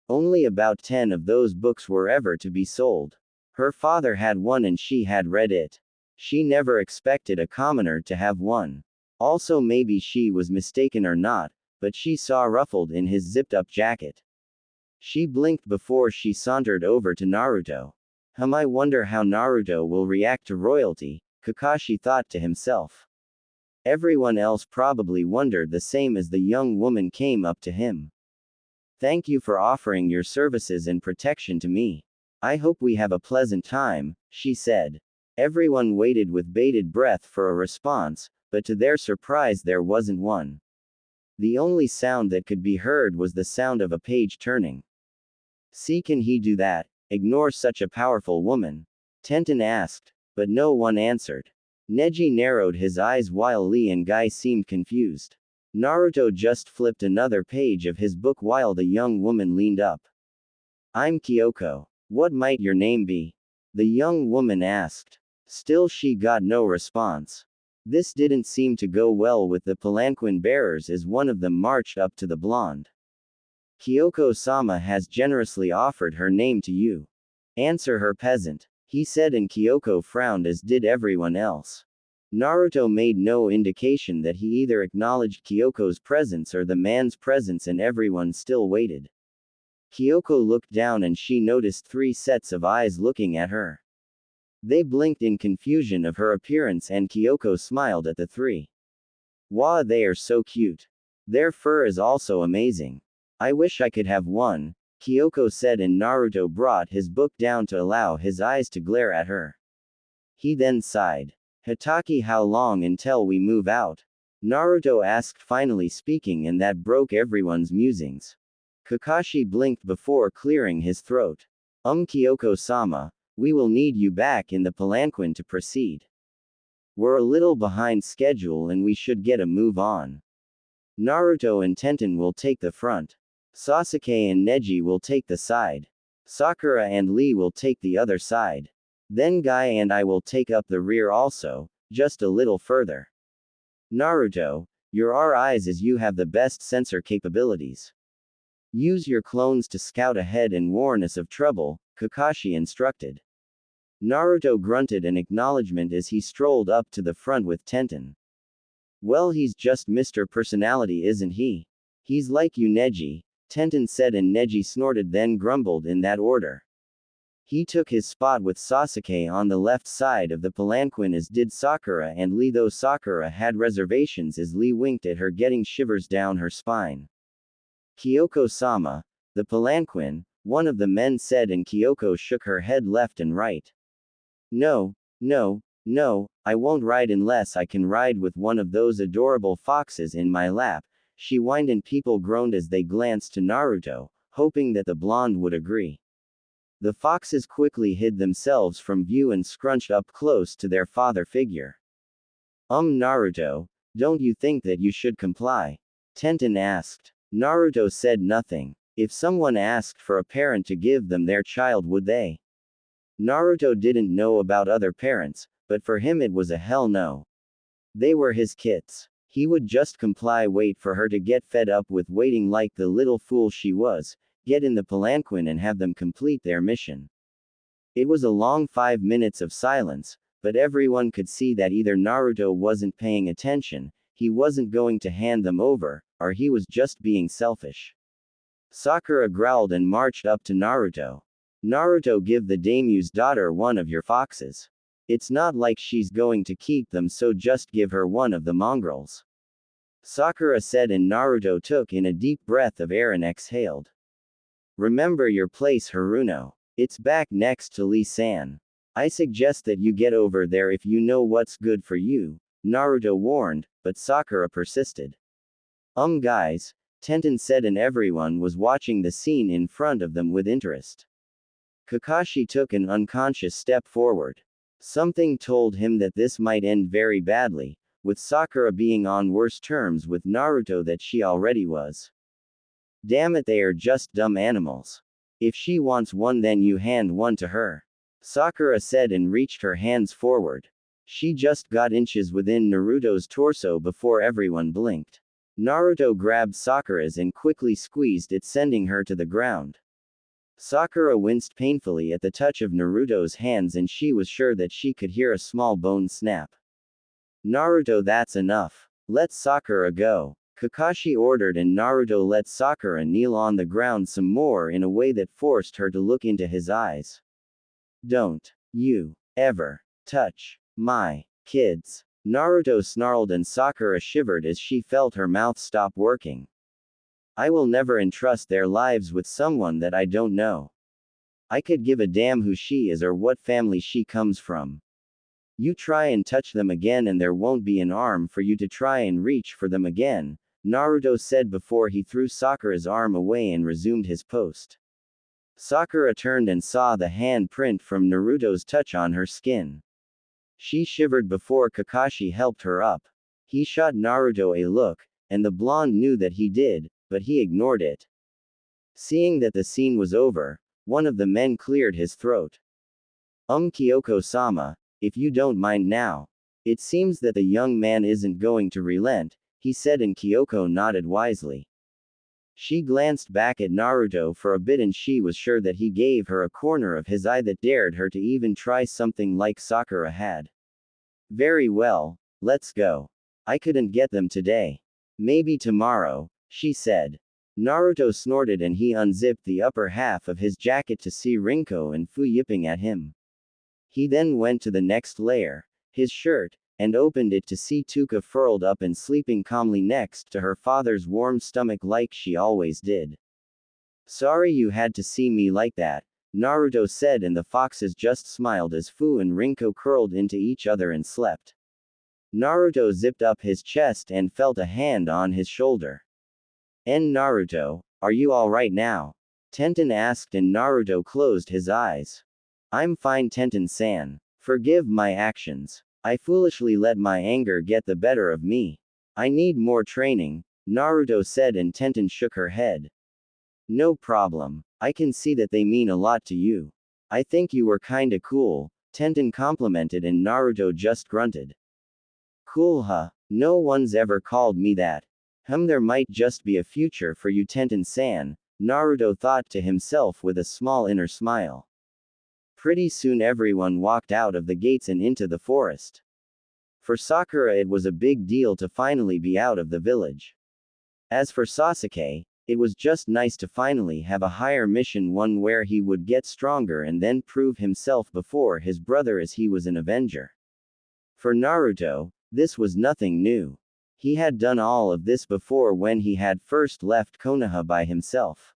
Speaker 1: Only about 10 of those books were ever to be sold. Her father had one and she had read it. She never expected a commoner to have one. Also maybe she was mistaken or not, but she saw ruffled in his zipped-up jacket. She blinked before she sauntered over to Naruto. I wonder how Naruto will react to royalty, Kakashi thought to himself. Everyone else probably wondered the same as the young woman came up to him. Thank you for offering your services and protection to me. I hope we have a pleasant time, she said. Everyone waited with bated breath for a response, but to their surprise there wasn't one. The only sound that could be heard was the sound of a page turning. See, can he do that? Ignore such a powerful woman? Tenten asked, but no one answered. Neji narrowed his eyes while Lee and Guy seemed confused. Naruto just flipped another page of his book while the young woman leaned up. I'm Kyoko. What might your name be? The young woman asked. Still she got no response. This didn't seem to go well with the palanquin bearers as one of them marched up to the blonde. Kyoko-sama has generously offered her name to you. Answer her, peasant, he said, and Kyoko frowned as did everyone else. Naruto made no indication that he either acknowledged Kyoko's presence or the man's presence and everyone still waited. Kyoko looked down and she noticed 3 sets of eyes looking at her. They blinked in confusion of her appearance and Kyoko smiled at the three. Wow, they are so cute. Their fur is also amazing. I wish I could have one, Kyoko said, and Naruto brought his book down to allow his eyes to glare at her. He then sighed. Hitaki, how long until we move out? Naruto asked, finally speaking, and that broke everyone's musings. Kakashi blinked before clearing his throat. Kyoko-sama, we will need you back in the palanquin to proceed. We're a little behind schedule and we should get a move on. Naruto and Tenten will take the front. Sasuke and Neji will take the side. Sakura and Lee will take the other side. Then Guy and I will take up the rear also, just a little further. Naruto, you're our eyes as you have the best sensor capabilities. Use your clones to scout ahead and warn us of trouble, Kakashi instructed. Naruto grunted an acknowledgement as he strolled up to the front with Tenten. Well, he's just Mr. Personality, isn't he? He's like you, Neji, Tenten said, and Neji snorted then grumbled in that order. He took his spot with Sasuke on the left side of the palanquin, as did Sakura and Lee, though Sakura had reservations as Lee winked at her, getting shivers down her spine. Kyoko-sama, the palanquin, one of the men said, and Kyoko shook her head left and right. No, I won't ride unless I can ride with one of those adorable foxes in my lap, she whined, and people groaned as they glanced to Naruto, hoping that the blonde would agree. The foxes quickly hid themselves from view and scrunched up close to their father figure. Naruto, don't you think that you should comply? Tenten asked. Naruto said nothing. If someone asked for a parent to give them their child, would they? Naruto didn't know about other parents, but for him it was a hell no. They were his kids. He would just comply, wait for her to get fed up with waiting like the little fool she was, get in the palanquin and have them complete their mission. It was a long 5 minutes of silence, but everyone could see that either Naruto wasn't paying attention, he wasn't going to hand them over, or he was just being selfish. Sakura growled and marched up to Naruto. Naruto, give the daimyo's daughter one of your foxes. It's not like she's going to keep them, so just give her one of the mongrels. Sakura said, and Naruto took in a deep breath of air and exhaled. Remember your place, Haruno. It's back next to Lee-san. I suggest that you get over there if you know what's good for you, Naruto warned, but Sakura persisted. Guys, Tenten said, and everyone was watching the scene in front of them with interest. Kakashi took an unconscious step forward. Something told him that this might end very badly, with Sakura being on worse terms with Naruto that she already was. Damn it, they are just dumb animals. If she wants one, then you hand one to her. Sakura said and reached her hands forward. She just got inches within Naruto's torso before everyone blinked. Naruto grabbed Sakura's and quickly squeezed it, sending her to the ground. Sakura winced painfully at the touch of Naruto's hands, and she was sure that she could hear a small bone snap. Naruto, that's enough. Let Sakura go, Kakashi ordered, and Naruto let Sakura kneel on the ground some more in a way that forced her to look into his eyes. Don't you ever touch my kids, Naruto snarled, and Sakura shivered as she felt her mouth stop working. I will never entrust their lives with someone that I don't know. I could give a damn who she is or what family she comes from. You try and touch them again and there won't be an arm for you to try and reach for them again, Naruto said before he threw Sakura's arm away and resumed his post. Sakura turned and saw the hand print from Naruto's touch on her skin. She shivered before Kakashi helped her up. He shot Naruto a look, and the blonde knew that he did, but he ignored it. Seeing that the scene was over, one of the men cleared his throat. Kyoko-sama, if you don't mind now. It seems that the young man isn't going to relent, he said, and Kyoko nodded wisely. She glanced back at Naruto for a bit, and she was sure that he gave her a corner of his eye that dared her to even try something like Sakura had. Very well, let's go. I couldn't get them today. Maybe tomorrow, she said. Naruto snorted and he unzipped the upper half of his jacket to see Rinko and Fu yipping at him. He then went to the next layer, his shirt, and opened it to see Tuka furled up and sleeping calmly next to her father's warm stomach like she always did. Sorry you had to see me like that, Naruto said, and the foxes just smiled as Fu and Rinko curled into each other and slept. Naruto zipped up his chest and felt a hand on his shoulder. Naruto, are you alright now? Tenten asked, and Naruto closed his eyes. I'm fine, Tenten-san. Forgive my actions. I foolishly let my anger get the better of me. I need more training, Naruto said, and Tenten shook her head. No problem. I can see that they mean a lot to you. I think you were kinda cool, Tenten complimented, and Naruto just grunted. Cool, huh? No one's ever called me that. There might just be a future for you, Tenten-san, Naruto thought to himself with a small inner smile. Pretty soon everyone walked out of the gates and into the forest. For Sakura it was a big deal to finally be out of the village. As for Sasuke, it was just nice to finally have a higher mission, one where he would get stronger and then prove himself before his brother as he was an avenger. For Naruto, this was nothing new. He had done all of this before when he had first left Konoha by himself.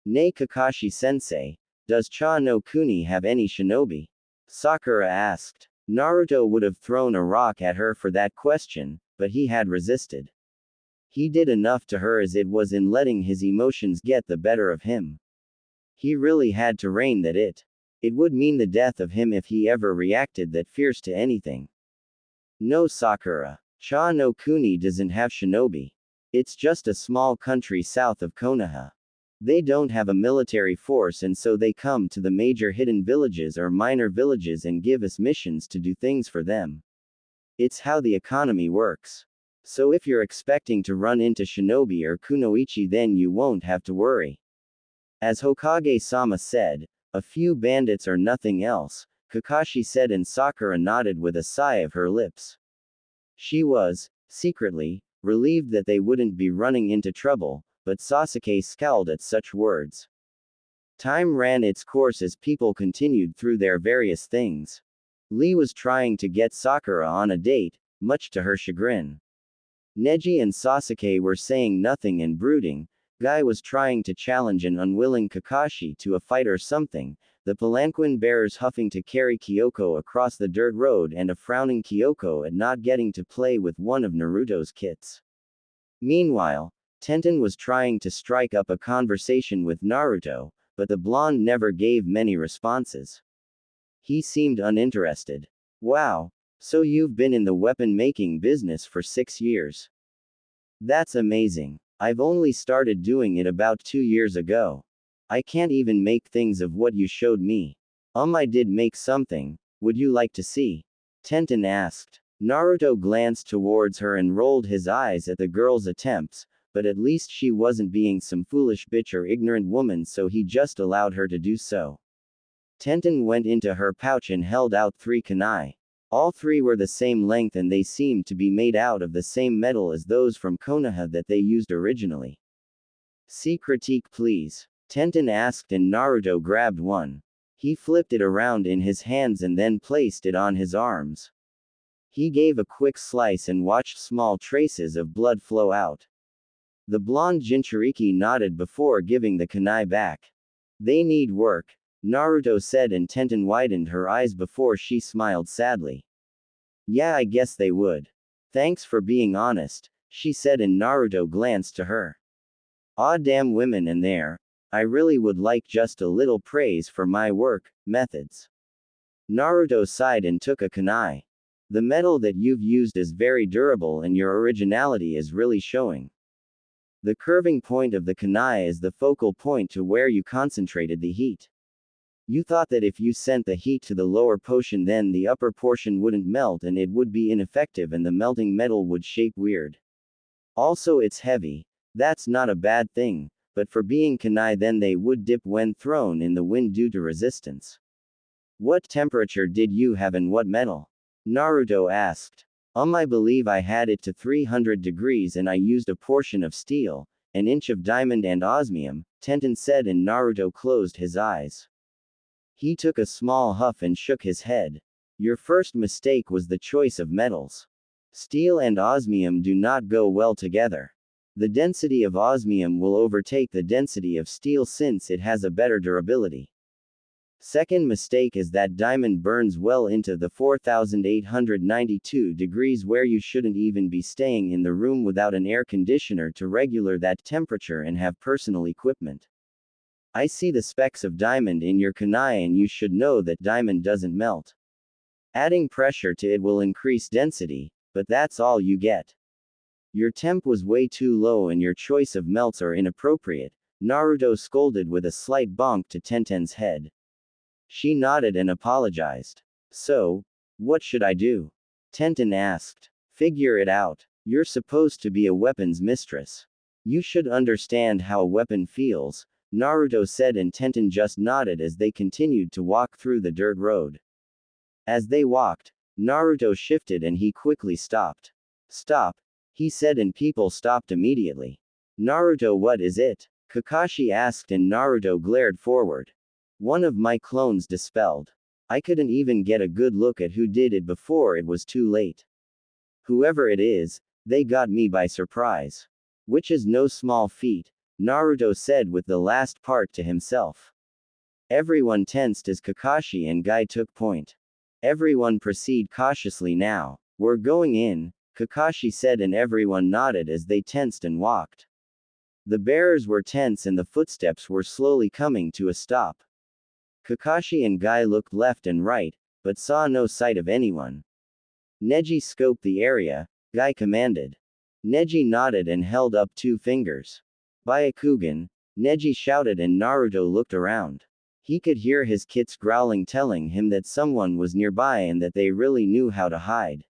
Speaker 1: Nei Kakashi-sensei, does Cha no Kuni have any shinobi? Sakura asked. Naruto would have thrown a rock at her for that question, but he had resisted. He did enough to her as it was in letting his emotions get the better of him. He really had to rein that it. It would mean the death of him if he ever reacted that fierce to anything. No, Sakura. Cha no Kuni doesn't have shinobi. It's just a small country south of Konoha. They don't have a military force, and so they come to the major hidden villages or minor villages and give us missions to do things for them. It's how the economy works. So if you're expecting to run into shinobi or kunoichi, then you won't have to worry. As Hokage-sama said, a few bandits or nothing else, Kakashi said, and Sakura nodded with a sigh of her lips. She was, secretly, relieved that they wouldn't be running into trouble, but Sasuke scowled at such words. Time ran its course as people continued through their various things. Lee was trying to get Sakura on a date, much to her chagrin. Neji and Sasuke were saying nothing and brooding. Guy was trying to challenge an unwilling Kakashi to a fight or something, the palanquin bearers huffing to carry Kyoko across the dirt road, and a frowning Kyoko at not getting to play with one of Naruto's kits. Meanwhile, Tenten was trying to strike up a conversation with Naruto, but the blonde never gave many responses. He seemed uninterested. Wow, so you've been in the weapon-making business for 6 years. That's amazing. I've only started doing it about 2 years ago. I can't even make things of what you showed me. I did make something. Would you like to see? Tenten asked. Naruto glanced towards her and rolled his eyes at the girl's attempts, but at least she wasn't being some foolish bitch or ignorant woman, so he just allowed her to do so. Tenten went into her pouch and held out 3 kunai. All 3 were the same length and they seemed to be made out of the same metal as those from Konoha that they used originally. See critique please, Tenten asked, and Naruto grabbed one. He flipped it around in his hands and then placed it on his arms. He gave a quick slice and watched small traces of blood flow out. The blonde Jinchuriki nodded before giving the kunai back. They need work, Naruto said, and Tenten widened her eyes before she smiled sadly. Yeah, I guess they would. Thanks for being honest, she said, and Naruto glanced to her. Aw, damn women in there. I really would like just a little praise for my work methods. Naruto sighed and took a kunai. The metal that you've used is very durable and your originality is really showing. The curving point of the kunai is the focal point to where you concentrated the heat. You thought that if you sent the heat to the lower portion, then the upper portion wouldn't melt and it would be ineffective and the melting metal would shape weird. Also, it's heavy. That's not a bad thing, but for being kunai, then they would dip when thrown in the wind due to resistance. What temperature did you have and what metal? Naruto asked. I believe I had it to 300 degrees and I used a portion of steel, an inch of diamond and osmium, Tenten said, and Naruto closed his eyes. He took a small huff and shook his head. Your first mistake was the choice of metals. Steel and osmium do not go well together. The density of osmium will overtake the density of steel since it has a better durability. Second mistake is that diamond burns well into the 4892 degrees where you shouldn't even be staying in the room without an air conditioner to regulate that temperature and have personal equipment. I see the specks of diamond in your kunai and you should know that diamond doesn't melt. Adding pressure to it will increase density, but that's all you get. Your temp was way too low and your choice of melts are inappropriate, Naruto scolded with a slight bonk to Tenten's head. She nodded and apologized. So, what should I do? Tenten asked. Figure it out. You're supposed to be a weapons mistress. You should understand how a weapon feels, Naruto said, and Tenten just nodded as they continued to walk through the dirt road. As they walked, Naruto shifted and he quickly stopped. Stop, he said, and people stopped immediately. Naruto, what is it? Kakashi asked and Naruto glared forward. One of my clones dispelled. I couldn't even get a good look at who did it before it was too late. Whoever it is, they got me by surprise. Which is no small feat, Naruto said with the last part to himself. Everyone tensed as Kakashi and Guy took point. Everyone proceed cautiously now. We're going in, Kakashi said, and everyone nodded as they tensed and walked. The bearers were tense and the footsteps were slowly coming to a stop. Kakashi and Guy looked left and right, but saw no sight of anyone. Neji, scope the area, Guy commanded. Neji nodded and held up 2 fingers. Byakugan, Neji shouted, and Naruto looked around. He could hear his kits growling, telling him that someone was nearby and that they really knew how to hide.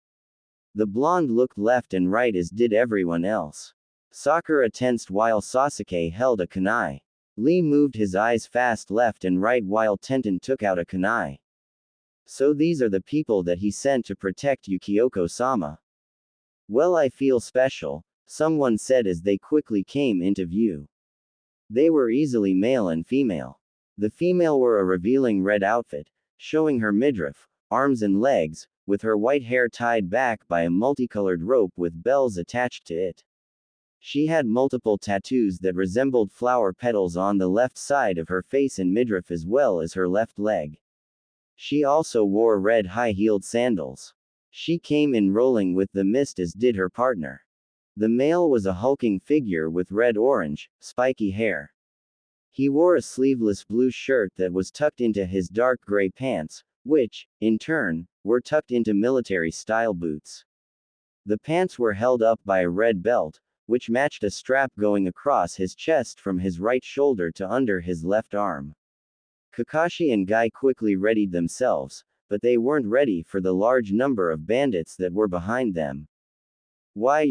Speaker 1: The blonde looked left and right as did everyone else. Sakura tensed while Sasuke held a kunai. Lee moved his eyes fast left and right while Tenten took out a kunai. So these are the people that he sent to protect Yukioko-sama. Well, I feel special, someone said as they quickly came into view. They were easily male and female. The female wore a revealing red outfit, showing her midriff, arms and legs, with her white hair tied back by a multicolored rope with bells attached to it. She had multiple tattoos that resembled flower petals on the left side of her face and midriff as well as her left leg. She also wore red high-heeled sandals. She came in rolling with the mist as did her partner. The male was a hulking figure with red-orange, spiky hair. He wore a sleeveless blue shirt that was tucked into his dark gray pants, which, in turn, were tucked into military-style boots. The pants were held up by a red belt, which matched a strap going across his chest from his right shoulder to under his left arm. Kakashi and Guy quickly readied themselves, but they weren't ready for the large number of bandits that were behind them. Why,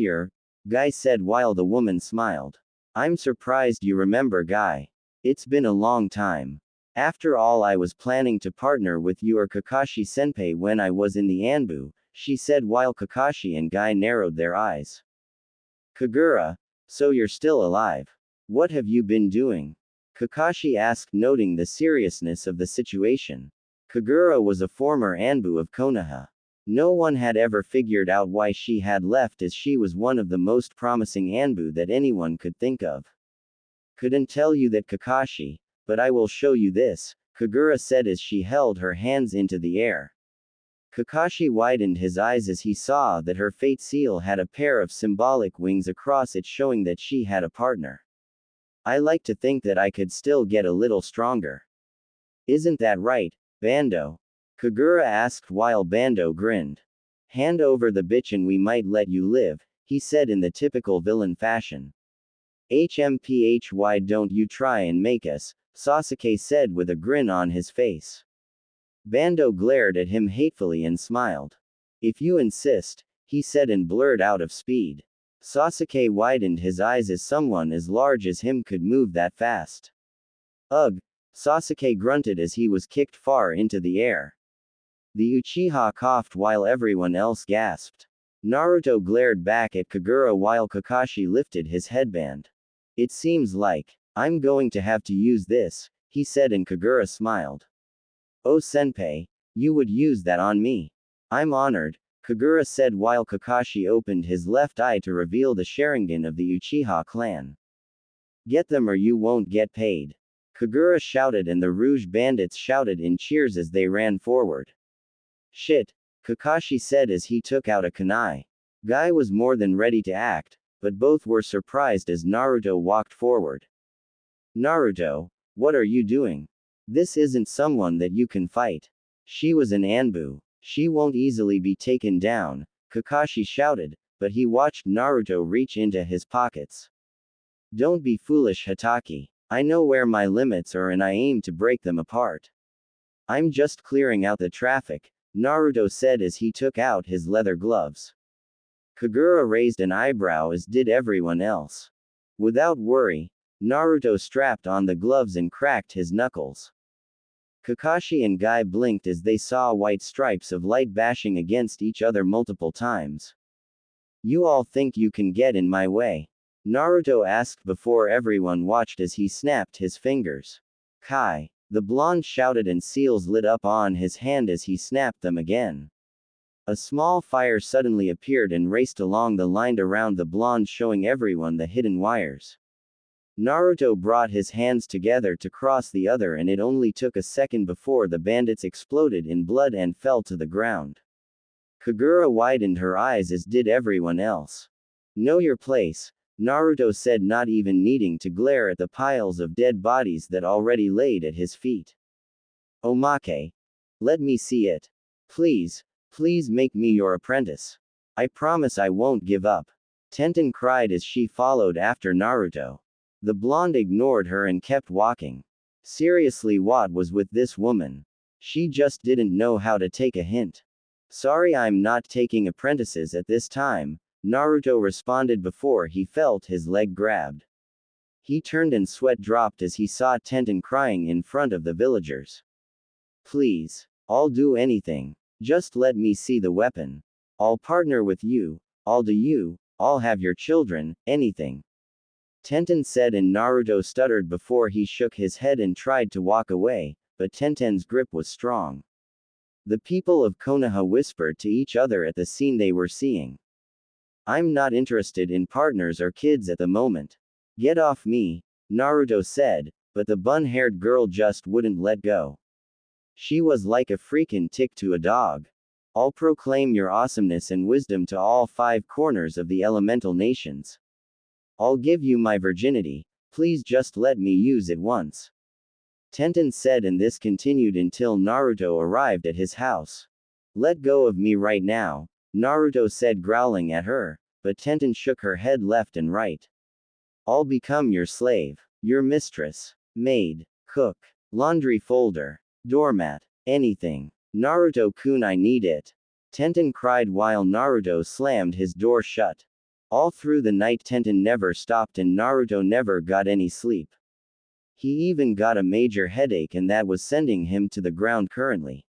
Speaker 1: Guy said while the woman smiled. I'm surprised you remember, Guy. It's been a long time. After all, I was planning to partner with you or Kakashi-senpai when I was in the Anbu, she said while Kakashi and Guy narrowed their eyes. Kagura, so you're still alive. What have you been doing? Kakashi asked, noting the seriousness of the situation. Kagura was a former Anbu of Konoha. No one had ever figured out why she had left, as she was one of the most promising Anbu that anyone could think of. Couldn't tell you that, Kakashi, but I will show you this, Kagura said as she held her hands into the air. Kakashi widened his eyes as he saw that her fate seal had a pair of symbolic wings across it, showing that she had a partner. I like to think that I could still get a little stronger. Isn't that right, Bando? Kagura asked while Bando grinned. Hand over the bitch and we might let you live, he said in the typical villain fashion. HMPH, why don't you try and make us, Sasuke said with a grin on his face. Bando glared at him hatefully and smiled. If you insist, he said and blurred out of speed. Sasuke widened his eyes as someone as large as him could move that fast. Ugh! Sasuke grunted as he was kicked far into the air. The Uchiha coughed while everyone else gasped. Naruto glared back at Kagura while Kakashi lifted his headband. It seems like I'm going to have to use this, he said, and Kagura smiled. Oh senpai, you would use that on me. I'm honored, Kagura said while Kakashi opened his left eye to reveal the Sharingan of the Uchiha clan. Get them or you won't get paid. Kagura shouted and the Rouge bandits shouted in cheers as they ran forward. Shit, Kakashi said as he took out a kunai. Guy was more than ready to act, but both were surprised as Naruto walked forward. Naruto, what are you doing? This isn't someone that you can fight. She was an Anbu. She won't easily be taken down, Kakashi shouted, but he watched Naruto reach into his pockets. Don't be foolish, Hatake. I know where my limits are and I aim to break them apart. I'm just clearing out the traffic, Naruto said as he took out his leather gloves. Kagura raised an eyebrow as did everyone else. Without worry, Naruto strapped on the gloves and cracked his knuckles. Kakashi and Guy blinked as they saw white stripes of light bashing against each other multiple times. You all think you can get in my way? Naruto asked before everyone watched as he snapped his fingers. Kai, the blonde shouted and seals lit up on his hand as he snapped them again. A small fire suddenly appeared and raced along the line around the blonde showing everyone the hidden wires. Naruto brought his hands together to cross the other and it only took a second before the bandits exploded in blood and fell to the ground. Kagura widened her eyes as did everyone else. Know your place, Naruto said, not even needing to glare at the piles of dead bodies that already laid at his feet. Omake. Let me see it. Please, please make me your apprentice. I promise I won't give up. Tenten cried as she followed after Naruto. The blonde ignored her and kept walking. Seriously, what was with this woman? She just didn't know how to take a hint. Sorry, I'm not taking apprentices at this time, Naruto responded before he felt his leg grabbed. He turned and sweat dropped as he saw Tenten crying in front of the villagers. Please, I'll do anything. Just let me see the weapon. I'll partner with you, I'll do you, I'll have your children, anything. Tenten said and Naruto stuttered before he shook his head and tried to walk away, but Tenten's grip was strong. The people of Konoha whispered to each other at the scene they were seeing. I'm not interested in partners or kids at the moment. Get off me, Naruto said, but the bun-haired girl just wouldn't let go. She was like a freaking tick to a dog. I'll proclaim your awesomeness and wisdom to all 5 corners of the elemental nations. I'll give you my virginity, please just let me use it once. Tenten said and this continued until Naruto arrived at his house. Let go of me right now, Naruto said growling at her, but Tenten shook her head left and right. I'll become your slave, your mistress, maid, cook, laundry folder, doormat, anything. Naruto-kun, I need it. Tenten cried while Naruto slammed his door shut. All through the night Tenten never stopped and Naruto never got any sleep. He even got a major headache and that was sending him to the ground currently.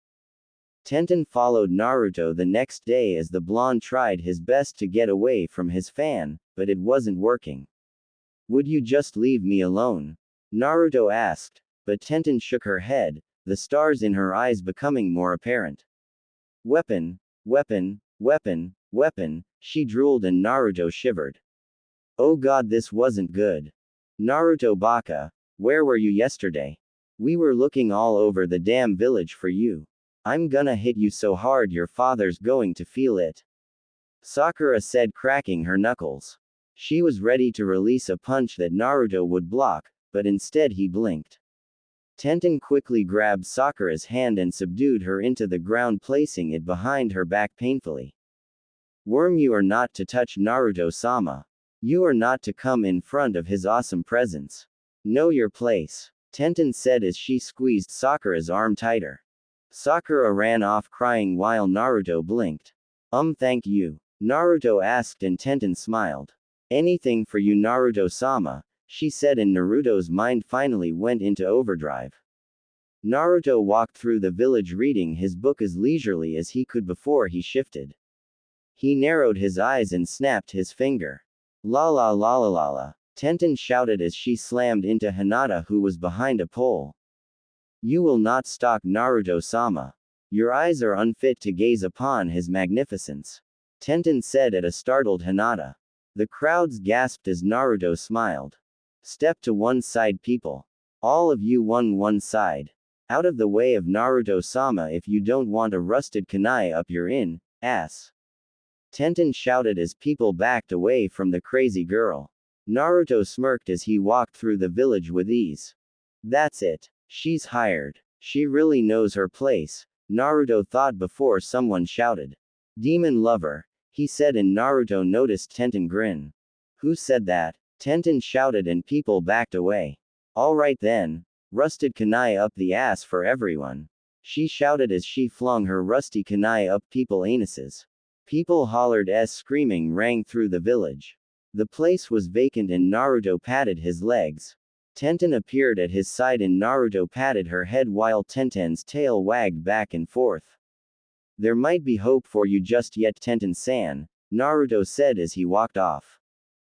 Speaker 1: Tenten followed Naruto the next day as the blonde tried his best to get away from his fan, but it wasn't working. Would you just leave me alone? Naruto asked, but Tenten shook her head, the stars in her eyes becoming more apparent. Weapon, weapon, weapon, weapon, she drooled and Naruto shivered. Oh god, this wasn't good. Naruto baka, where were you yesterday? We were looking all over the damn village for you. I'm gonna hit you so hard your father's going to feel it. Sakura said, cracking her knuckles. She was ready to release a punch that Naruto would block, but instead he blinked. Tenten quickly grabbed Sakura's hand and subdued her into the ground, placing it behind her back painfully. Worm, you are not to touch Naruto-sama. You are not to come in front of his awesome presence. Know your place, Tenten said as she squeezed Sakura's arm tighter. Sakura ran off crying while Naruto blinked. Thank you, Naruto asked and Tenten smiled. Anything for you Naruto-sama, she said and Naruto's mind finally went into overdrive. Naruto walked through the village reading his book as leisurely as he could before he shifted. He narrowed his eyes and snapped his finger. La la la la la la, Tenten shouted as she slammed into Hinata who was behind a pole. You will not stalk Naruto-sama. Your eyes are unfit to gaze upon his magnificence. Tenten said at a startled Hinata. The crowds gasped as Naruto smiled. Step to one side, people. All of you one side. Out of the way of Naruto-sama if you don't want a rusted kunai up your ass. Tenten shouted as people backed away from the crazy girl. Naruto smirked as he walked through the village with ease. That's it. She's hired. She really knows her place, Naruto thought before someone shouted. Demon lover, he said, and Naruto noticed Tenten grin. Who said that? Tenten shouted and people backed away. Alright then. Rusted kunai up the ass for everyone. She shouted as she flung her rusty kunai up people's anuses. People hollered as screaming rang through the village. The place was vacant and Naruto patted his legs. Tenten appeared at his side and Naruto patted her head while Tenten's tail wagged back and forth. There might be hope for you just yet, Tenten-san, Naruto said as he walked off.